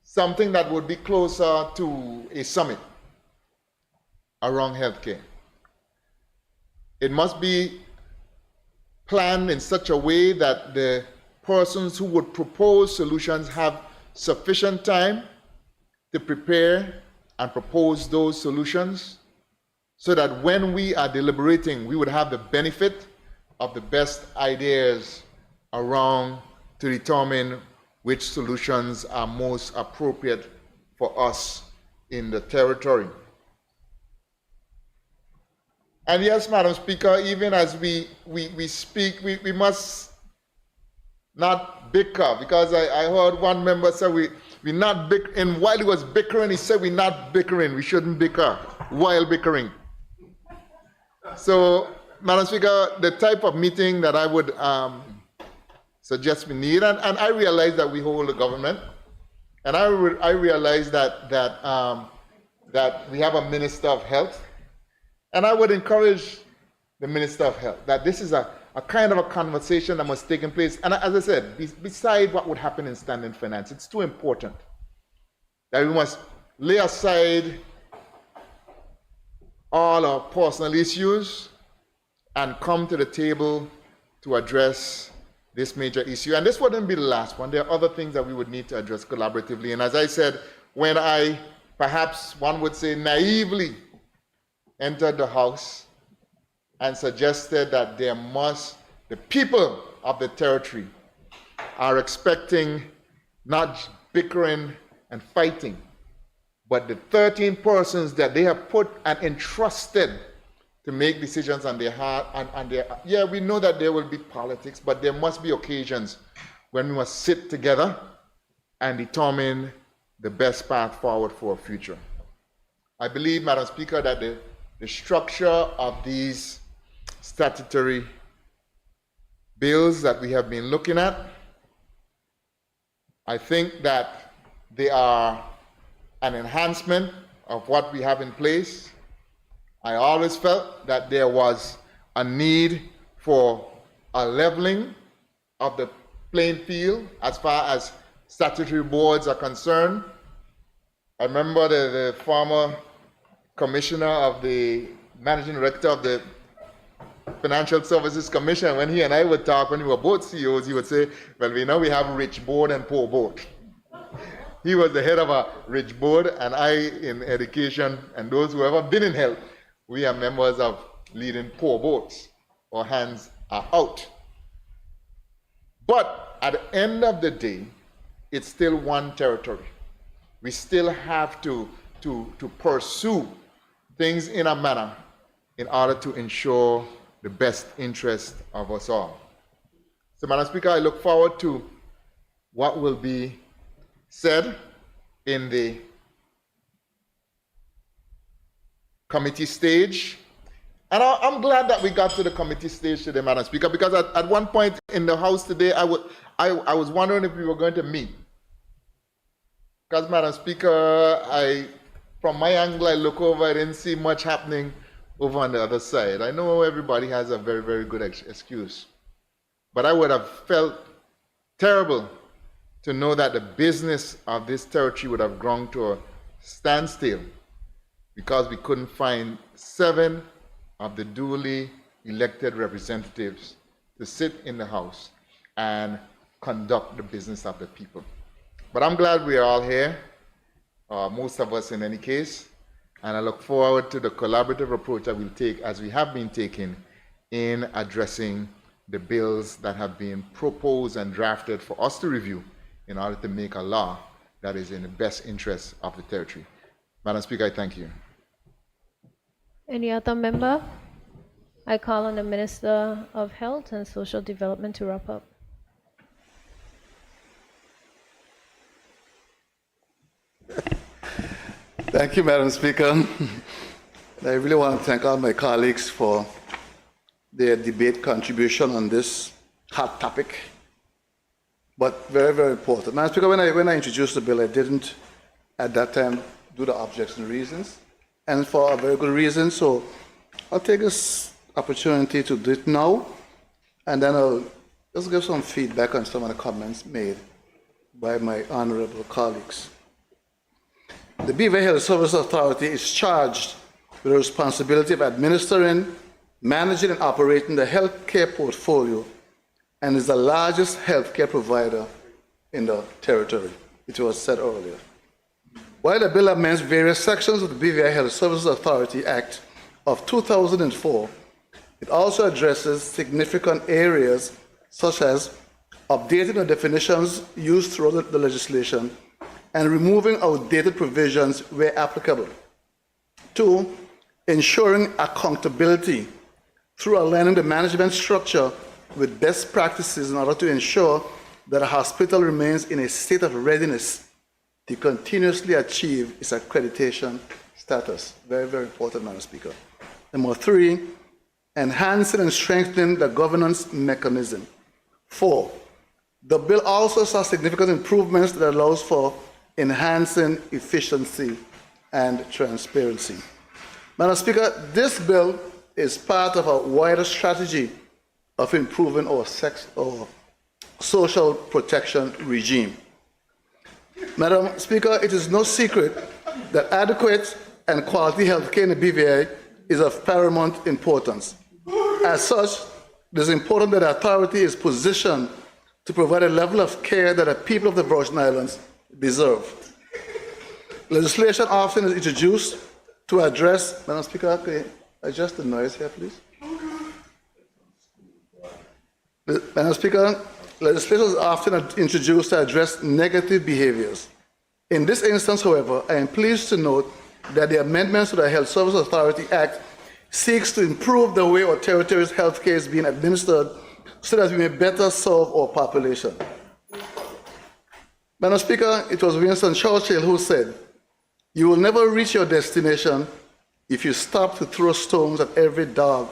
[SPEAKER 12] something that would be closer to a summit around healthcare. It must be planned in such a way that the persons who would propose solutions have sufficient time to prepare and propose those solutions, so that when we are deliberating, we would have the benefit of the best ideas around to determine which solutions are most appropriate for us in the territory. And yes, Madam Speaker, even as we speak, we must not bicker, because I heard one member say we not bicker, and while he was bickering, he said we're not bickering, we shouldn't bicker while bickering. So, Madam Speaker, the type of meeting that I would suggest we need, and I realize that we hold the government, and I realize that we have a Minister of Health, and I would encourage the Minister of Health that this is a kind of a conversation that must take place. And as I said, beside what would happen in Standing Finance, it's too important that we must lay aside all our personal issues and come to the table to address this major issue. And this wouldn't be the last one. There are other things that we would need to address collaboratively. And as I said, when I, perhaps one would say naively, entered the House and suggested that the people of the territory are expecting not bickering and fighting, but the 13 persons that they have put and entrusted to make decisions on their heart, yeah, we know that there will be politics, but there must be occasions when we must sit together and determine the best path forward for our future. I believe, Madam Speaker, that the structure of these statutory bills that we have been looking at, I think that they are an enhancement of what we have in place. I always felt that there was a need for a leveling of the playing field as far as statutory boards are concerned. I remember the former commissioner of the managing director of the Financial Services Commission, when he and I would talk, when we were both CEOs, he would say, well, we know we have rich board and poor board. He was the head of a rich board, and I in education, and those who have been in health, we are members of leading poor boards. Our hands are out. But at the end of the day, it's still one territory. We still have to pursue things in a manner in order to ensure the best interest of us all. So, Madam Speaker, I look forward to what will be said in the committee stage. And I'm glad that we got to the committee stage today, Madam Speaker, because at one point in the House today, I was wondering if we were going to meet. Because, Madam Speaker, from my angle, I look over, I didn't see much happening over on the other side. I know everybody has a very, very good excuse. But I would have felt terrible to know that the business of this territory would have grown to a standstill because we couldn't find 7 of the duly elected representatives to sit in the House and conduct the business of the people. But I'm glad we are all here, most of us in any case, and I look forward to the collaborative approach that we'll take, as we have been taking, in addressing the bills that have been proposed and drafted for us to review in order to make a law that is in the best interest of the territory. Madam Speaker, I thank you.
[SPEAKER 1] Any other member? I call on the Minister of Health and Social Development to wrap up.
[SPEAKER 3] Thank you, Madam Speaker. I really want to thank all my colleagues for their debate contribution on this hot topic, but very, very important. Madam Speaker, when I introduced the bill, I didn't at that time do the objects and reasons, and for a very good reason. So I'll take this opportunity to do it now, and then I'll just give some feedback on some of the comments made by my honorable colleagues. The Beaver Health Service Authority is charged with the responsibility of administering, managing, and operating the healthcare portfolio and is the largest healthcare provider in the territory. It was said earlier. While the bill amends various sections of the BVI Health Services Authority Act of 2004, it also addresses significant areas such as updating the definitions used throughout the legislation and removing outdated provisions where applicable. 2, ensuring accountability through aligning the management structure with best practices in order to ensure that a hospital remains in a state of readiness to continuously achieve its accreditation status. Very, very important, Madam Speaker. Number 3, enhancing and strengthening the governance mechanism. 4, the bill also saw significant improvements that allows for enhancing efficiency and transparency. Madam Speaker, this bill is part of a wider strategy of improving our social protection regime. Madam Speaker, it is no secret that adequate and quality health care in the BVI is of paramount importance. As such, it is important that the authority is positioned to provide a level of care that the people of the Virgin Islands deserve. Legislation often is introduced to address, Madam Speaker, can you adjust the noise here, please? Madam Speaker, legislation is often introduced to address negative behaviors. In this instance, however, I am pleased to note that the amendments to the Health Service Authority Act seeks to improve the way our territory's health care is being administered so that we may better serve our population. Madam Speaker, it was Winston Churchill who said, "You will never reach your destination if you stop to throw stones at every dog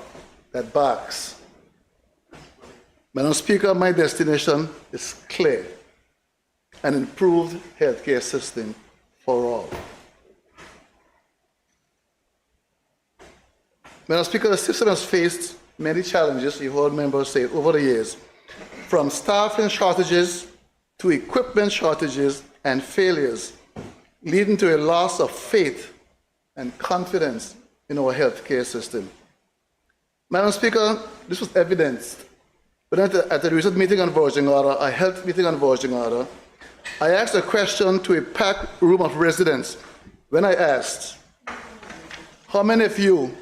[SPEAKER 3] that barks." Madam Speaker, my destination is clear: an improved healthcare system for all. Madam Speaker, the system has faced many challenges, you've heard members say, over the years, from staffing shortages to equipment shortages and failures, leading to a loss of faith and confidence in our healthcare system. Madam Speaker, this was evidenced. But at the recent meeting on Virgin Order, a health meeting on Virgin Order, I asked a question to a packed room of residents when I asked, how many of you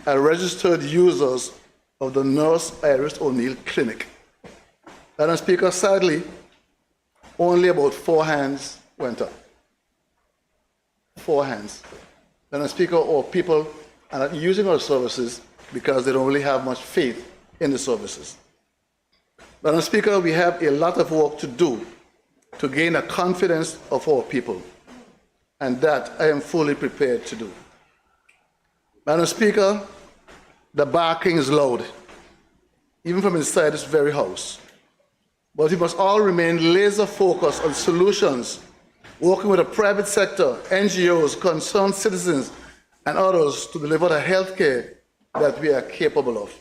[SPEAKER 3] are registered users of the Nurse Iris O'Neill Clinic? Madam Speaker, sadly, only about 4 hands went up. 4 hands. Madam Speaker, or people are not using our services because they don't really have much faith in the services. Madam Speaker, we have a lot of work to do to gain the confidence of our people, and that I am fully prepared to do. Madam Speaker, the barking is loud, even from inside this very house. But we must all remain laser focused on solutions, working with the private sector, NGOs, concerned citizens, and others to deliver the health care that we are capable of.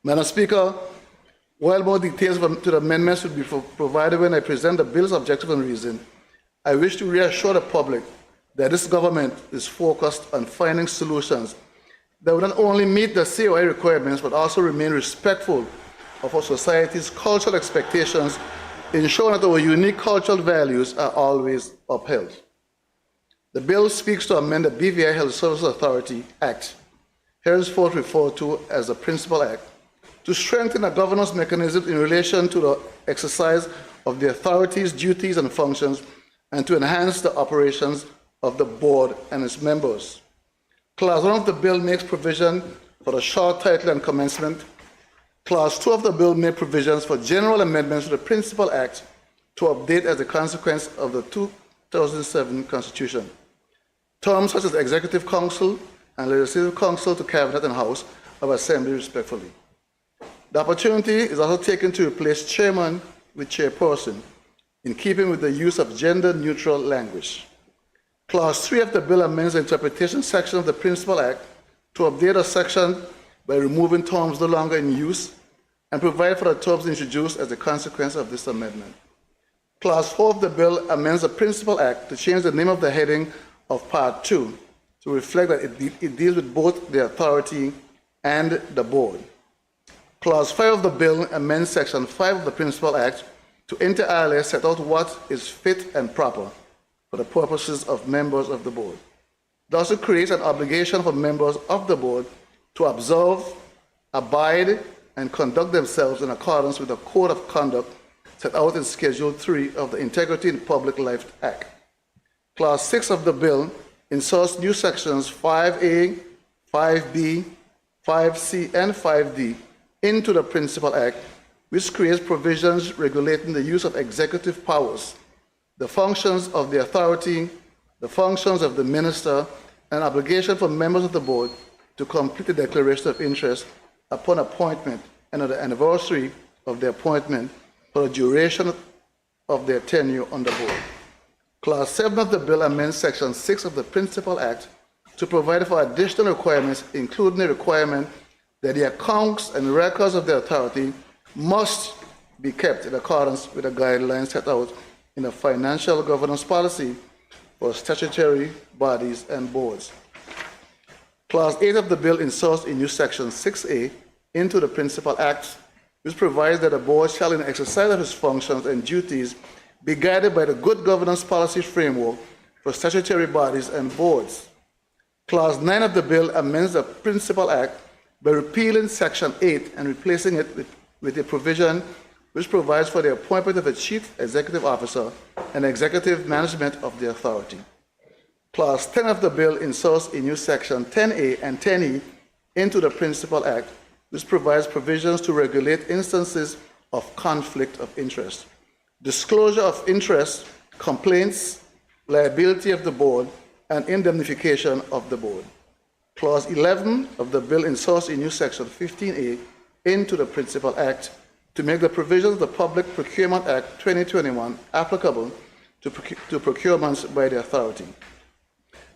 [SPEAKER 3] Madam Speaker, while more details to the amendments will be provided when I present the bill's objective and reason, I wish to reassure the public that this government is focused on finding solutions that will not only meet the COI requirements, but also remain respectful of our society's cultural expectations, ensuring that our unique cultural values are always upheld. The bill speaks to amend the BVI Health Services Authority Act, henceforth referred to as the Principal Act, to strengthen the governance mechanism in relation to the exercise of the authority's duties and functions, and to enhance the operations of the board and its members. Clause 1 of the bill makes provision for the short title and commencement. Clause 2 of the bill makes provisions for general amendments to the Principal Act to update as a consequence of the 2007 Constitution. Terms such as Executive Council and Legislative Council to Cabinet and House of Assembly, respectively. The opportunity is also taken to replace chairman with chairperson, in keeping with the use of gender-neutral language. Clause 3 of the bill amends the interpretation section of the Principal Act to update a section by removing terms no longer in use and provide for the terms introduced as a consequence of this amendment. Clause 4 of the bill amends the Principal Act to change the name of the heading of Part 2 to reflect that it deals with both the authority and the board. Clause 5 of the bill amends Section 5 of the Principal Act to inter alia set out what is fit and proper for the purposes of members of the board. It also creates an obligation for members of the board to observe, abide, and conduct themselves in accordance with the Code of Conduct set out in Schedule 3 of the Integrity in Public Life Act. Clause 6 of the bill inserts new sections 5A, 5B, 5C, and 5D into the Principal Act, which creates provisions regulating the use of executive powers, the functions of the authority, the functions of the minister, and obligation for members of the board to complete the declaration of interest upon appointment and on the anniversary of the appointment for the duration of their tenure on the board. Clause 7 of the bill amends Section 6 of the Principal Act to provide for additional requirements, including the requirement that the accounts and records of the authority must be kept in accordance with the guidelines set out in the financial governance policy for statutory bodies and boards. Clause 8 of the bill inserts a new Section 6A into the Principal Act, which provides that the board shall, in exercise of its functions and duties, be guided by the good governance policy framework for statutory bodies and boards. Clause 9 of the bill amends the Principal Act by repealing Section 8 and replacing it with a provision which provides for the appointment of a chief executive officer and executive management of the authority. Clause 10 of the bill inserts a new Section 10A and 10E into the Principal Act, which provides provisions to regulate instances of conflict of interest, disclosure of interest, complaints, liability of the board, and indemnification of the board. Clause 11 of the bill inserts a new Section 15A into the Principal Act to make the provisions of the Public Procurement Act 2021 applicable to procurements by the authority.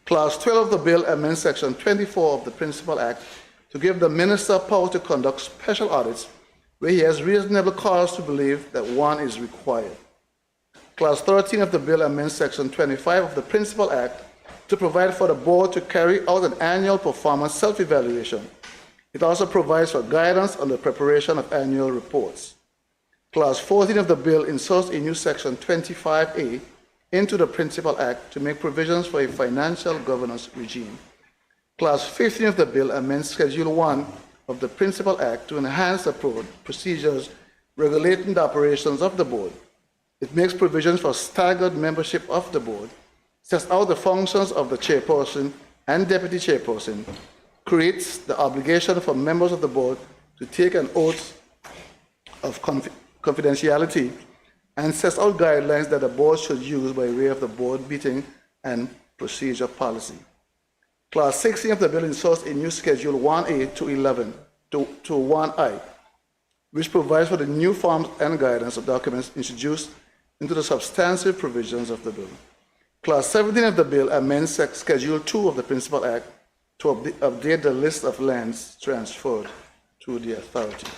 [SPEAKER 3] Clause 12 of the bill amends Section 24 of the Principal Act to give the minister power to conduct special audits where he has reasonable cause to believe that one is required. Clause 13 of the bill amends Section 25 of the Principal Act to provide for the board to carry out an annual performance self-evaluation It also provides for guidance on the preparation of annual reports. Clause 14 of the bill inserts a new section 25A into the Principal Act to make provisions for a financial governance regime. Clause 15 of the bill amends Schedule 1 of the Principal Act to enhance the procedures regulating the operations of the board. It makes provisions for staggered membership of the board, sets out the functions of the chairperson and deputy chairperson, creates the obligation for members of the board to take an oath of confidentiality, and sets out guidelines that the board should use by way of the board meeting and procedure policy. Clause 16 of the bill inserts a new Schedule 1A to 11 to 1I, which provides for the new forms and guidance of documents introduced into the substantive provisions of the bill. Clause 17 of the bill amends Schedule 2 of the Principal Act to update the list of lands transferred to the authority.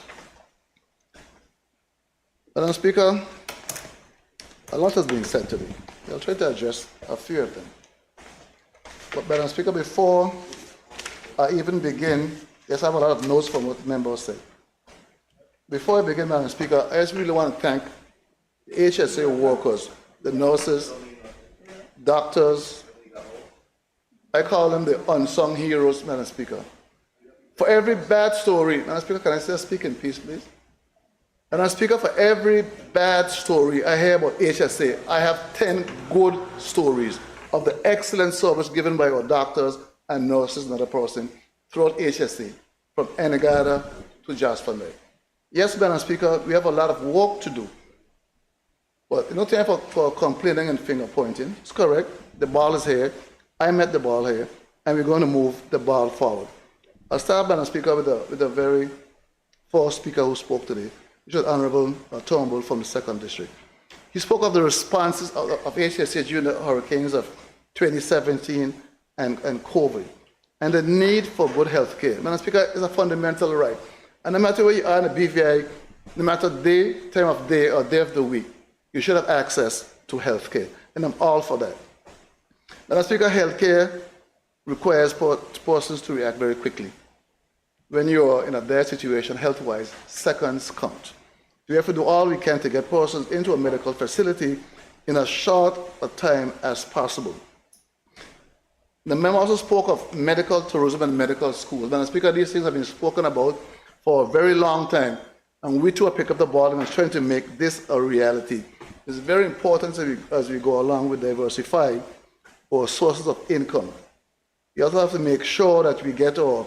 [SPEAKER 3] Madam Speaker, a lot has been said today. I'll try to address a few of them. But Madam Speaker, before I even begin, yes, I have a lot of notes from what members said. Before I begin, Madam Speaker, I just really want to thank the HSA workers, the nurses, doctors. I call them the unsung heroes, Madam Speaker. For every bad story, Madam Speaker, can I still speak in peace, please? Madam Speaker, for every bad story I hear about HSA, I have 10 good stories of the excellent service given by our doctors and nurses and other persons throughout HSA, from Enigada to Jasper. Yes, Madam Speaker, we have a lot of work to do. But no time for complaining and finger pointing. It's correct. The ball is here. I met the ball here, and we're going to move the ball forward. I'll start, Madam Speaker, with the very first speaker who spoke today, which was Honorable Turnbull from the 2nd District. He spoke of the responses of HSA during the hurricanes of 2017 and COVID, and the need for good health care. Madam Speaker, is a fundamental right. And no matter where you are in the BVI, no matter time of day or day of the week, you should have access to health care. And I'm all for that. Madam Speaker, health care requires persons to react very quickly. When you're in a dire situation, health-wise, seconds count. We have to do all we can to get persons into a medical facility in as short a time as possible. The member also spoke of medical tourism and medical schools. Madam Speaker, these things have been spoken about for a very long time, and we too are picking up the ball and trying to make this a reality. It's very important as we go along with diversify our sources of income. We also have to make sure that we get our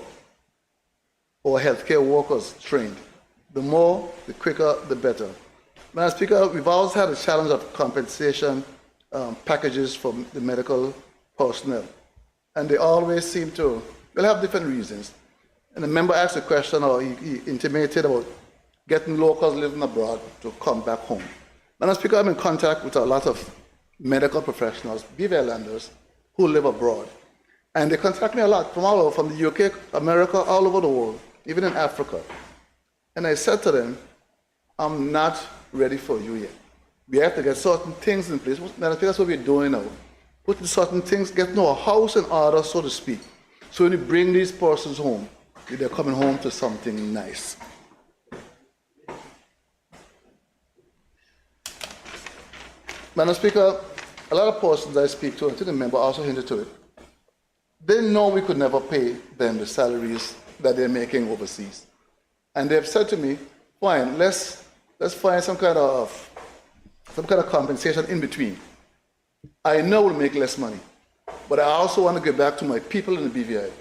[SPEAKER 3] healthcare workers trained. The more, the quicker, the better. Madam Speaker, we've always had a challenge of compensation packages for the medical personnel. And they always seem to, they'll have different reasons. And the member asked a question, or he intimated about getting locals living abroad to come back home. Madam Speaker, I'm in contact with a lot of medical professionals, BVLanders, who live abroad. And they contact me a lot from all over, from the UK, America, all over the world, even in Africa. And I said to them, I'm not ready for you yet. We have to get certain things in place. Madam Speaker, that's what we're doing now. Putting certain things, getting our house in order, so to speak. So when you bring these persons home, they're coming home to something nice. Madam Speaker, a lot of persons I speak to, and to the member also hinted to it, they know we could never pay them the salaries that they're making overseas. And they've said to me, fine, let's find some kind of compensation in between. I know we'll make less money, but I also want to get back to my people in the BVI.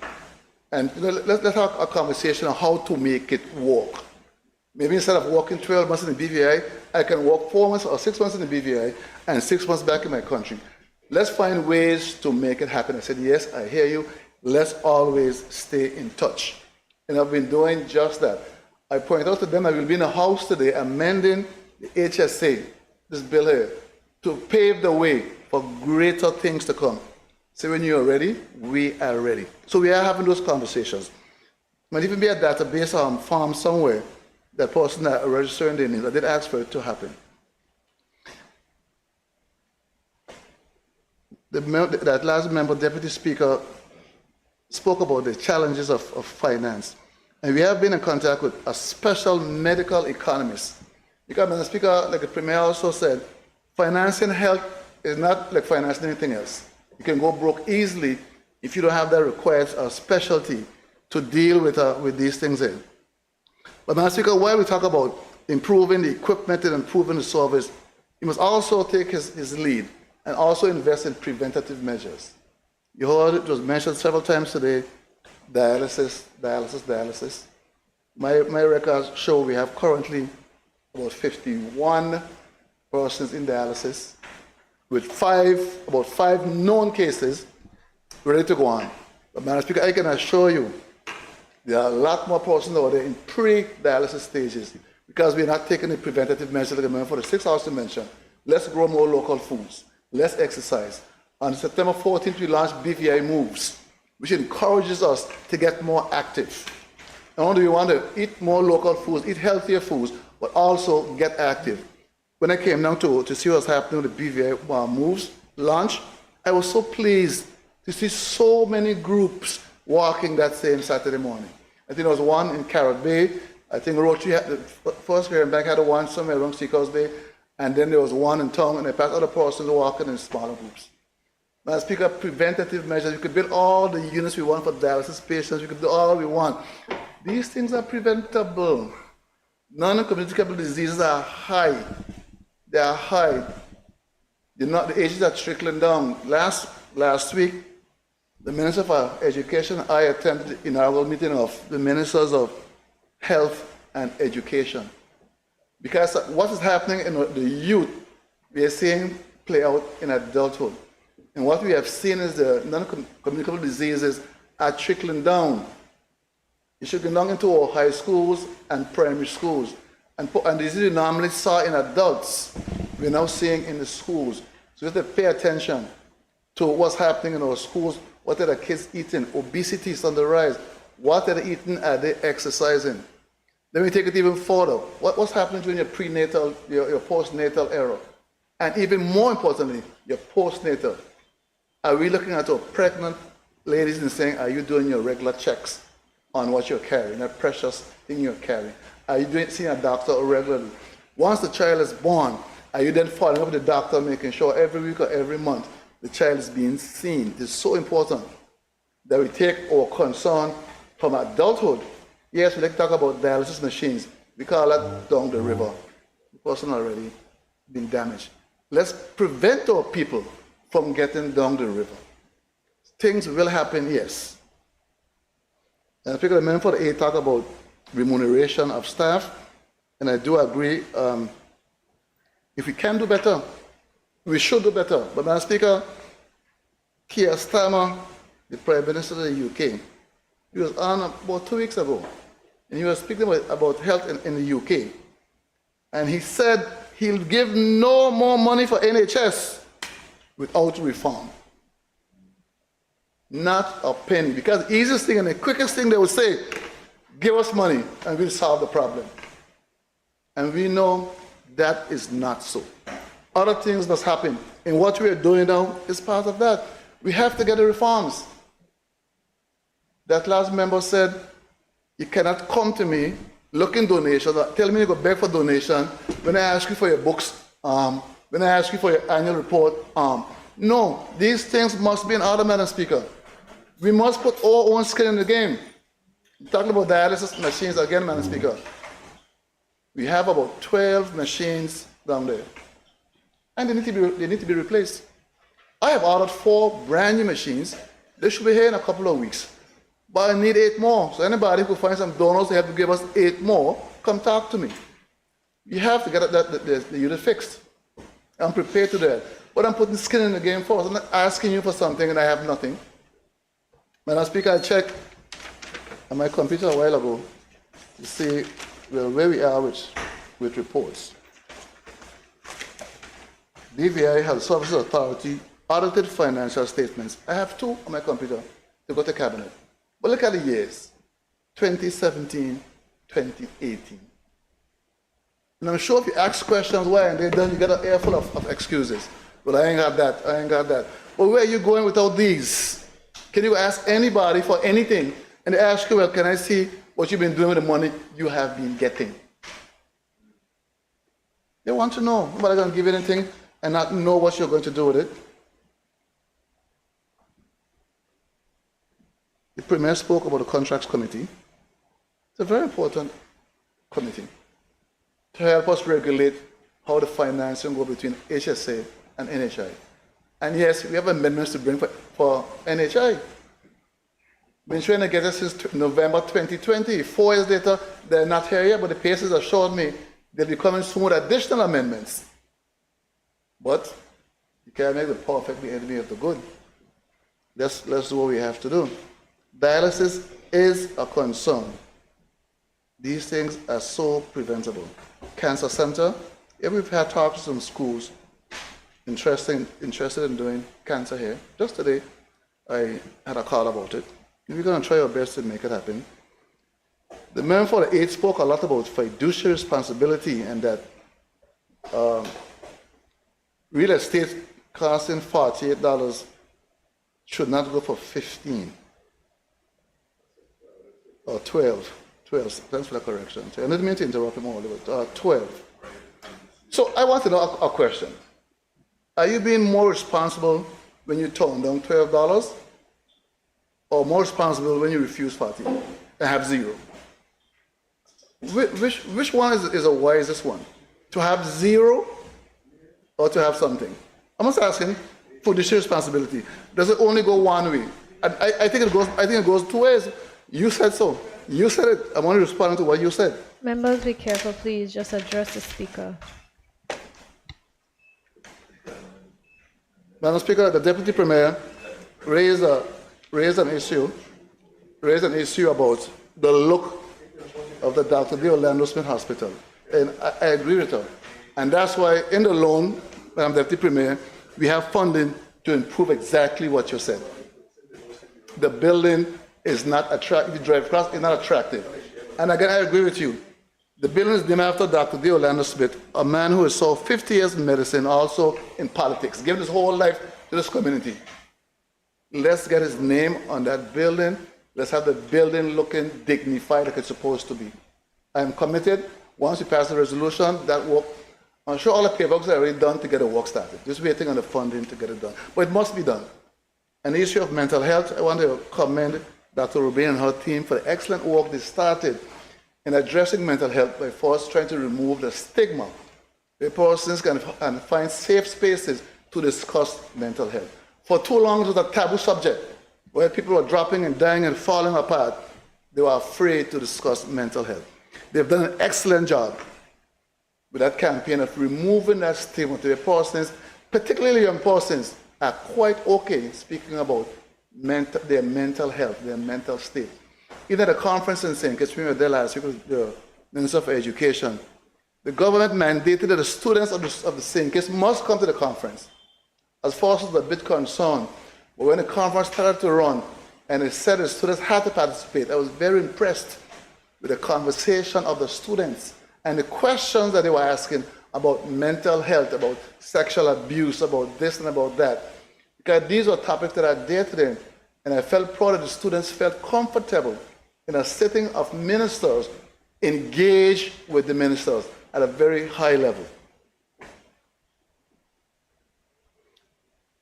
[SPEAKER 3] And let's have a conversation on how to make it work. Maybe instead of working 12 months in the BVI, I can work 4 months or 6 months in the BVI and 6 months back in my country. Let's find ways to make it happen. I said, yes, I hear you. Let's always stay in touch. And I've been doing just that. I point out to them I will be in a house today amending the HSA, this bill here, to pave the way for greater things to come. So when you are ready, we are ready. So we are having those conversations. Might even be a database farm somewhere, that person that are registering their names. I did ask for it to happen. That last member, Deputy Speaker, spoke about the challenges of finance. And we have been in contact with a special medical economist. Because, Mr. Speaker, like the Premier also said, financing health is not like financing anything else. You can go broke easily if you don't have that required specialty to deal with these things in. But, Mr. Speaker, while we talk about improving the equipment and improving the service, he must also take his lead and also invest in preventative measures. You heard it was mentioned several times today, dialysis. My records show we have currently about 51 persons in dialysis, with about five known cases ready to go on. But, Madam Speaker, I can assure you there are a lot more persons out there in pre-dialysis stages because we're not taking the preventative measures like the member for the 6 hours to mention. Let's grow more local foods. Let's exercise. On September 14th, we launched BVI Moves, which encourages us to get more active. Not only do we want to eat more local foods, eat healthier foods, but also get active. When I came down to see what's happening with the BVI Moves launch, I was so pleased to see so many groups walking that same Saturday morning. I think there was one in Carrot Bay. I think Rotary had the first Caribbean Bank had one somewhere along Seacoast Bay, and then there was one in town, and I passed other persons walking in smaller groups. Madam Speaker, preventative measures, we could build all the units we want for dialysis patients, we could do all we want. These things are preventable. Non-communicable diseases are high. They are high. The ages are trickling down. Last week, the Minister for Education, I attended the inaugural meeting of the Ministers of Health and Education. Because what is happening in the youth, we are seeing play out in adulthood. And what we have seen is the non-communicable diseases are trickling down. It's trickling down into our high schools and primary schools. And diseases we normally saw in adults, we're now seeing in the schools. So we have to pay attention to what's happening in our schools. What are the kids eating? Obesity is on the rise. What are they eating? Are they exercising? Let me take it even further. What's happening during your prenatal, your postnatal era? And even more importantly, your postnatal. Are we looking at our pregnant ladies and saying, are you doing your regular checks on what you're carrying, that precious thing you're carrying? Are you seeing a doctor regularly? Once the child is born, are you then following up with the doctor, making sure every week or every month the child is being seen? It's so important that we take our concern from adulthood. Yes, we like to talk about dialysis machines. We call that down the river. The person already been damaged. Let's prevent our people from getting down the river. Things will happen, yes. And I think the member for the A talk about remuneration of staff, and I do agree. If we can do better, we should do better. But Madam Speaker, Keir Starmer, the Prime Minister of the UK, he was on about 2 weeks ago, and he was speaking about health in the UK. And he said he'll give no more money for NHS without reform. Not a penny. Because the easiest thing and the quickest thing they would say, give us money and we'll solve the problem. And we know that is not so. Other things must happen. And what we are doing now is part of that. We have to get the reforms. That last member said, you cannot come to me looking donations, tell me you go beg for donation when I ask you for your books, when I ask you for your annual report. No, these things must be in order, Madam Speaker. We must put our own skin in the game. Talking about dialysis machines again, Madam Speaker. We have about 12 machines down there. And they need to be replaced. I have ordered 4 brand new machines. They should be here in a couple of weeks. But I need 8 more. So anybody who finds some donors, they have to give us 8 more, come talk to me. You have to get the unit fixed. I'm prepared to do that. But I'm putting skin in the game first. I'm not asking you for something and I have nothing. Madam Speaker, I checked on my computer a while ago to see where we are with reports. BVI Health Services Authority audited financial statements. I have 2 on my computer to go to Cabinet. But look at the years, 2017, 2018. And I'm sure if you ask questions why and they're done, you get an air full of excuses. Well, I ain't got that, I ain't got that. But where are you going without these? Can you ask anybody for anything and they ask you, well, can I see what you've been doing with the money you have been getting. They want to know. Nobody's going to give you anything and not know what you're going to do with it. The Premier spoke about the Contracts Committee. It's a very important committee to help us regulate how the financing go between HSA and NHI. And yes, we have amendments to bring for NHI. Been trying to get it since November 2020. 4 years later, they're not here yet, but the PSs assured me they'll be coming soon with additional amendments. But you can't make the perfect the enemy of the good. Let's do what we have to do. Dialysis is a concern. These things are so preventable. Cancer Center, yeah, we've had talks to some schools interested in doing cancer here. Just today, I had a call about it. We're going to try our best to make it happen. The member for the 8 spoke a lot about fiduciary responsibility and that real estate costing $48 should not go for 15 or 12. 12, thanks for the correction. I didn't mean to interrupt him all, but 12. So I want to know a question. Are you being more responsible when you turn down $12 or more responsible when you refuse 40 and have 0? Which one is the wisest one? To have 0 or to have something? I'm just asking for this responsibility. Does it only go one way? I think it goes 2 ways. You said so. You said it. I want to respond to what you said.
[SPEAKER 1] Members, be careful, please. Just address the speaker.
[SPEAKER 3] Madam Speaker, the Deputy Premier raised an issue about the look of the Dr. D. Orlando Smith Hospital. And I agree with her. And that's why in the loan, Madam Deputy Premier, we have funding to improve exactly what you said. The building is not attractive. If you drive across, it's not attractive. And again, I agree with you. The building is named after Dr. D. Orlando Smith, a man who has served 50 years in medicine, also in politics, given his whole life to this community. Let's get his name on that building. Let's have the building looking dignified like it's supposed to be. I'm committed. Once we pass the resolution, that work, I'm sure all the paperwork are already done to get the work started. Just waiting on the funding to get it done. But it must be done. And the issue of mental health, I want to commend Dr. Rubin and her team for the excellent work they started in addressing mental health by first trying to remove the stigma where persons can find safe spaces to discuss mental health. For too long, it was a taboo subject where people were dropping and dying and falling apart. They were afraid to discuss mental health. They've done an excellent job with that campaign of removing that stigma to the persons, particularly young persons, are quite okay speaking about their mental health, their mental state. Even at a conference in St. Kitts, we were there last week with the Minister of Education. The government mandated that the students of the St. Kitts must come to the conference. As far as a bit concerned, but when the conference started to run and it said the students had to participate, I was very impressed with the conversation of the students and the questions that they were asking about mental health, about sexual abuse, about this and about that. Because these were topics that are dear to them. And I felt proud that the students felt comfortable in a setting of ministers engaged with the ministers at a very high level.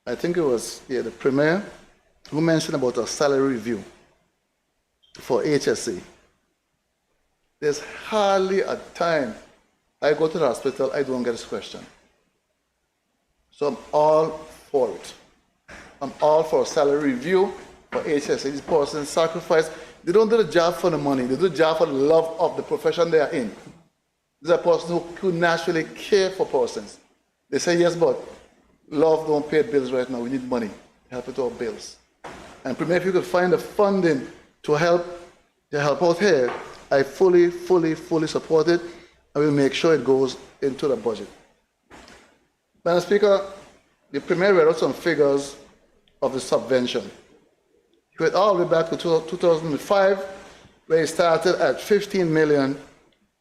[SPEAKER 3] I think it was the Premier who mentioned about a salary review for HSA. There's hardly a time I go to the hospital, I don't get this question. So I'm all for it. I'm all for a salary review for HSA. These persons sacrifice. They don't do the job for the money. They do the job for the love of the profession they are in. These are persons who naturally care for persons. They say, yes, but love don't pay bills right now. We need money to help with our bills. And Premier, if you could find the funding to help out here, I fully support it. I will make sure it goes into the budget. Madam Speaker, the Premier read out some figures of the subvention. He went all the way back to 2005, where he started at 15 million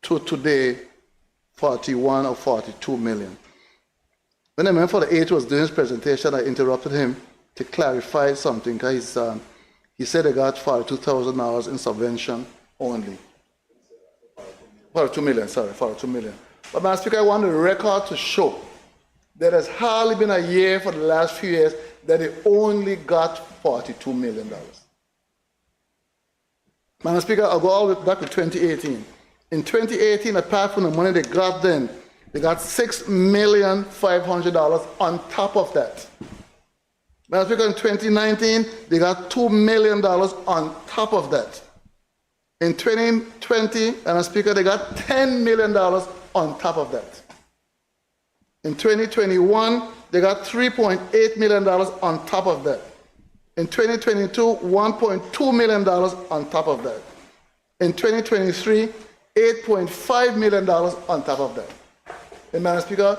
[SPEAKER 3] to today, 41 or 42 million. When the member for the 8 was doing his presentation, I interrupted him to clarify something. He said they got $42,000 in subvention only. 42 million, sorry, 42 million. But Madam Speaker, I want the record to show there has hardly been a year for the last few years that they only got $42 million. Madam Speaker, I'll go all the way back to 2018. In 2018, apart from the money they got then, they got $6,500,000 on top of that. Madam Speaker, in 2019, they got $2 million on top of that. In 2020, Madam Speaker, they got $10 million on top of that. In 2021, they got $3.8 million on top of that. In 2022, $1.2 million on top of that. In 2023, $8.5 million on top of that. And Madam Speaker,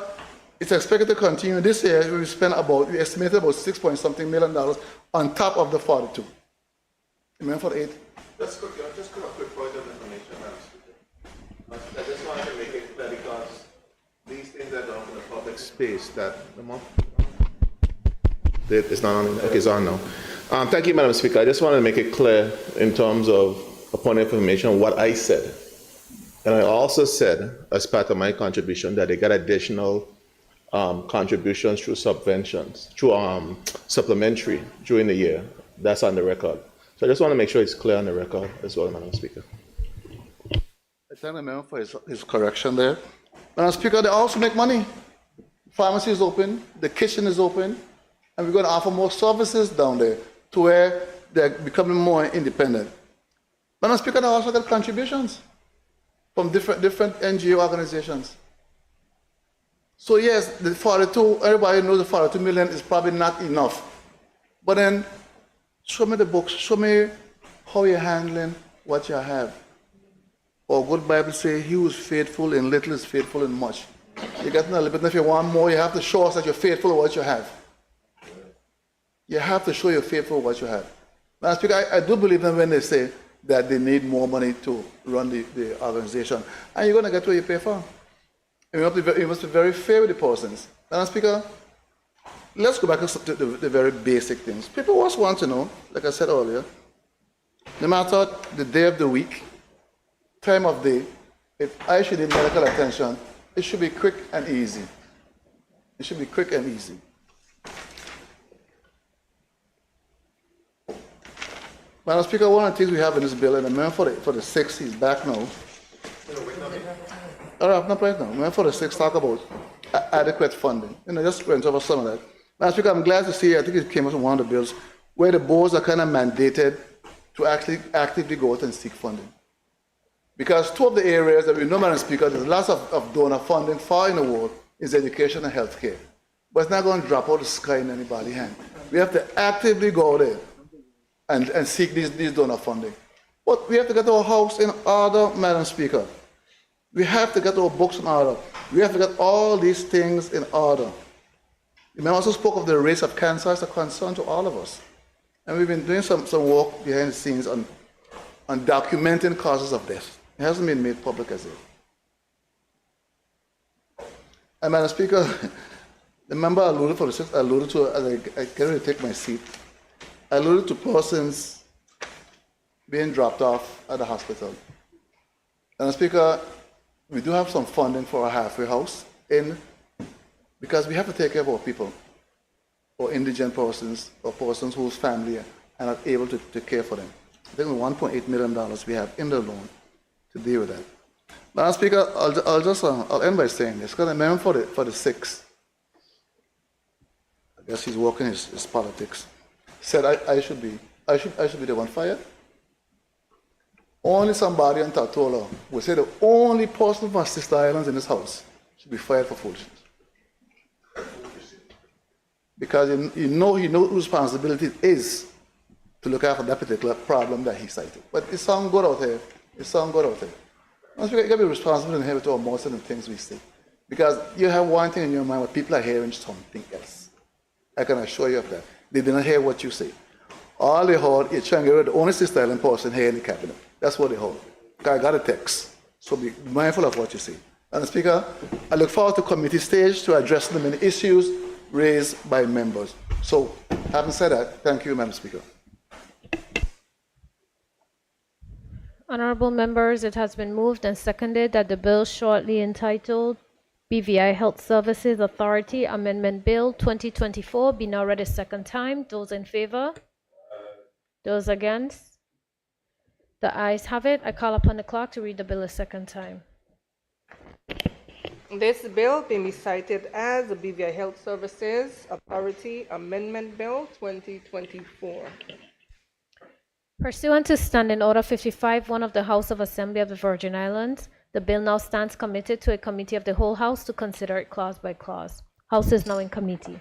[SPEAKER 3] it's expected to continue this year. We estimated about $6 million on top of the 42. Amen for 8.
[SPEAKER 8] Just a quick point of information, Madam Speaker. I just wanted to make it clear because these things are done in the public space that it's not on. Okay, it's on now. Thank you, Madam Speaker. I just want to make it clear in terms of a point of information what I said. And I also said, as part of my contribution, that they got additional contributions through subventions, through supplementary during the year. That's on the record. So I just want to make sure it's clear on the record as well, Madam Speaker.
[SPEAKER 3] I thank the member for his correction there. Madam Speaker, they also make money. Pharmacy is open, the kitchen is open, and we're going to offer more services down there to where they're becoming more independent. Madam Speaker, they also got contributions from different NGO organizations. So yes, the 42, everybody knows the 42 million is probably not enough. But then, show me the books, show me how you're handling what you have. Or good Bible say, he who is faithful in little is faithful in much. You get a little bit, and if you want more, you have to show us that you're faithful in what you have. You have to show you're faithful in what you have. Madam Speaker, I do believe them when they say that they need more money to run the organization. And you're going to get what you pay for. And you must be very fair with the persons. Madam Speaker, let's go back to the very basic things. People always want to know, like I said earlier, no matter the day of the week, time of day, if I should need medical attention, it should be quick and easy. It should be quick and easy. Madam Speaker, one of the things we have in this bill, and the member for the 6th, he's back now. All right, not right now. Member for the 6th talk about adequate funding. Just went over some of that. Madam Speaker, I'm glad to see, I think it came out from one of the bills, where the boards are kind of mandated to actually actively go out and seek funding. Because two of the areas that we know, Madam Speaker, there's lots of donor funding far in the world is education and healthcare. But it's not going to drop out of the sky in anybody's hand. We have to actively go there and seek these donor funding. But we have to get our house in order, Madam Speaker. We have to get our books in order. We have to get all these things in order. You also spoke of the rates of cancer as a concern to all of us. And we've been doing some work behind the scenes on documenting causes of death. It hasn't been made public as yet. And Madam Speaker, the member alluded to, as I get ready to take my seat, alluded to persons being dropped off at the hospital. Madam Speaker, we do have some funding for a halfway house because we have to take care of our people, or indigent persons, or persons whose family are not able to care for them. I think the $1.8 million we have in the loan to deal with that. Madam Speaker, I'll end by saying this, because the member for the 6th, I guess he's working his politics, said I should be the one fired. Only somebody on Tatola will say the only person from Sister Islands in this house should be fired for foolishness. Because he knows whose responsibility it is to look after that particular problem that he cited. But it sounds good out there. It sounds good out there. You got to be responsible and hear to most of the things we say. Because you have one thing in your mind, but people are hearing something else. I can assure you of that. They did not hear what you say. All they heard is trying to get rid of the only Sister Island person here in the cabinet. That's what they heard. I got a text. So be mindful of what you say. Madam Speaker, I look forward to committee stage to address the many issues raised by members. So, having said that, thank you, Madam Speaker.
[SPEAKER 1] Honorable members, it has been moved and seconded that the bill shortly entitled BVI Health Services Authority Amendment Bill 2024 be now read a second time. Those in favor? Those against? The ayes have it. I call upon the clerk to read the bill a second time.
[SPEAKER 4] This bill may be cited as the BVI Health Services Authority Amendment Bill 2024.
[SPEAKER 1] Pursuant to Standing Order 55-1 of the House of Assembly of the Virgin Islands, the bill now stands committed to a committee of the whole House to consider it clause by clause. House is now in committee.